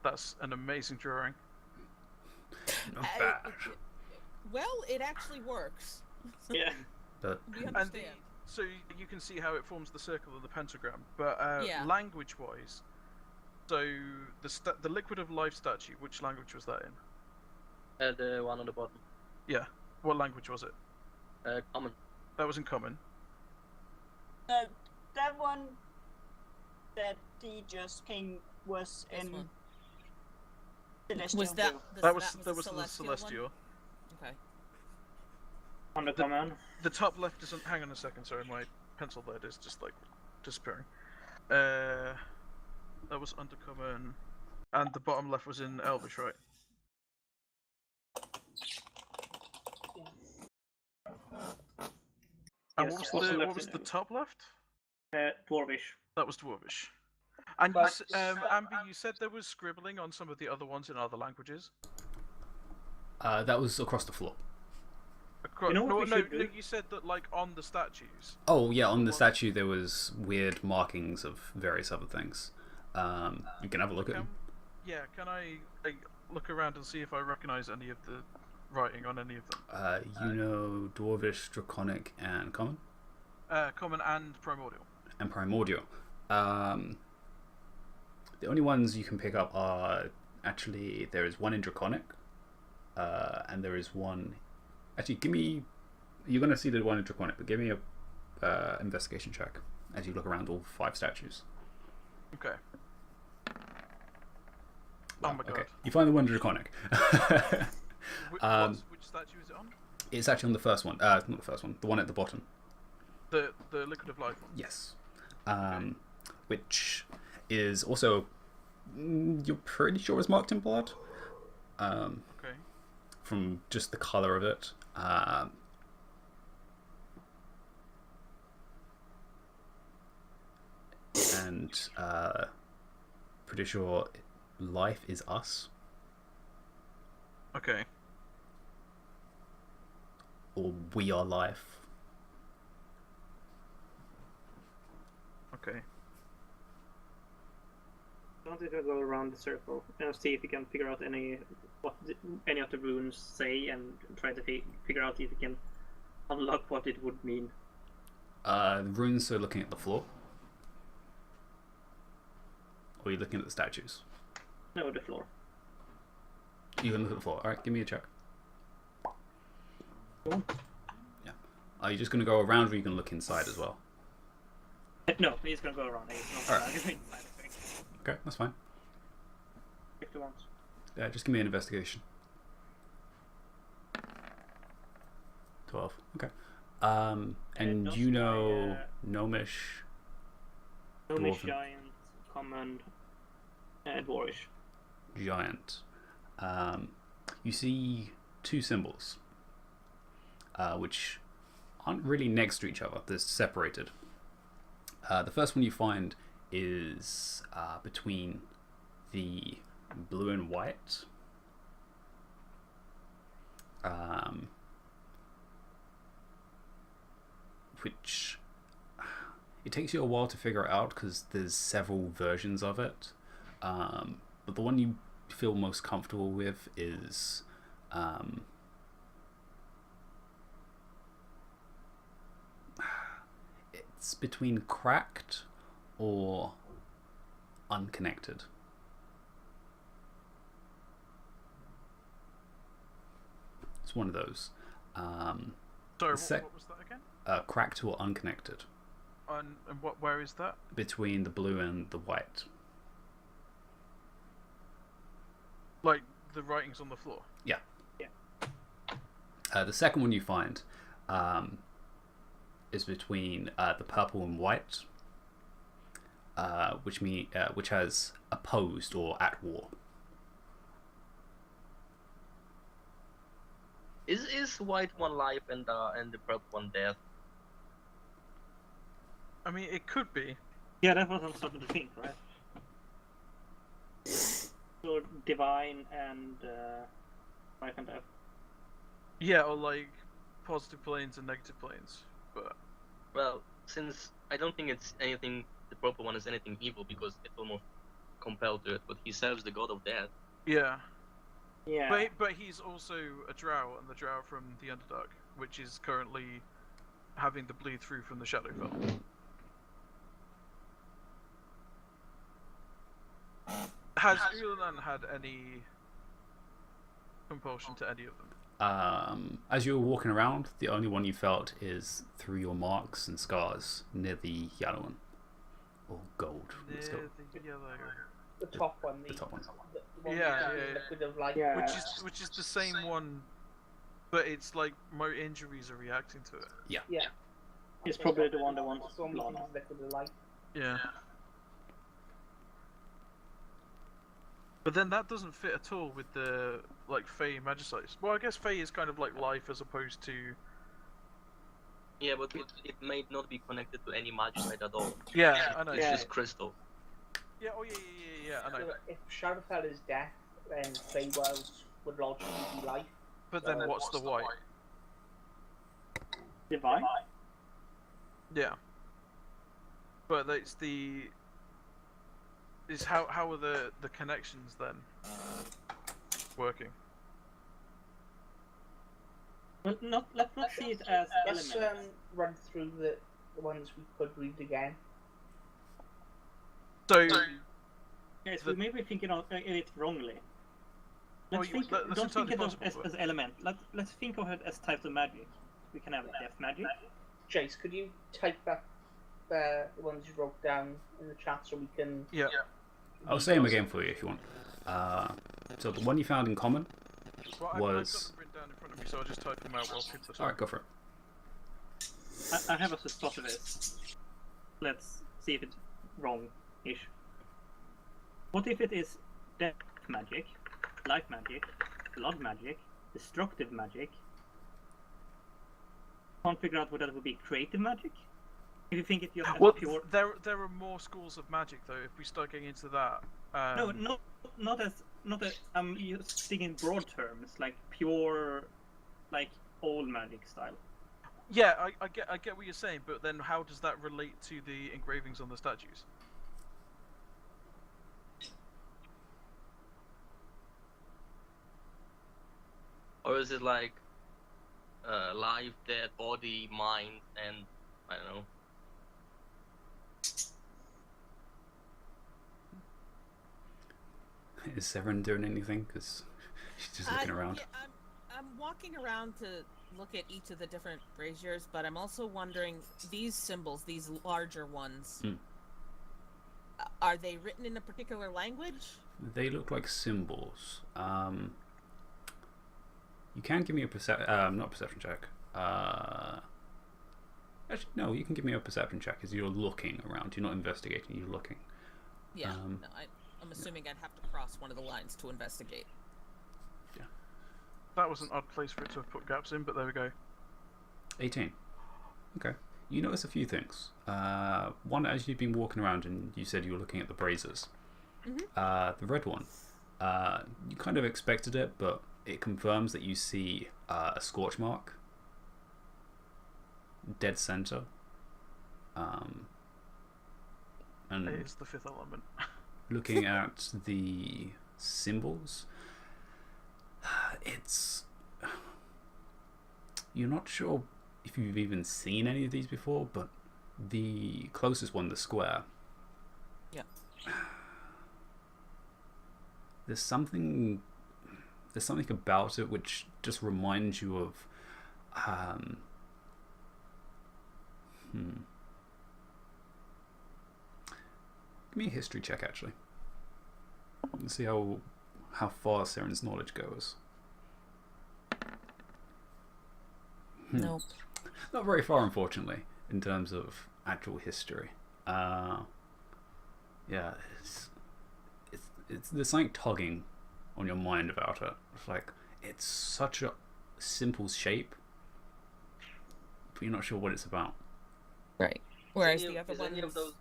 That's an amazing drawing. Not bad. Well, it actually works. Yeah. But We understand. So you can see how it forms the circle of the pentagram, but Yeah. language-wise, so the liquid of life statue, which language was that in? The one on the bottom. Yeah. What language was it? Common. That was in common. That one that he just pinged was This in one. Celestial. Was that That was the the celestial? celestial. One? Okay. On the command. The top left isn't. Hang on a second. Sorry, my pencil there is just disappearing. That was undercommon, and the bottom left was in Elvish, right? And Yes, what was also the left what was in the Elvish. top left? Dwarvish. That was Dwarvish. And But- Amber, you said there was scribbling on some of the other ones in other languages. that was across the floor. You know what no, we no, should do? you said that on the statues. Oh yeah, on the statue there was weird markings of various other things. You can have a look at them. Yeah, can I look around and see if I recognise any of the writing on any of them? You know Dwarvish, Draconic, and Common, Common and Primordial. and Primordial. The only ones you can pick up are actually there is one in Draconic, and there is one. Actually, give me. You're gonna see the one in Draconic, but give me a investigation check as you look around all 5 statues. Okay. Wow, Oh my god. Okay. You find the one in Draconic. Which statue is it on? It's actually on the first one. Not the first one. The one at the bottom. The Liquid of Life one. Yes. Which is also you're pretty sure is marked in blood. Okay. From just the color of it. And pretty sure life is us, Okay. or we are life. Okay. I wanted to go around the circle and see if you can figure out any of the runes say, and try to figure out if you can unlock what it would mean. The runes are looking at the floor. Or are you looking at the statues? No, the floor. You can look at the floor. Alright, give me a check. Cool. Yeah. Are you just going to go around, or are you going to look inside as well? No, he's gonna go around. He's not Alright. inside. Okay, that's fine. 51. Yeah, just give me an investigation. 12. Okay. And those you know by, Gnomish, Gnomish, Dwarven. giant, common, dwarvish. Giant. You see two symbols, which aren't really next to each other. They're separated. The first one you find is between the blue and white. Which it takes you a while to figure out because there's several versions of it. But the one you feel most comfortable with is it's between cracked or unconnected. It's one of those. Sorry, sec- what was that again? Cracked or unconnected. And where is that? Between the blue and the white. Like the writings on the floor. Yeah. Yeah. The second one you find is between the purple and white, which has opposed or at war. Is white one life and the purple one death? I mean, it could be. Yeah, that wasn't something to think, right? So divine and life and death. Yeah, or like positive planes and negative planes. But Well, since I don't think it's anything, the purple one is anything evil because it's almost compelled to it, but he serves the god of death. yeah. Yeah. But he's also a drow, and the drow from the Underdark, which is currently having the bleed through from the Shadowfell. Has Ulan had any compulsion to any of them? As you were walking around, the only one you felt is through your marks and scars near the yellow one. Or gold. Let's go. Near the yellow. The top one. The top one. The one Yeah, with the yeah. liquid of light. Yeah. Which is the same one, but it's like my injuries are reacting to it. Yeah. It's probably the one that wants It's the one blood. with liquid of light. Yeah. But then that doesn't fit at all with the like Fey Magicites. Well, I guess Fey is kind of like life as opposed to. Yeah, but it may not be connected to any magicite at all. Yeah, I know. It's Yeah. just crystal. Yeah. Oh yeah. I know. So if Shadowfell is death, then Feywild would logically be life. But then what's the white? Divine? Yeah. But it's the. Is how are the connections then working? Well, let's not see it as Let's elements. run through the ones we could read again. So Yes, we may be thinking of it wrongly. Well, Let's you- think, that's don't think entirely of it possible, as element. Let's think of it as types of magic. We can have death magic. Jace, could you type up the ones you wrote down in the chat so we can... yeah. I'll say them again for you if you want. So the one you found in common Well, I've got was. them written down in front of me, so I'll just type them out while people are talking. Alright, go for it. I have a thought of this. Let's see if it's wrong-ish. What if it is death magic, life magic, blood magic, destructive magic? Can't figure out what that would be. Creative magic? If you think it just as Well, pure. there are more schools of magic though. If we start getting into that. No, not as I'm speaking in broad terms, like pure, like old magic style. Yeah, I get what you're saying, but then how does that relate to the engravings on the statues? Or is it like life, dead, body, mind, and I don't know. Is Seren doing anything? Because she's just looking around. Yeah, I'm walking around to look at each of the different braziers, but I'm also wondering, these symbols, these larger ones, are they written in a particular language? They look like symbols. You can give me a not a perception check. Actually, no, you can give me a perception check as you're looking around. You're not investigating, you're looking. Yeah, no, I'm assuming I'd have to cross one of the lines to investigate. Yeah. That was an odd place for it to have put gaps in, but there we go. 18. Okay. You notice a few things. One, as you've been walking around and you said you were looking at the braziers. The red one, you kind of expected it, but it confirms that you see a scorch mark. Dead center. And It's the fifth element. looking at the symbols, you're not sure if you've even seen any of these before, but the closest one, the square, there's something about it which just reminds you of Give me a history check, actually. Let's see how far Seren's knowledge goes. Nope. Not very far, unfortunately, in terms of actual history. Yeah, there's something tugging on your mind about it. It's like, it's such a simple shape, but you're not sure what it's about. Right. Whereas the other ones... Any of those...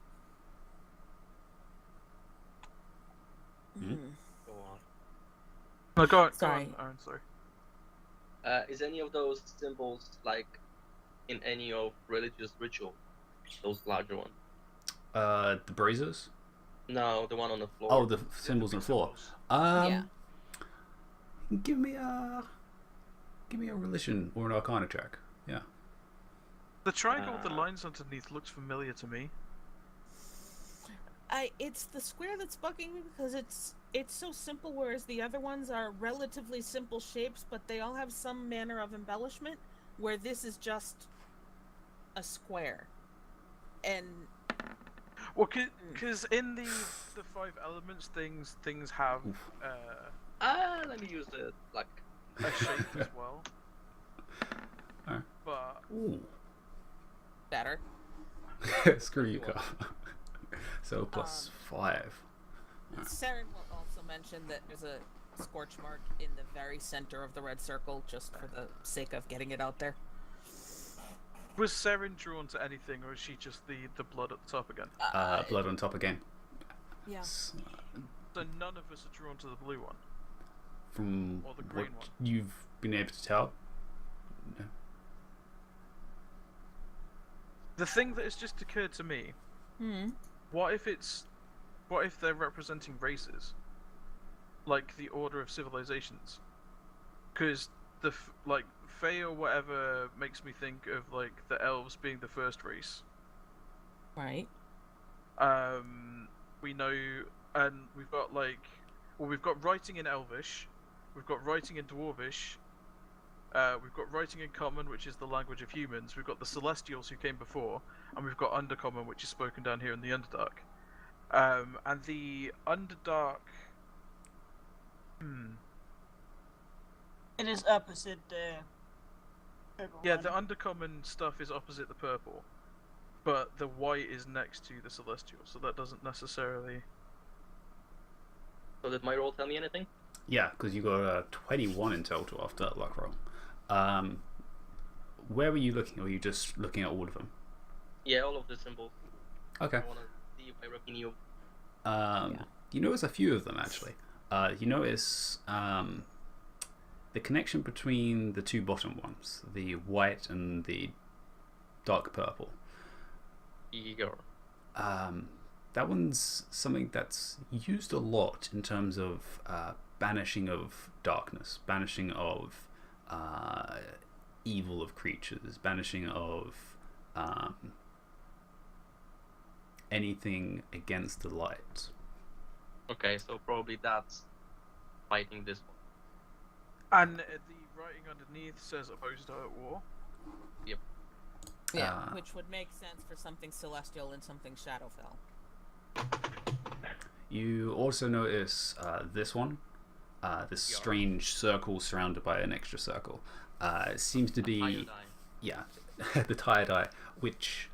Go on. No, go on, Sorry. go on, Aaron, sorry. Is any of those symbols like in any of religious ritual? Those larger ones? The braziers? No, the one on the floor. Oh, the symbols on the floor. Yeah. Give me a religion or an arcana check. Yeah. The triangle with the lines underneath looks familiar to me. It's the square that's bugging me because it's so simple, whereas the other ones are relatively simple shapes, but they all have some manner of embellishment, where this is just a square. And well, because in the five elements things have let me use the like a shape as well. But better. Screw you, Carl. So plus 5. Saren will also mention that there's a scorch mark in the very center of the red circle, just for the sake of getting it out there. Was Saren drawn to anything, or is she just the blood at the top again? Blood on top again. Yeah. So none of us are drawn to the blue one? From or the green what one? You've been able to tell? No. The thing that has just occurred to me, what if they're representing races? Like the order of civilizations? Because Fae or whatever makes me think of like the elves being the first race. Right. We know, and we've got we've got writing in Elvish, we've got writing in Dwarvish, we've got writing in Common, which is the language of humans, we've got the Celestials who came before, and we've got Undercommon, which is spoken down here in the Underdark. And the Underdark... It is opposite the purple Yeah, one. the Undercommon stuff is opposite the purple, but the white is next to the Celestial, so that doesn't necessarily... So did my roll tell me anything? Yeah, because you got 21 in total after that luck roll. Where were you looking, or were you just looking at all of them? Yeah, all of the symbols. Okay. I want to see if I reckon you. You notice a few of them, actually. You notice the connection between the two bottom ones, the white and the dark purple. Eager. That one's something that's used a lot in terms of banishing of darkness, banishing of evil of creatures, banishing of anything against the light. Okay, so probably that's fighting this one. And the writing underneath says opposed are at war. Yeah, which would make sense for something celestial and something Shadowfell. You also notice this one, this strange circle surrounded by an extra circle. It seems to be, yeah, the tired eye, which.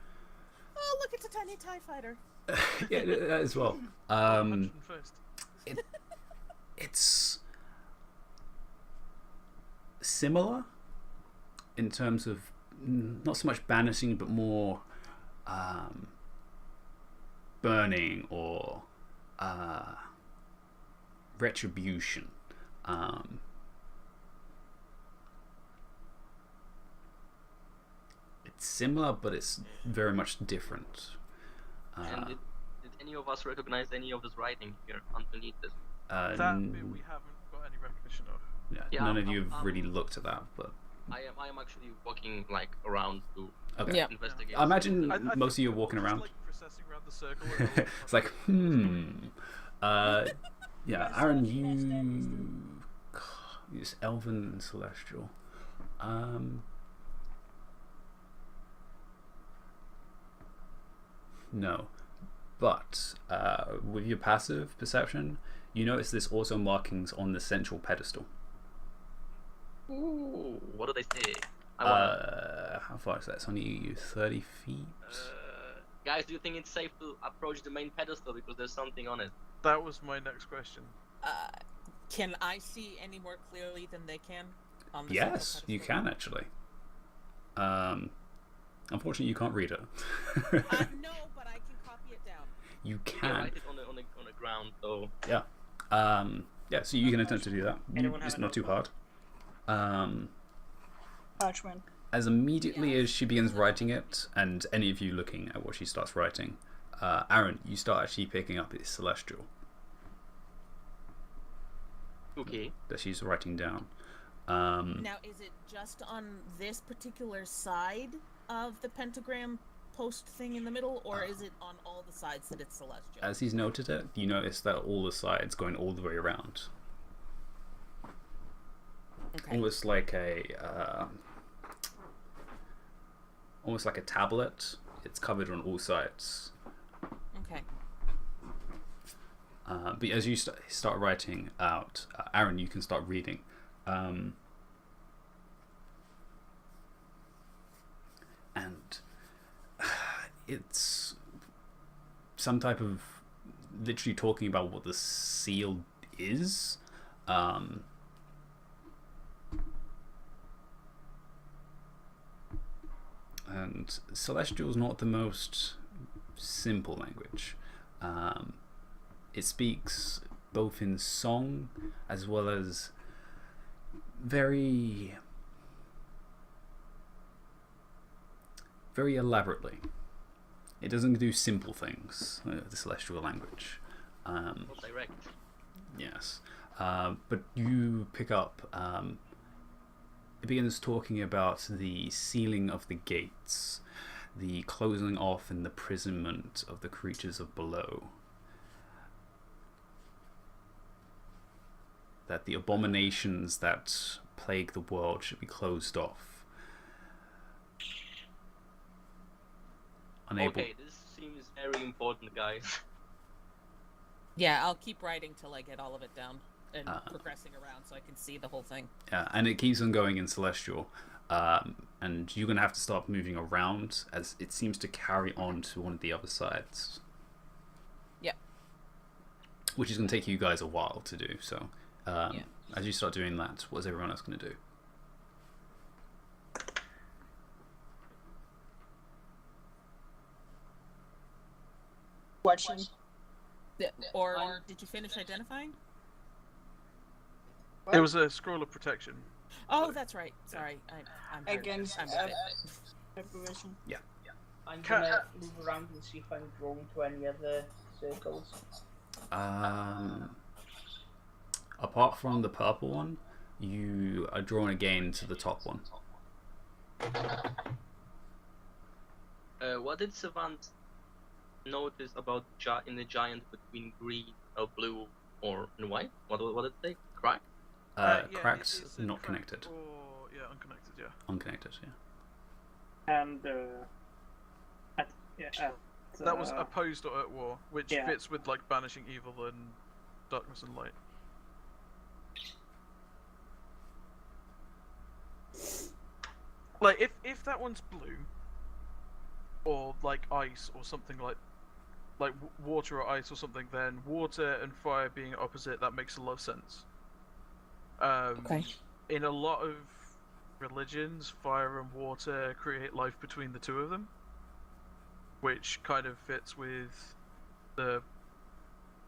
Oh, look, it's a tiny TIE fighter. Yeah, that as well. It's similar in terms of not so much banishing, but more burning or retribution. It's similar, but it's very much different. And did any of us recognize any of this writing here underneath this? That bit we haven't got any recognition of. Yeah, none of you have really looked at that, but I am actually walking like around to investigate. I imagine most of you are walking around. Like processing around the circle. It's like, yeah, Aaron, you use Elven and Celestial. No, but with your passive perception, you notice there's also markings on the central pedestal. Ooh, what do they say? How far is that? It's only 30 feet. Guys, do you think it's safe to approach the main pedestal because there's something on it? That was my next question. Can I see any more clearly than they can? On the Yes, you can actually. Unfortunately, you can't read it. No, but I can copy it down. You Yeah, can. write it on the ground, so... Yeah. Yeah, so you can attempt to do that. It's not too hard. Parchment. As immediately as she begins writing it, and any of you looking at what she starts writing, Aaron, you start actually picking up this celestial. Okay. That she's writing down. Now, is it just on this particular side of the pentagram post thing in the middle, or is it on all the sides that it's celestial? As he's noted it, you notice that all the sides going all the way around. Okay. Almost like a tablet. It's covered on all sides. Okay. But as you start writing out, Aaron, you can start reading. And it's some type of literally talking about what the seal is. And Celestial is not the most simple language. It speaks both in song as well as very elaborately. It doesn't do simple things, the Celestial language. Not direct. Yes. But you pick up, it begins talking about the sealing of the gates, the closing off and the imprisonment of the creatures of below. That the abominations that plague the world should be closed off. Unable. Okay, this seems very important, guys. Yeah, I'll keep writing till I get all of it down and progressing around so I can see the whole thing. Yeah, and it keeps on going in Celestial. And you're going to have to start moving around as it seems to carry on to one of the other sides. Yeah. Which is going to take you guys a while to do, so... As you start doing that, what's everyone else going to do? Watching. Or did you finish identifying? It was a scroll of protection. Oh, that's right. Sorry, I'm hurt. Against I'm with it. Preparation. Yeah. I'm gonna move around and see if I'm drawn to any other circles. Apart from the purple one, you are drawn again to the top one. What did Savant notice about in the giant between green, blue, or and white? What did it say? Crack? Cracks, it said not cracked connected. Or unconnected. Yeah. Unconnected, yeah. And That was opposed or at war, which Yeah. fits with like banishing evil and darkness and light. Like if that one's blue, or like ice or something like water or ice or something, then water and fire being opposite, that makes a lot of sense. Okay. In a lot of religions, fire and water create life between the two of them, which kind of fits with the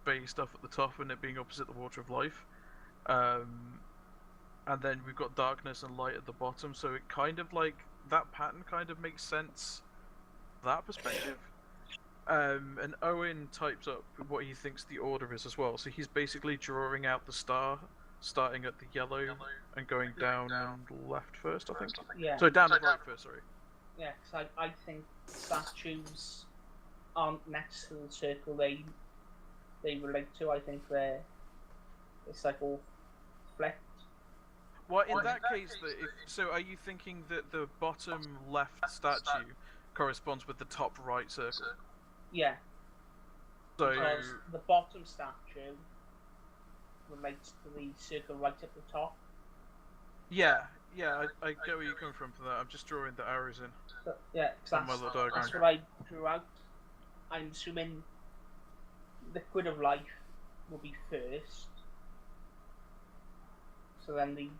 base stuff at the top and it being opposite the water of life. And then we've got darkness and light at the bottom, so it kind of like that pattern kind of makes sense from that perspective. And Owen types up what he thinks the order is as well, so he's basically drawing out the star, starting at the yellow and going down and left first, I think. Yeah. So down and right first, sorry. Yeah, because I think statues aren't next to the circle they relate to. I think it's like all flipped. Well, in that case, so are you thinking that the bottom left statue corresponds with the top right circle? Yeah. So Because the bottom statue relates to the circle right at the top. yeah, I get where you're coming from for that. I'm just drawing the arrows in. So, yeah, 'cause On my little diagram. that's what I drew out. I'm assuming liquid of life will be first. So then the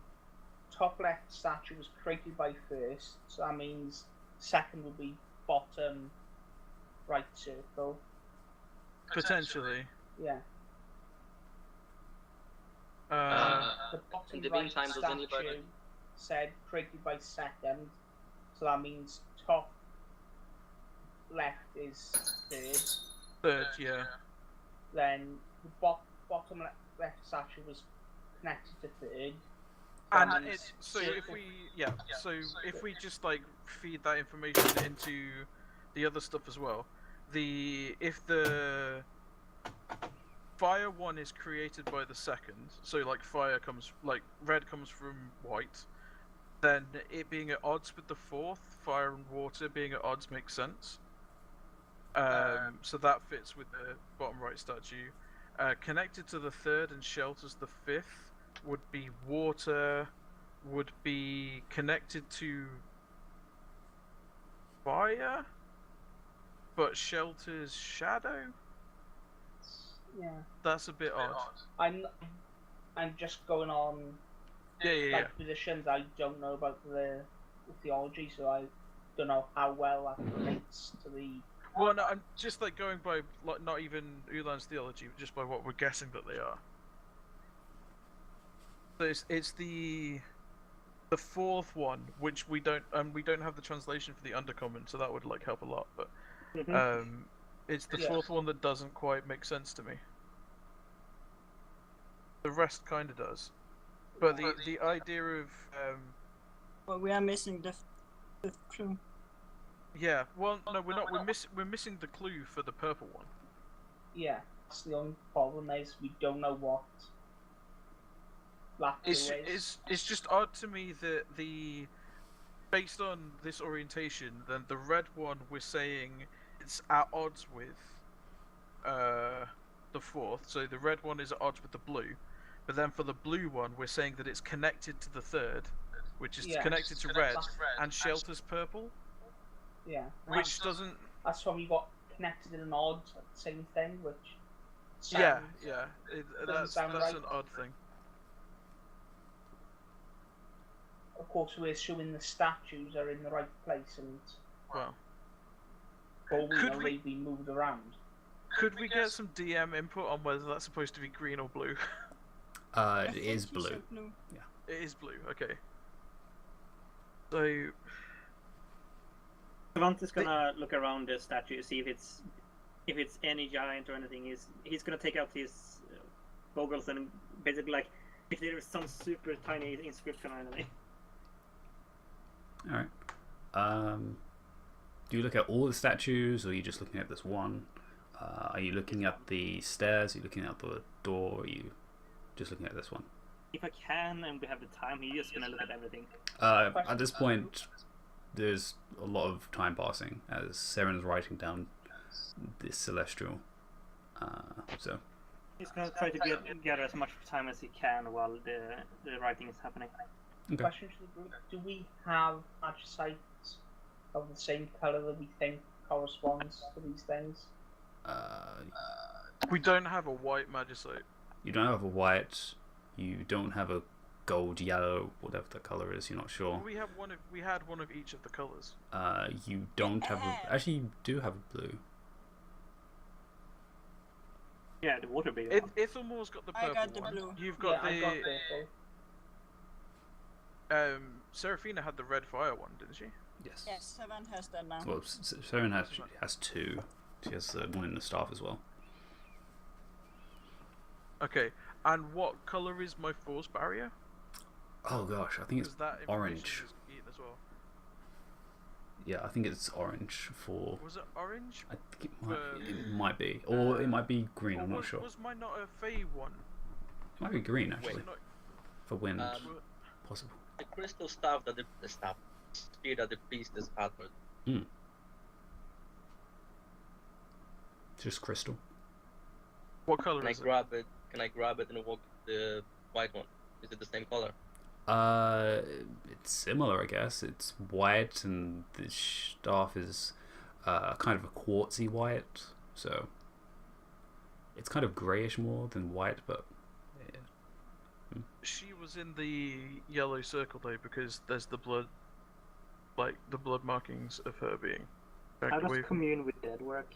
top left statue was created by first, so that means second will be bottom right circle. Potentially. Yeah. The bottom in the right meantime, does statue anybody- said created by second, so that means top left is third. Yeah. Then the bottom left statue was connected to third. And That means it's so circle- if we just like feed that information into the other stuff as well, if the fire one is created by the second, so like red comes from white, then it being at odds with the fourth, fire and water being at odds makes sense. So that fits with the bottom right statue. Connected to the third and shelters the fifth would be water, would be connected to fire, but shelters shadow. Yeah. That's a bit odd. I'm just going on Yeah. positions. I don't know about the theology, so I don't know how well that relates to the. Well, no, I'm just like going by like not even Ulan's theology, but just by what we're guessing that they are. So it's the fourth one, which we don't have the translation for the undercommon, so that would like help a lot. But it's the fourth one that doesn't quite make sense to me. The rest kind of does, but the idea of Well, we are missing the fifth clue. yeah, well, no, we're not. We're missing the clue for the purple one. Yeah, that's the only problem is we don't know what that clue is. It's just odd to me that based on this orientation, then the red one we're saying it's at odds with the fourth, so the red one is at odds with the blue, but then for the blue one we're saying that it's connected to the third, which is connected to red and shelters purple. Yeah. Which doesn't. That's why we got connected in an odd at the same thing, which. Yeah, sounds- that's sound right. an odd thing. Of course, we're assuming the statues are in the right place, and Well, for all we Could know, we- they've been moved around. could we get some DM input on whether that's supposed to be green or blue? It is think you blue. said blue. It is blue. Okay. So Savant is gonna look around the statue, see if it's any giant or anything. He's gonna take out his goggles and basically like if there is some super tiny inscription or anything. All right. Do you look at all the statues, or are you just looking at this one? Are you looking at the stairs? Are you looking at the door? Or are you just looking at this one? If I can and we have the time, he's just gonna look at everything. At this point, there's a lot of time passing as Seren's writing down this celestial. So He's gonna try to get as much time as he can while the writing is happening. okay. Question to the group: do we have match sites of the same color that we think corresponds to these things? We don't have a white magicite. You don't have a white. You don't have a gold, yellow, whatever the color is. You're not sure. We had one of each of the colors. You don't have a. Actually, you do have a blue. Yeah, the water being. Ithamor's got the purple I got the one. blue. You've got I got purple. Seraphina had the red fire one, didn't she? Yes. Yes, Seven has that now. Well, Seren has two. She has the one in the staff as well. Okay. And what color is my force barrier? Oh gosh, I think it's Because that orange. information is eaten as well. Yeah, I think it's orange for. Was it orange? I think it might be, or it might be green. Or I'm not sure. Was mine not a Fey one? It might be green actually Wait. for wind. Um, Possible. The crystal staff that the spear that the priestess had. Just crystal. What color Can I is it? grab it? Can I grab it and walk the white one? Is it the same color? It's similar, I guess. It's white, and the staff is kind of a quartzy white, so it's kind of grayish more than white, but yeah. She was in the yellow circle though, because there's the blood, like the blood markings of her being How dragged away does from. commune with dead work?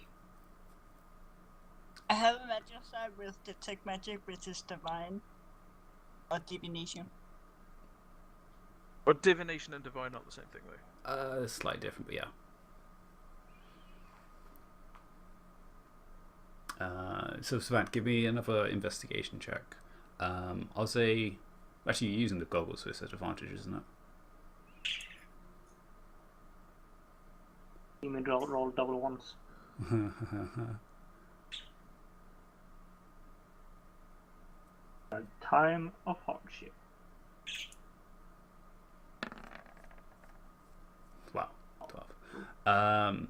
I have a magicite with detect magic, which is divine or divination. Or divination and divine not the same thing though. Slightly different, but yeah. So Savant, give me another investigation check. I'll say, actually, you're using the goggles, so it's an advantage, isn't it? You mean roll double ones? Time of hardship. Wow, 12.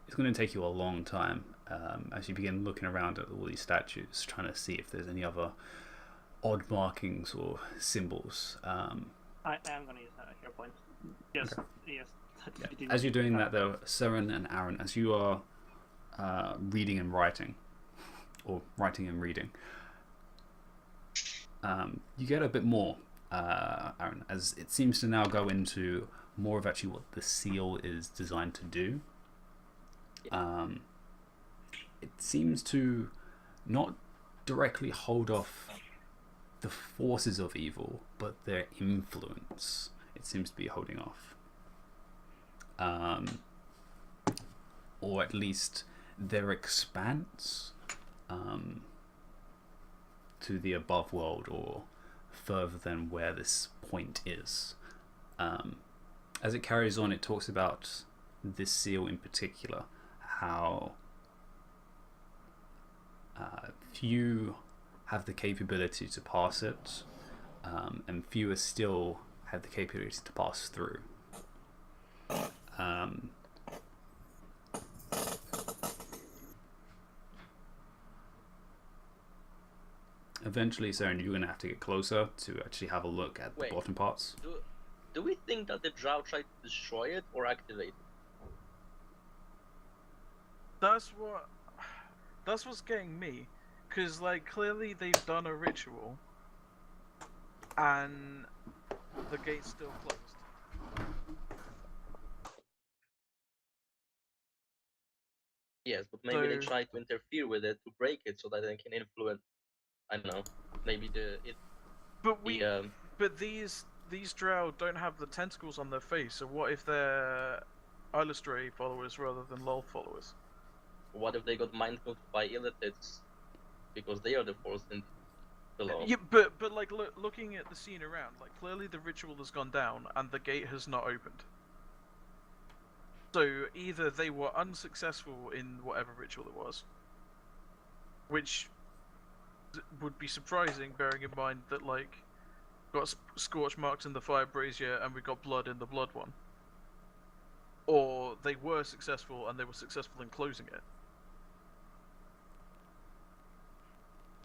It's going to take you a long time as you begin looking around at all these statues, trying to see if there's any other odd markings or symbols. I am gonna use a hero point. Yes, Okay. yes. Yeah. As you're doing that, though, Seren and Aaron, as you are reading and writing, or writing and reading, you get a bit more, Aaron, as it seems to now go into more of actually what the seal is designed to do. It seems to not directly hold off the forces of evil, but their influence it seems to be holding off. Or at least their expanse to the above world, or further than where this point is. As it carries on, it talks about this seal in particular, how few have the capability to pass it, and fewer still have the capability to pass through. Eventually, Saren, you're going to have to get closer to actually have a look at the Wait. bottom parts. Do we think that the drow tried to destroy it or activate it? That's what's getting me, because like clearly they've done a ritual, and the gate's still closed. Yes, but maybe they So- try to interfere with it to break it so that they can influence. I don't know. Maybe But these drow don't have the tentacles on their face. So what if they're Illustray followers rather than LOL followers. What if they got mind controlled by illitids? Because they are the force in below. Yeah, but like looking at the scene around, like clearly the ritual has gone down and the gate has not opened. So either they were unsuccessful in whatever ritual it was, which would be surprising, bearing in mind that like got scorch marks in the fire brazier and we got blood in the blood one, or they were successful and they were successful in closing it.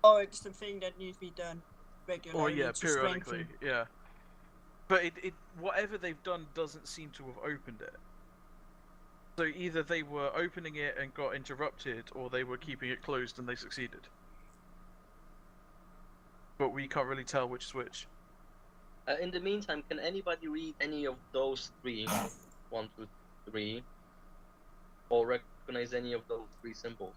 Or it's the thing that needs to be done regularly. Or yeah, to periodically, strengthen. yeah. But it whatever they've done doesn't seem to have opened it. So either they were opening it and got interrupted, or they were keeping it closed and they succeeded. But we can't really tell which is which. In the meantime, can anybody read any of those three? 1, 2, 3. Or recognize any of those three symbols?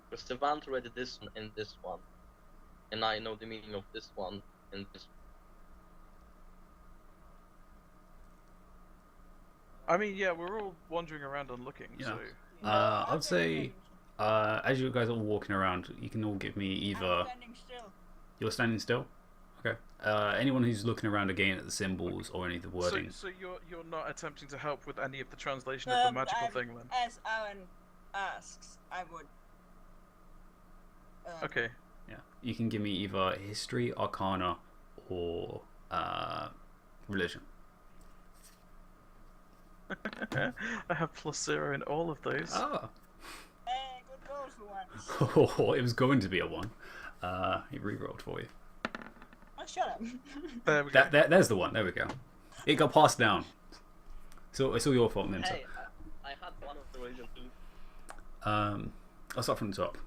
Because Savant read this one and this one. And I know the meaning of this one and this one. I mean, yeah, we're all wandering around and looking, Yeah. so... I would say, as you guys are walking around, you can all give me either... I'm standing still. You're standing still? Okay. Anyone who's looking around again at the symbols or any of the wording. So you're not attempting to help with any of the translation of the magical thing, then? As Aaron asks, I would. Okay. Yeah. You can give me either history, arcana, or religion. I have +0 in all of those. Ah. Hey, good roll for once. Oh, it was going to be a 1. He re-rolled for you. Oh, shut up. There we go. There's the one. There we go. It got passed down. So it's all your fault, Minter. Hey, I had one of the religion too. I'll start from the top.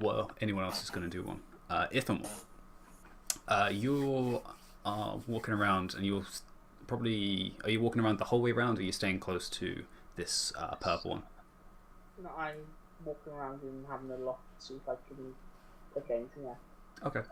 Well, anyone else is going to do one. Ithamor. You're walking around, and you're probably... Are you walking around the whole way around, or are you staying close to this purple one? No, I'm walking around and having a look to see if I can pick anything up. Okay.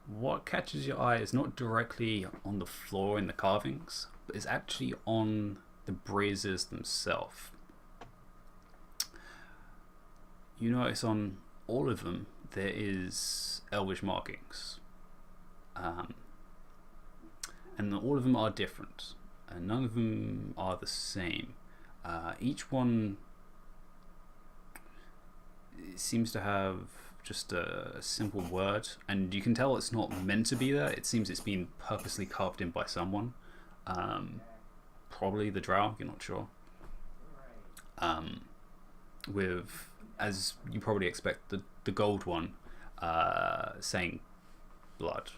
What catches your eye is not directly on the floor in the carvings, but is actually on the braziers themselves. You notice on all of them there is elvish markings, and all of them are different, and none of them are the same. Each one seems to have just a simple word, and you can tell it's not meant to be there. It seems it's been purposely carved in by someone, probably the drow, you're not sure. With, as you probably expect, the gold one saying blood.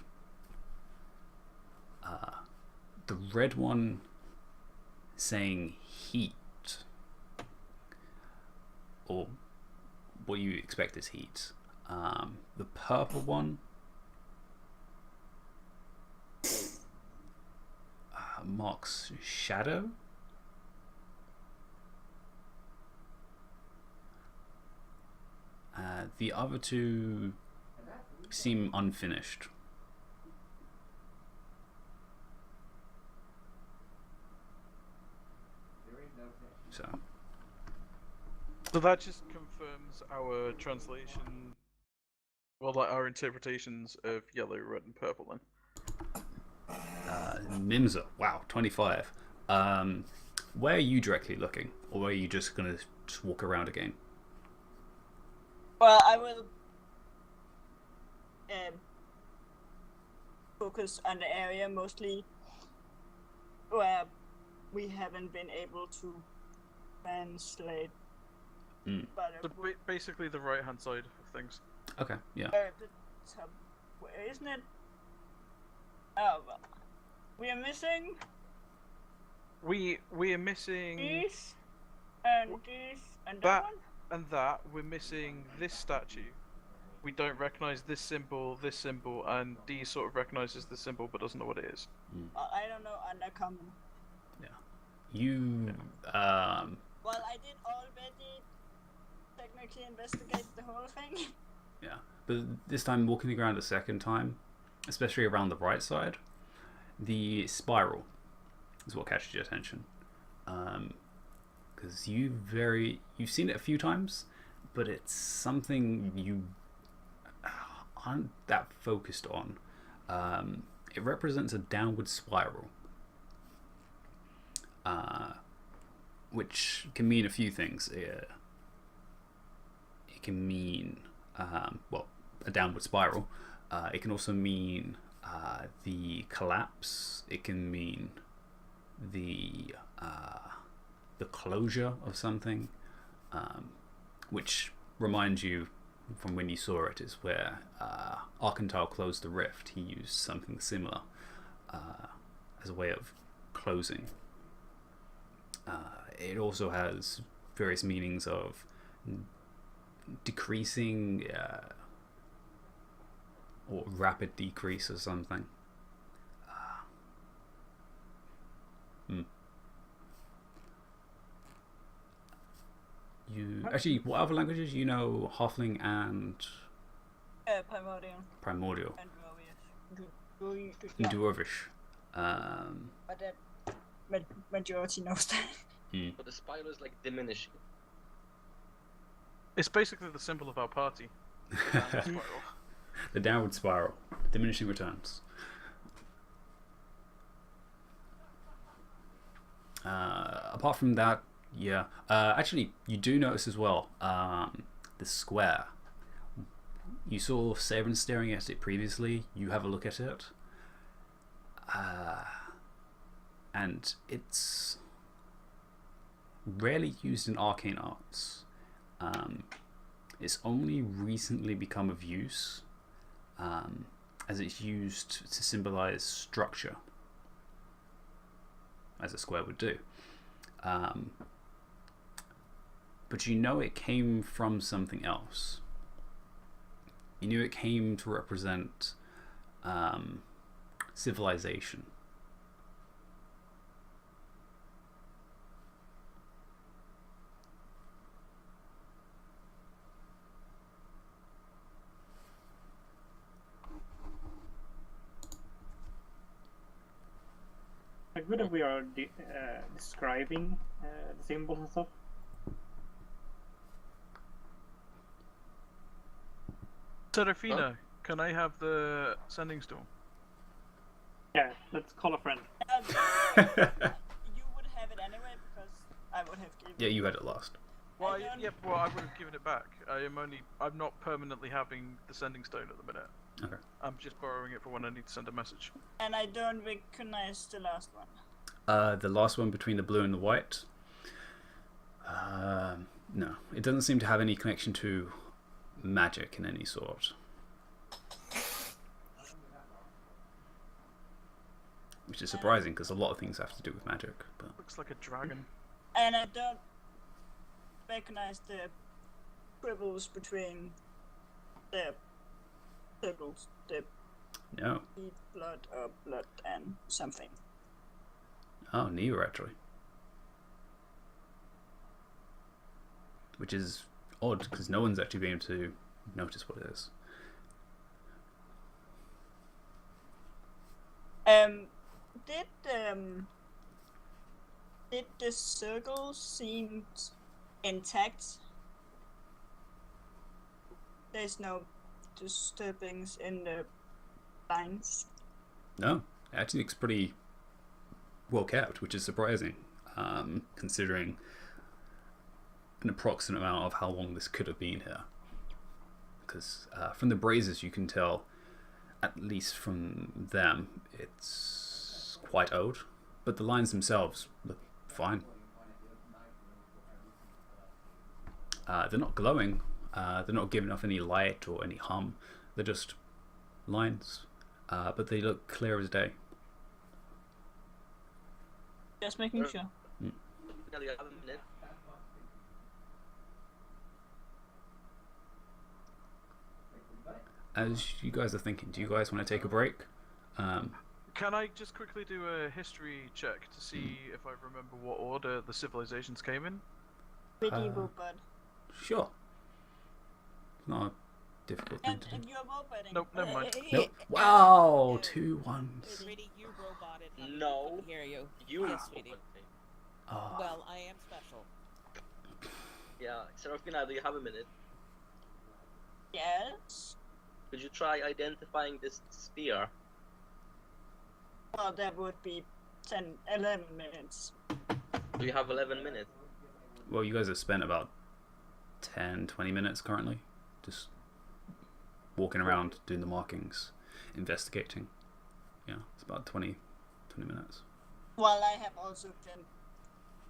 The red one saying heat, or what you expect is heat. The purple one marks shadow. The other two seem unfinished. So that just confirms our translation, well, like our interpretations of yellow, red, and purple then. Mimsa, wow, 25. Where are you directly looking, or are you just going to just walk around again? Well, I will focus on the area mostly where we haven't been able to translate. But So basically the right-hand side of things. Okay, yeah. the top, isn't it? Oh, well, we are missing We are missing these and these and that one. and that. We're missing this statue. We don't recognize this symbol, and D sort of recognizes this symbol but doesn't know what it is. I don't know undercommon. Yeah. You Well, I did already actually investigate the whole thing. Yeah, but this time walking around a second time, especially around the right side, the spiral is what catches your attention. Because you've seen it a few times, but it's something you aren't that focused on. It represents a downward spiral, which can mean a few things. It can mean a downward spiral. It can also mean the collapse. It can mean the closure of something, which reminds you from when you saw it is where Arcantile closed the rift. He used something similar as a way of closing. It also has various meanings of decreasing or rapid decrease or something. You actually, what other languages? You know Halfling and Primordial. and Yeah. Dwarvish. But that majority knows that. But the spiral is like diminishing. It's basically the symbol of our party. The downward spiral, diminishing returns. Apart from that, yeah. Actually, you do notice as well the square. You saw Sabin staring at it previously. You have a look at it, and it's rarely used in arcane arts. It's only recently become of use, as it's used to symbolize structure, as a square would do. But you know it came from something else. You knew it came to represent civilization. Like, good if we are describing the symbols and stuff. Serafina, can I have the sending stone? Yeah, let's call a friend. You would have it anyway because I would have given. Yeah, you had it last. Well, I would have given it back. I'm not permanently having the sending stone at the minute. Okay. I'm just borrowing it for when I need to send a message. And I don't recognize the last one. The last one between the blue and the white. No, it doesn't seem to have any connection to magic in any sort. Which is surprising because a lot of things have to do with magic. But Looks like a dragon. And I don't recognize the scribbles between the symbols. The no. blood or blood and something. Oh, neither actually. Which is odd because no one's actually been able to notice what it is. Did the circle seem intact? There's no disturbance in the lines. No, it actually looks pretty well kept, which is surprising, considering an approximate amount of how long this could have been here. Because from the braziers you can tell, at least from them, it's quite old, but the lines themselves look fine. They're not glowing, they're not giving off any light or any hum, they're just lines, but they look clear as day. Just making sure. As you guys are thinking, do you guys want to take a break? Can I just quickly do a history check to see if I remember what order the civilizations came in? Medieval, bud. Sure. It's not a difficult thing to do. And you're roboting. Nope, never mind. Nope. Wow, 2 ones. Sweetie, you roboted. Honey. No. We couldn't hear you. You. Yes, sweetie. Oh. Well, I am special. Yeah, Serafina, do you have a minute? Yes. Could you try identifying this sphere? Well, that would be 11 minutes. Do you have 11 minutes? Well, you guys have spent about 10, 20 minutes currently. Just walking around, doing the markings, investigating. Yeah, it's about 20 minutes. Well, I have also been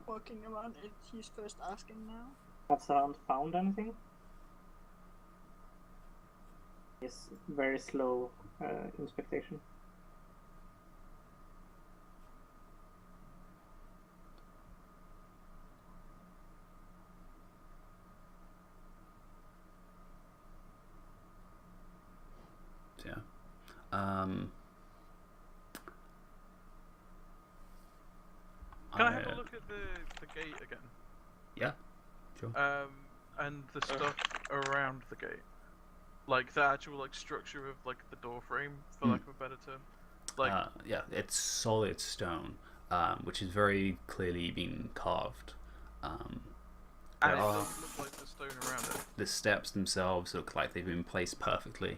walking around and he's first asking now. Has Rand found anything? It's very slow inspection. So, yeah. Can I have a look at the gate again? Yeah, sure. And the stuff around the gate, like the actual like structure of like the door frame, for lack of a better term. Like, yeah, it's solid stone, which is very clearly been carved. and There it are does look like the stone around it. the steps themselves look like they've been placed perfectly,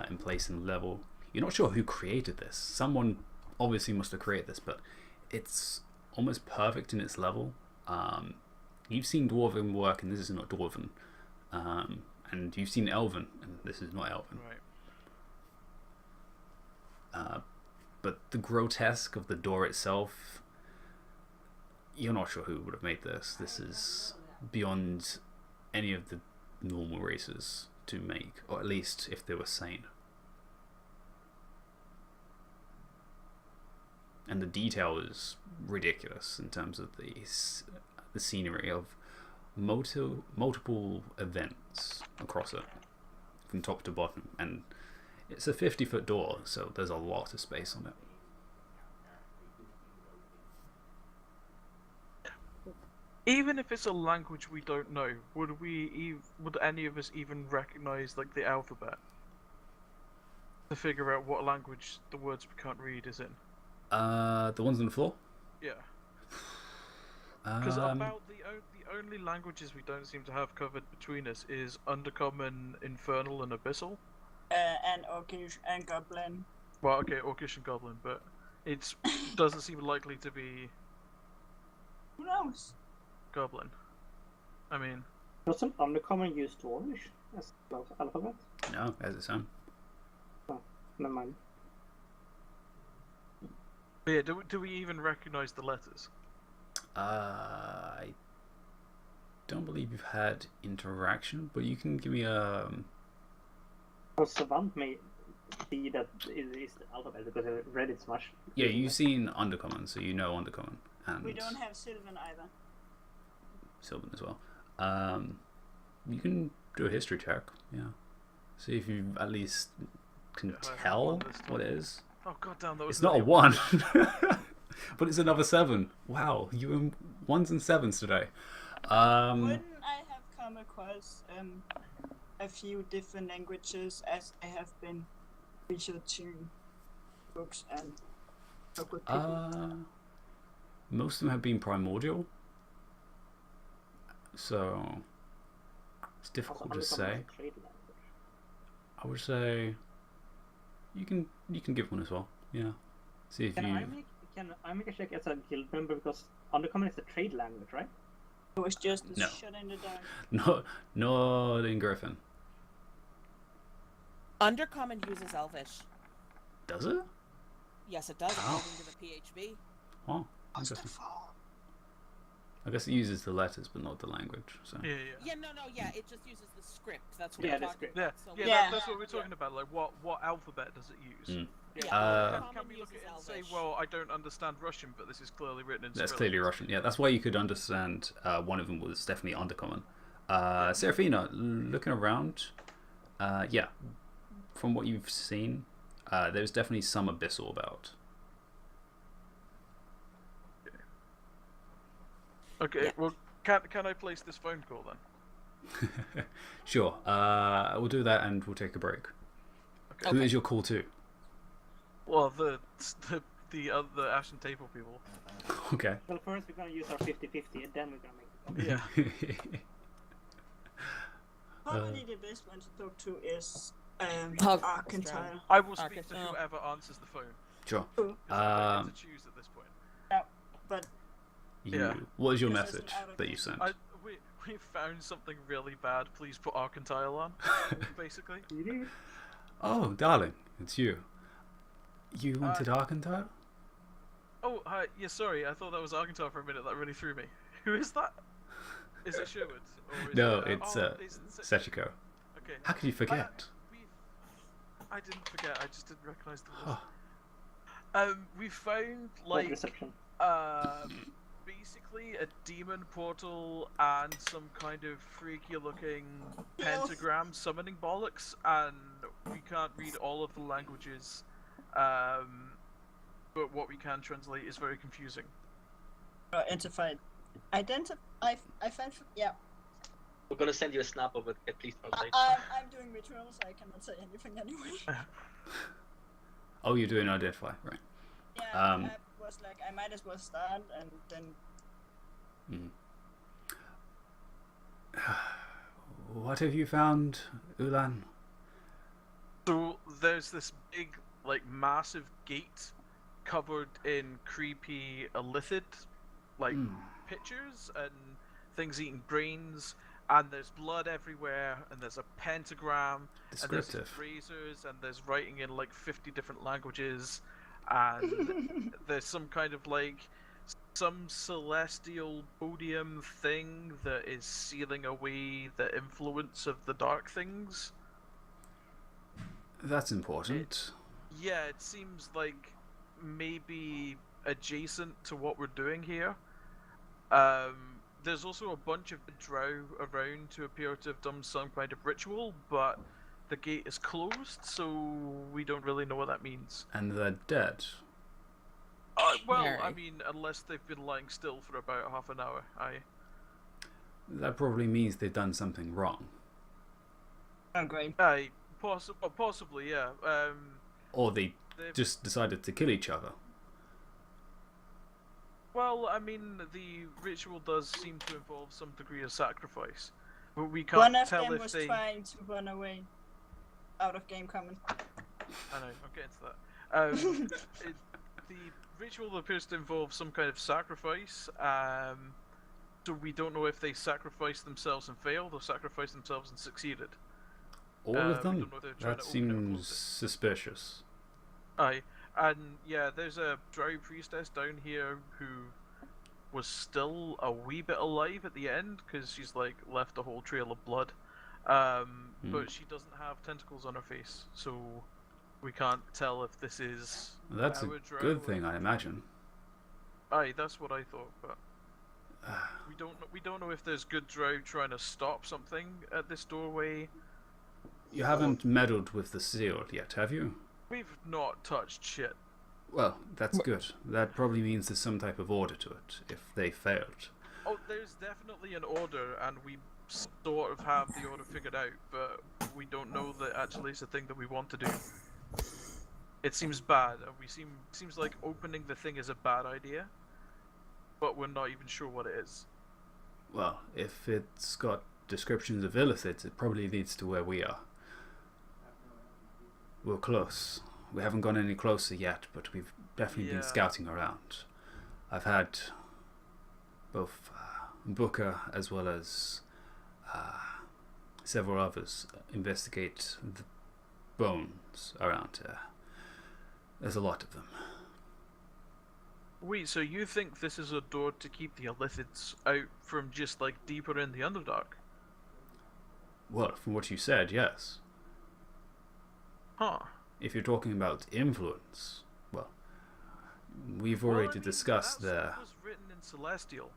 in place and level. You're not sure who created this. Someone obviously must have created this, but it's almost perfect in its level. You've seen Dwarven work, and this is not Dwarven. And you've seen Elven, and this is not Elven. Right. But the grotesque of the door itself, you're not sure who would have made this. This is beyond any of the normal races to make, or at least if they were sane. And the detail is ridiculous in terms of the scenery of multiple events across it, from top to bottom. And it's a 50-foot door, so there's a lot of space on it. Even if it's a language we don't know, would any of us even recognize like the alphabet to figure out what language the words we can't read is in? The ones on the floor? Yeah. Because about the only languages we don't seem to have covered between us is Undercommon, Infernal, and Abyssal. And Orcish and Goblin. Well, okay, Orcish and Goblin, but it doesn't seem likely to be Who knows? Goblin. I mean, Doesn't Undercommon use Dwarvish as alphabet? No, as its own. Never mind. but yeah, do we even recognize the letters? I don't believe you've had interaction, but you can give me a. Well, Savant may see that it is the alphabet because I read it so much. Yeah, you've seen Undercommon, so you know Undercommon, and We don't have Sylvan either. Sylvan as well. You can do a history check. Yeah, see if you at least can Yeah, I have tell one this what it time. is. Oh goddamn, that was It's not a nearly 1, but it's another 7. Wow, you in 1s and 7s today. Wouldn't I have come across a few different languages as I have been researching books and talk with people? Most of them have been primordial, so it's difficult to say. I would say you can give one as well. Yeah. See if Can you. I make a check as a guild member because Undercommon is a trade language, right? It was just a No. shot in the dark. Not in Griffin. Undercommon uses Elvish. Does it? Yes, it does, Oh. according to the PHB. Oh, interesting. I guess it uses the letters, but not the language. So. Yeah. Yeah, yeah, it just uses the script. That's what Yeah, we're the talking script. Yeah, about. So yeah, Yeah. that's what we're talking about. Like, what alphabet does it use? Mm. Yeah, Uh, Can we look at it and say, well, I don't understand Russian, but this is clearly written in That's Cyrillic. clearly Russian. Yeah, that's why you could understand. One of them was definitely Undercommon. Serafina, looking around, yeah, from what you've seen, there's definitely some abyssal about. Okay, Yeah. well, can I place this phone call then? Sure. We'll do that, and we'll take a break. Okay. Who is your call to? Well, the Ashen Table people. Okay. Well, first we're gonna use our 50-50, and then we're gonna make it. Yeah. Probably the best one to talk to is Hug. Arcantile. I will speak to Oh. whoever answers the phone. Sure. 'Cause I don't get to choose at this point. But Yeah. What is your This isn't message out of that you game. sent? We found something really bad. Please put Arcantile on. Basically. Oh, darling, it's you. You wanted Arcantile? Oh, hi. Yeah, sorry. I thought that was Arcantile for a minute. That really threw me. Who is that? Is it Sherwood? Or is No, it, it's Sechiko. Okay. How could you forget? I didn't forget. I just didn't recognize the voice. Oh. We found Like reception. basically a demon portal and some kind of freaky looking pentagram summoning bollocks, and we can't read all of the languages. But what we can translate is very confusing. Identified. I find. Yeah. We're gonna send you a snap of it. Please translate. I'm doing rituals. I cannot say anything anyway. Oh, you're doing identify, right? Yeah. I was like, I might as well start, and then. What have you found, Ulan? So there's this big, like, massive gate covered in creepy illithid, like, pictures and things eating brains, and there's blood everywhere, and there's a pentagram, and there's Descriptive. razors, and there's writing in like 50 different languages, and there's some kind of like some celestial podium thing that is sealing away the influence of the dark things. That's important. Yeah, it seems like maybe adjacent to what we're doing here. There's also a bunch of drow around to appear to have done some kind of ritual, but the gate is closed, so we don't really know what that means. And they're dead. Well, Mary. I mean, unless they've been lying still for about half an hour. That probably means they've done something wrong. Oh, great. Possibly, yeah. Or they they've- just decided to kill each other. Well, I mean, the ritual does seem to involve some degree of sacrifice, but we can't One of tell them if was they. trying to run away. Out of game comment. I know, I'll get into that. The ritual appears to involve some kind of sacrifice, so we don't know if they sacrificed themselves and failed, or sacrificed themselves and succeeded. All we of them? don't know if they're trying That to open it or seems close it. suspicious. Aye, and yeah, there's a drow priestess down here who was still a wee bit alive at the end, because she's like left a whole trail of blood. But she doesn't have tentacles on her face, so we can't tell if this is. That's a our drow good or- thing, I imagine. Aye, that's what I thought, but we don't know if there's good drow trying to stop something at this doorway. You haven't meddled with the seal yet, have you? We've not touched shit. Well, that's good. That probably means there's some type of order to it, if they failed. Oh, there's definitely an order, and we sort of have the order figured out, but we don't know that actually it's a thing that we want to do. It seems bad, and seems like opening the thing is a bad idea, but we're not even sure what it is. Well, if it's got descriptions of illithids, it probably leads to where we are. We're close. We haven't gone any closer yet, but we've definitely been Yeah. scouting around. I've had both Booker as well as several others investigate the bones around here. There's a lot of them. Wait, so you think this is a door to keep the illithids out from just like deeper in the Underdark? Well, from what you said, yes. Huh. If you're talking about influence, well, we've Well, I already mean, discussed that the... was written in Celestial.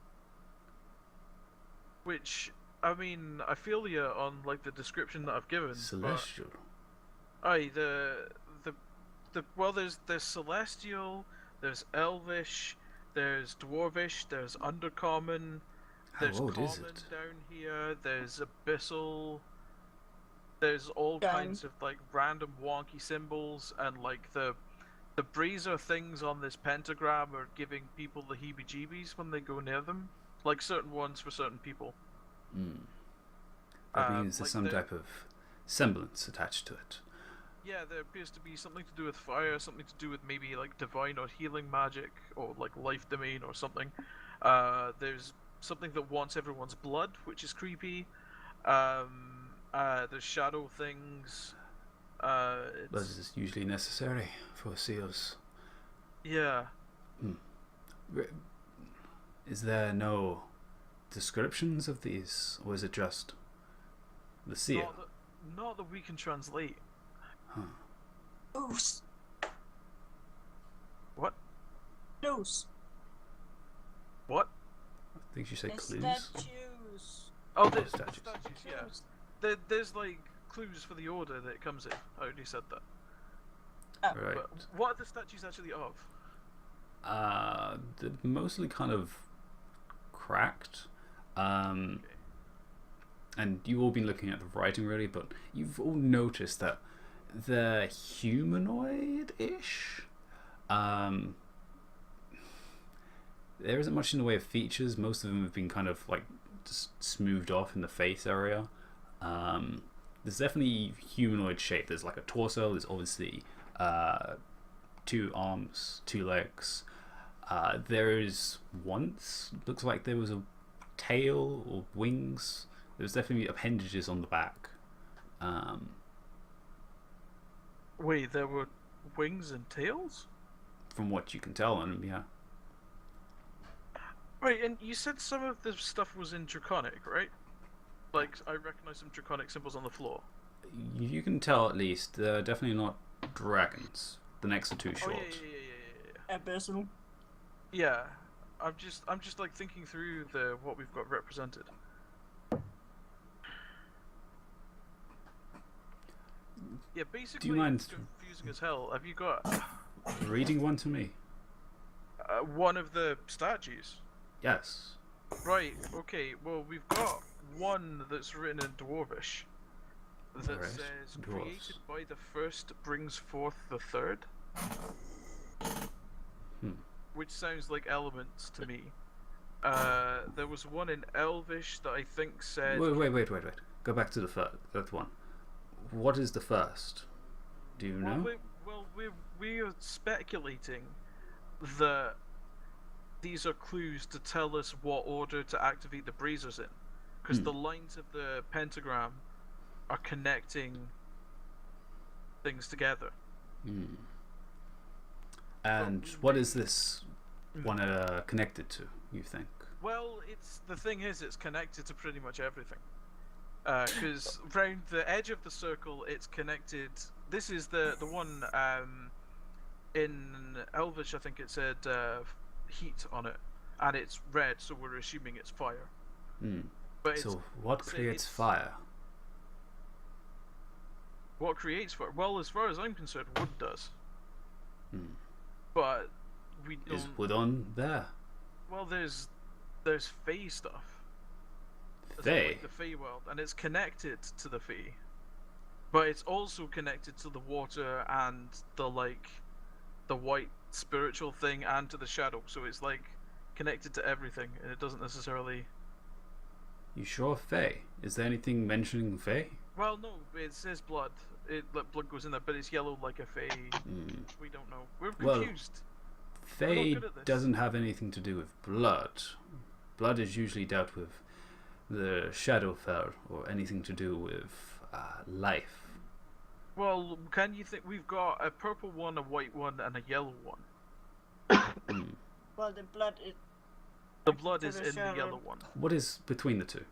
Which, I mean, I feel you on like the description that I've given. but- Celestial. Aye, well, there's Celestial, there's Elvish, there's Dwarvish, there's Undercommon. How There's old common is it? down here. There's abyssal. There's all Down. kinds of like random wonky symbols, and like the breezer things on this pentagram are giving people the heebie-jeebies when they go near them. Like certain ones for certain people. That means there's like some type of semblance attached to it. Yeah, there appears to be something to do with fire, something to do with maybe like divine or healing magic, or like life domain or something. There's something that wants everyone's blood, which is creepy. There's shadow things. Blood is usually necessary for seals. Yeah. Is there no descriptions of these, or is it just the seal? Not that we can translate. Clues. What? Clues. What? I think you said The clues. statues. Oh, there's Statues. statues, yeah. Clues. There's like clues for the order that it comes in. I already said that. Right. But what are the statues actually of? They're mostly kind of cracked. And you've all been looking at the writing really, but you've all noticed that they're humanoid-ish. There isn't much in the way of features. Most of them have been kind of like just smoothed off in the face area. There's definitely humanoid shape. There's like a torso. There's obviously 2 arms, 2 legs. There is looks like there was a tail or wings. There's definitely appendages on the back. Wait, there were wings and tails? From what you can tell on them, yeah. Right, and you said some of the stuff was in Draconic, right? Like, I recognize some Draconic symbols on the floor. You can tell at least they're definitely not dragons. The necks are too Oh short. yeah. Abyssal. Yeah, I'm just like thinking through what we've got represented. Yeah, basically, Do you mind it's confusing as hell. Have you got reading one to me? one of the statues? Yes. Right. Okay. Well, we've got one that's written in Dwarvish that Alright, says, dwarves. "Created by the first brings forth the third," which sounds like elements to me. There was one in Elvish that I think said. Wait. Go back to that one. What is the first? Do you know? We're speculating that these are clues to tell us what order to activate the breezers in, because the lines of the pentagram are connecting things together. And what is this one connected to, you think? Well, the thing is, it's connected to pretty much everything. Because round the edge of the circle, it's connected. This is the one in Elvish. I think it said heat on it, and it's red, so we're assuming it's fire. But So what creates fire? What creates fire? Well, as far as I'm concerned, wood does. But we don't. Is wood on there? Well, there's Fey stuff. Fey? Like the Fey world, and it's connected to the Fey, but it's also connected to the water and the white spiritual thing and to the shadow. So it's like connected to everything, and it doesn't necessarily. You sure Fey? Is there anything mentioning Fey? Well, no, it says blood. Blood goes in there, but it's yellow like a Fey. We don't know. We're confused. Fey doesn't have anything to do with blood. Blood is usually dealt with the Shadowfell or anything to do with life. Well, can you think we've got a purple one, a white one, and a yellow one? Well, the blood is. The blood is the in the shadow. yellow one. What is between the two?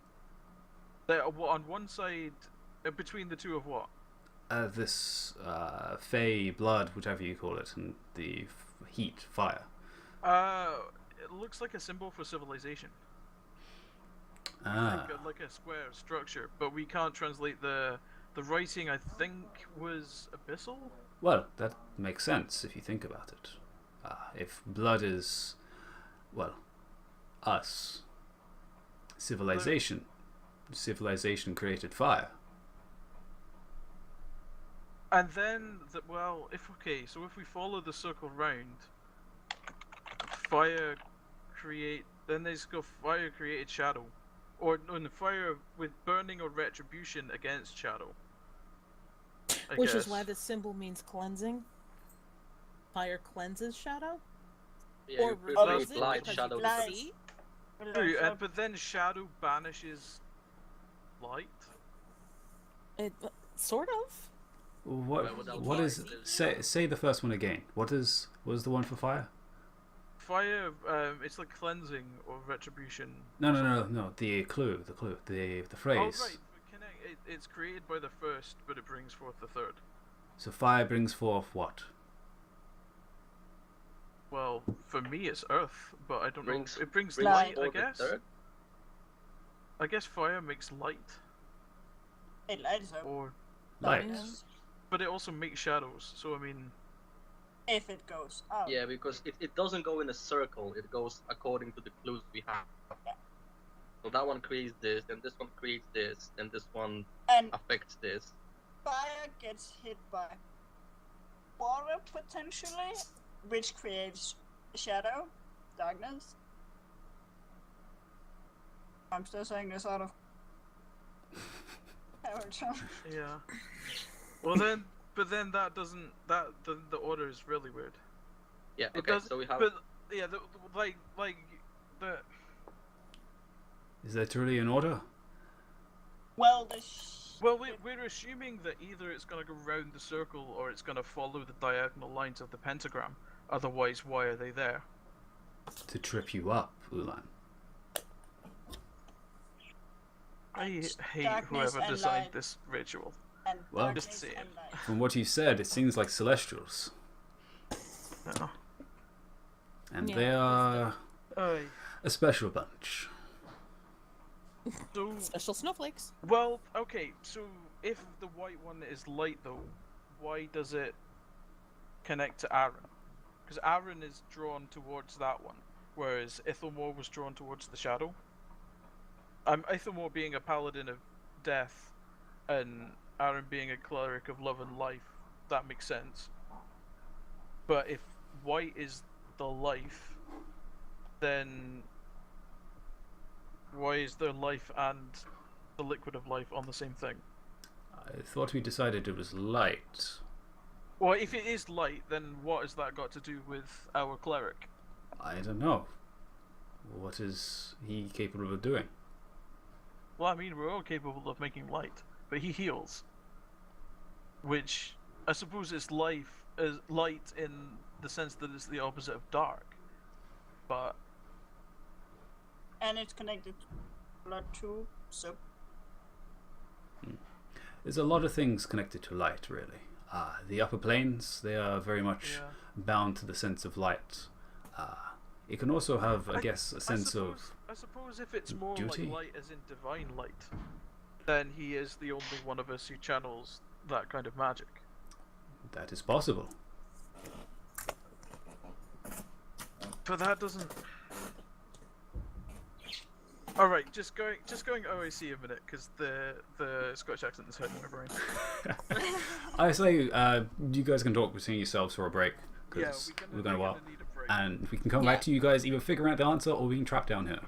They're on one side, between the two of what? This Fey blood, whichever you call it, and the heat, fire. It looks like a symbol for civilization. Like a square structure, but we can't translate the writing. I think was abyssal. Well, that makes sense if you think about it. If blood is, well, us, civilization. Civilization created fire. And then, so if we follow the circle round, fire created shadow. Or, no, the fire with burning or retribution against shadow. Which is why the symbol means cleansing. Fire cleanses shadow? Yeah, Or you removes create it light, because shadow. you can see? True, but then shadow banishes light. It sort of. What is say the first one again? What is the one for fire? Fire, it's like cleansing or retribution. No. The clue, the phrase. Oh right, it's created by the first, but it brings forth the third. So fire brings forth what? Well, for me it's earth, but I don't know. It brings light, light, I guess. I guess fire makes light. It lights up. Or Light. but it also makes shadows. So I mean, If it goes out. Yeah, because it doesn't go in a circle. It goes according to the clues we have. So that one creates this, then this one creates this, then this one And affects this. fire gets hit by water potentially, which creates shadow, darkness. I'm still saying this out of character. yeah. Well then, but then that doesn't. The order is really weird. Yeah. It Okay. does, So we have. But yeah, the Is there truly an order? Well, Well, we're assuming that either it's going to go round the circle or it's going to follow the diagonal lines of the pentagram. Otherwise, why are they there? To trip you up, Ulan. I hate darkness whoever and designed light. this ritual. and Well, darkness just say it. and light. From what you said, it seems like celestials. No. And Yeah, they are Aye. a special bunch. So, Special snowflakes. well, okay. So if the white one is light, though, why does it connect to Aaron? Because Aaron is drawn towards that one, whereas Ithelmore was drawn towards the shadow. Ithelmore being a paladin of death, and Aaron being a cleric of love and life, that makes sense. But if white is the life, then why is there life and the liquid of life on the same thing? I thought we decided it was light. Well, if it is light, then what has that got to do with our cleric? I don't know. What is he capable of doing? Well, I mean, we're all capable of making light, but he heals. Which, I suppose is light in the sense that it's the opposite of dark. But And it's connected to blood too, so There's a lot of things connected to light, really. The upper planes, they are very much yeah. bound to the sense of light. It can also have, I guess, a sense of... I suppose if it's more duty? like light as in divine light, then he is the only one of us who channels that kind of magic. That is possible. But that doesn't. All right, just going OAC a minute because the Scottish accent is hurting my brain. I say you guys can talk between yourselves for a break, because we're going to while. need a break. And we can come back to you guys either figuring out the answer or being trapped down here.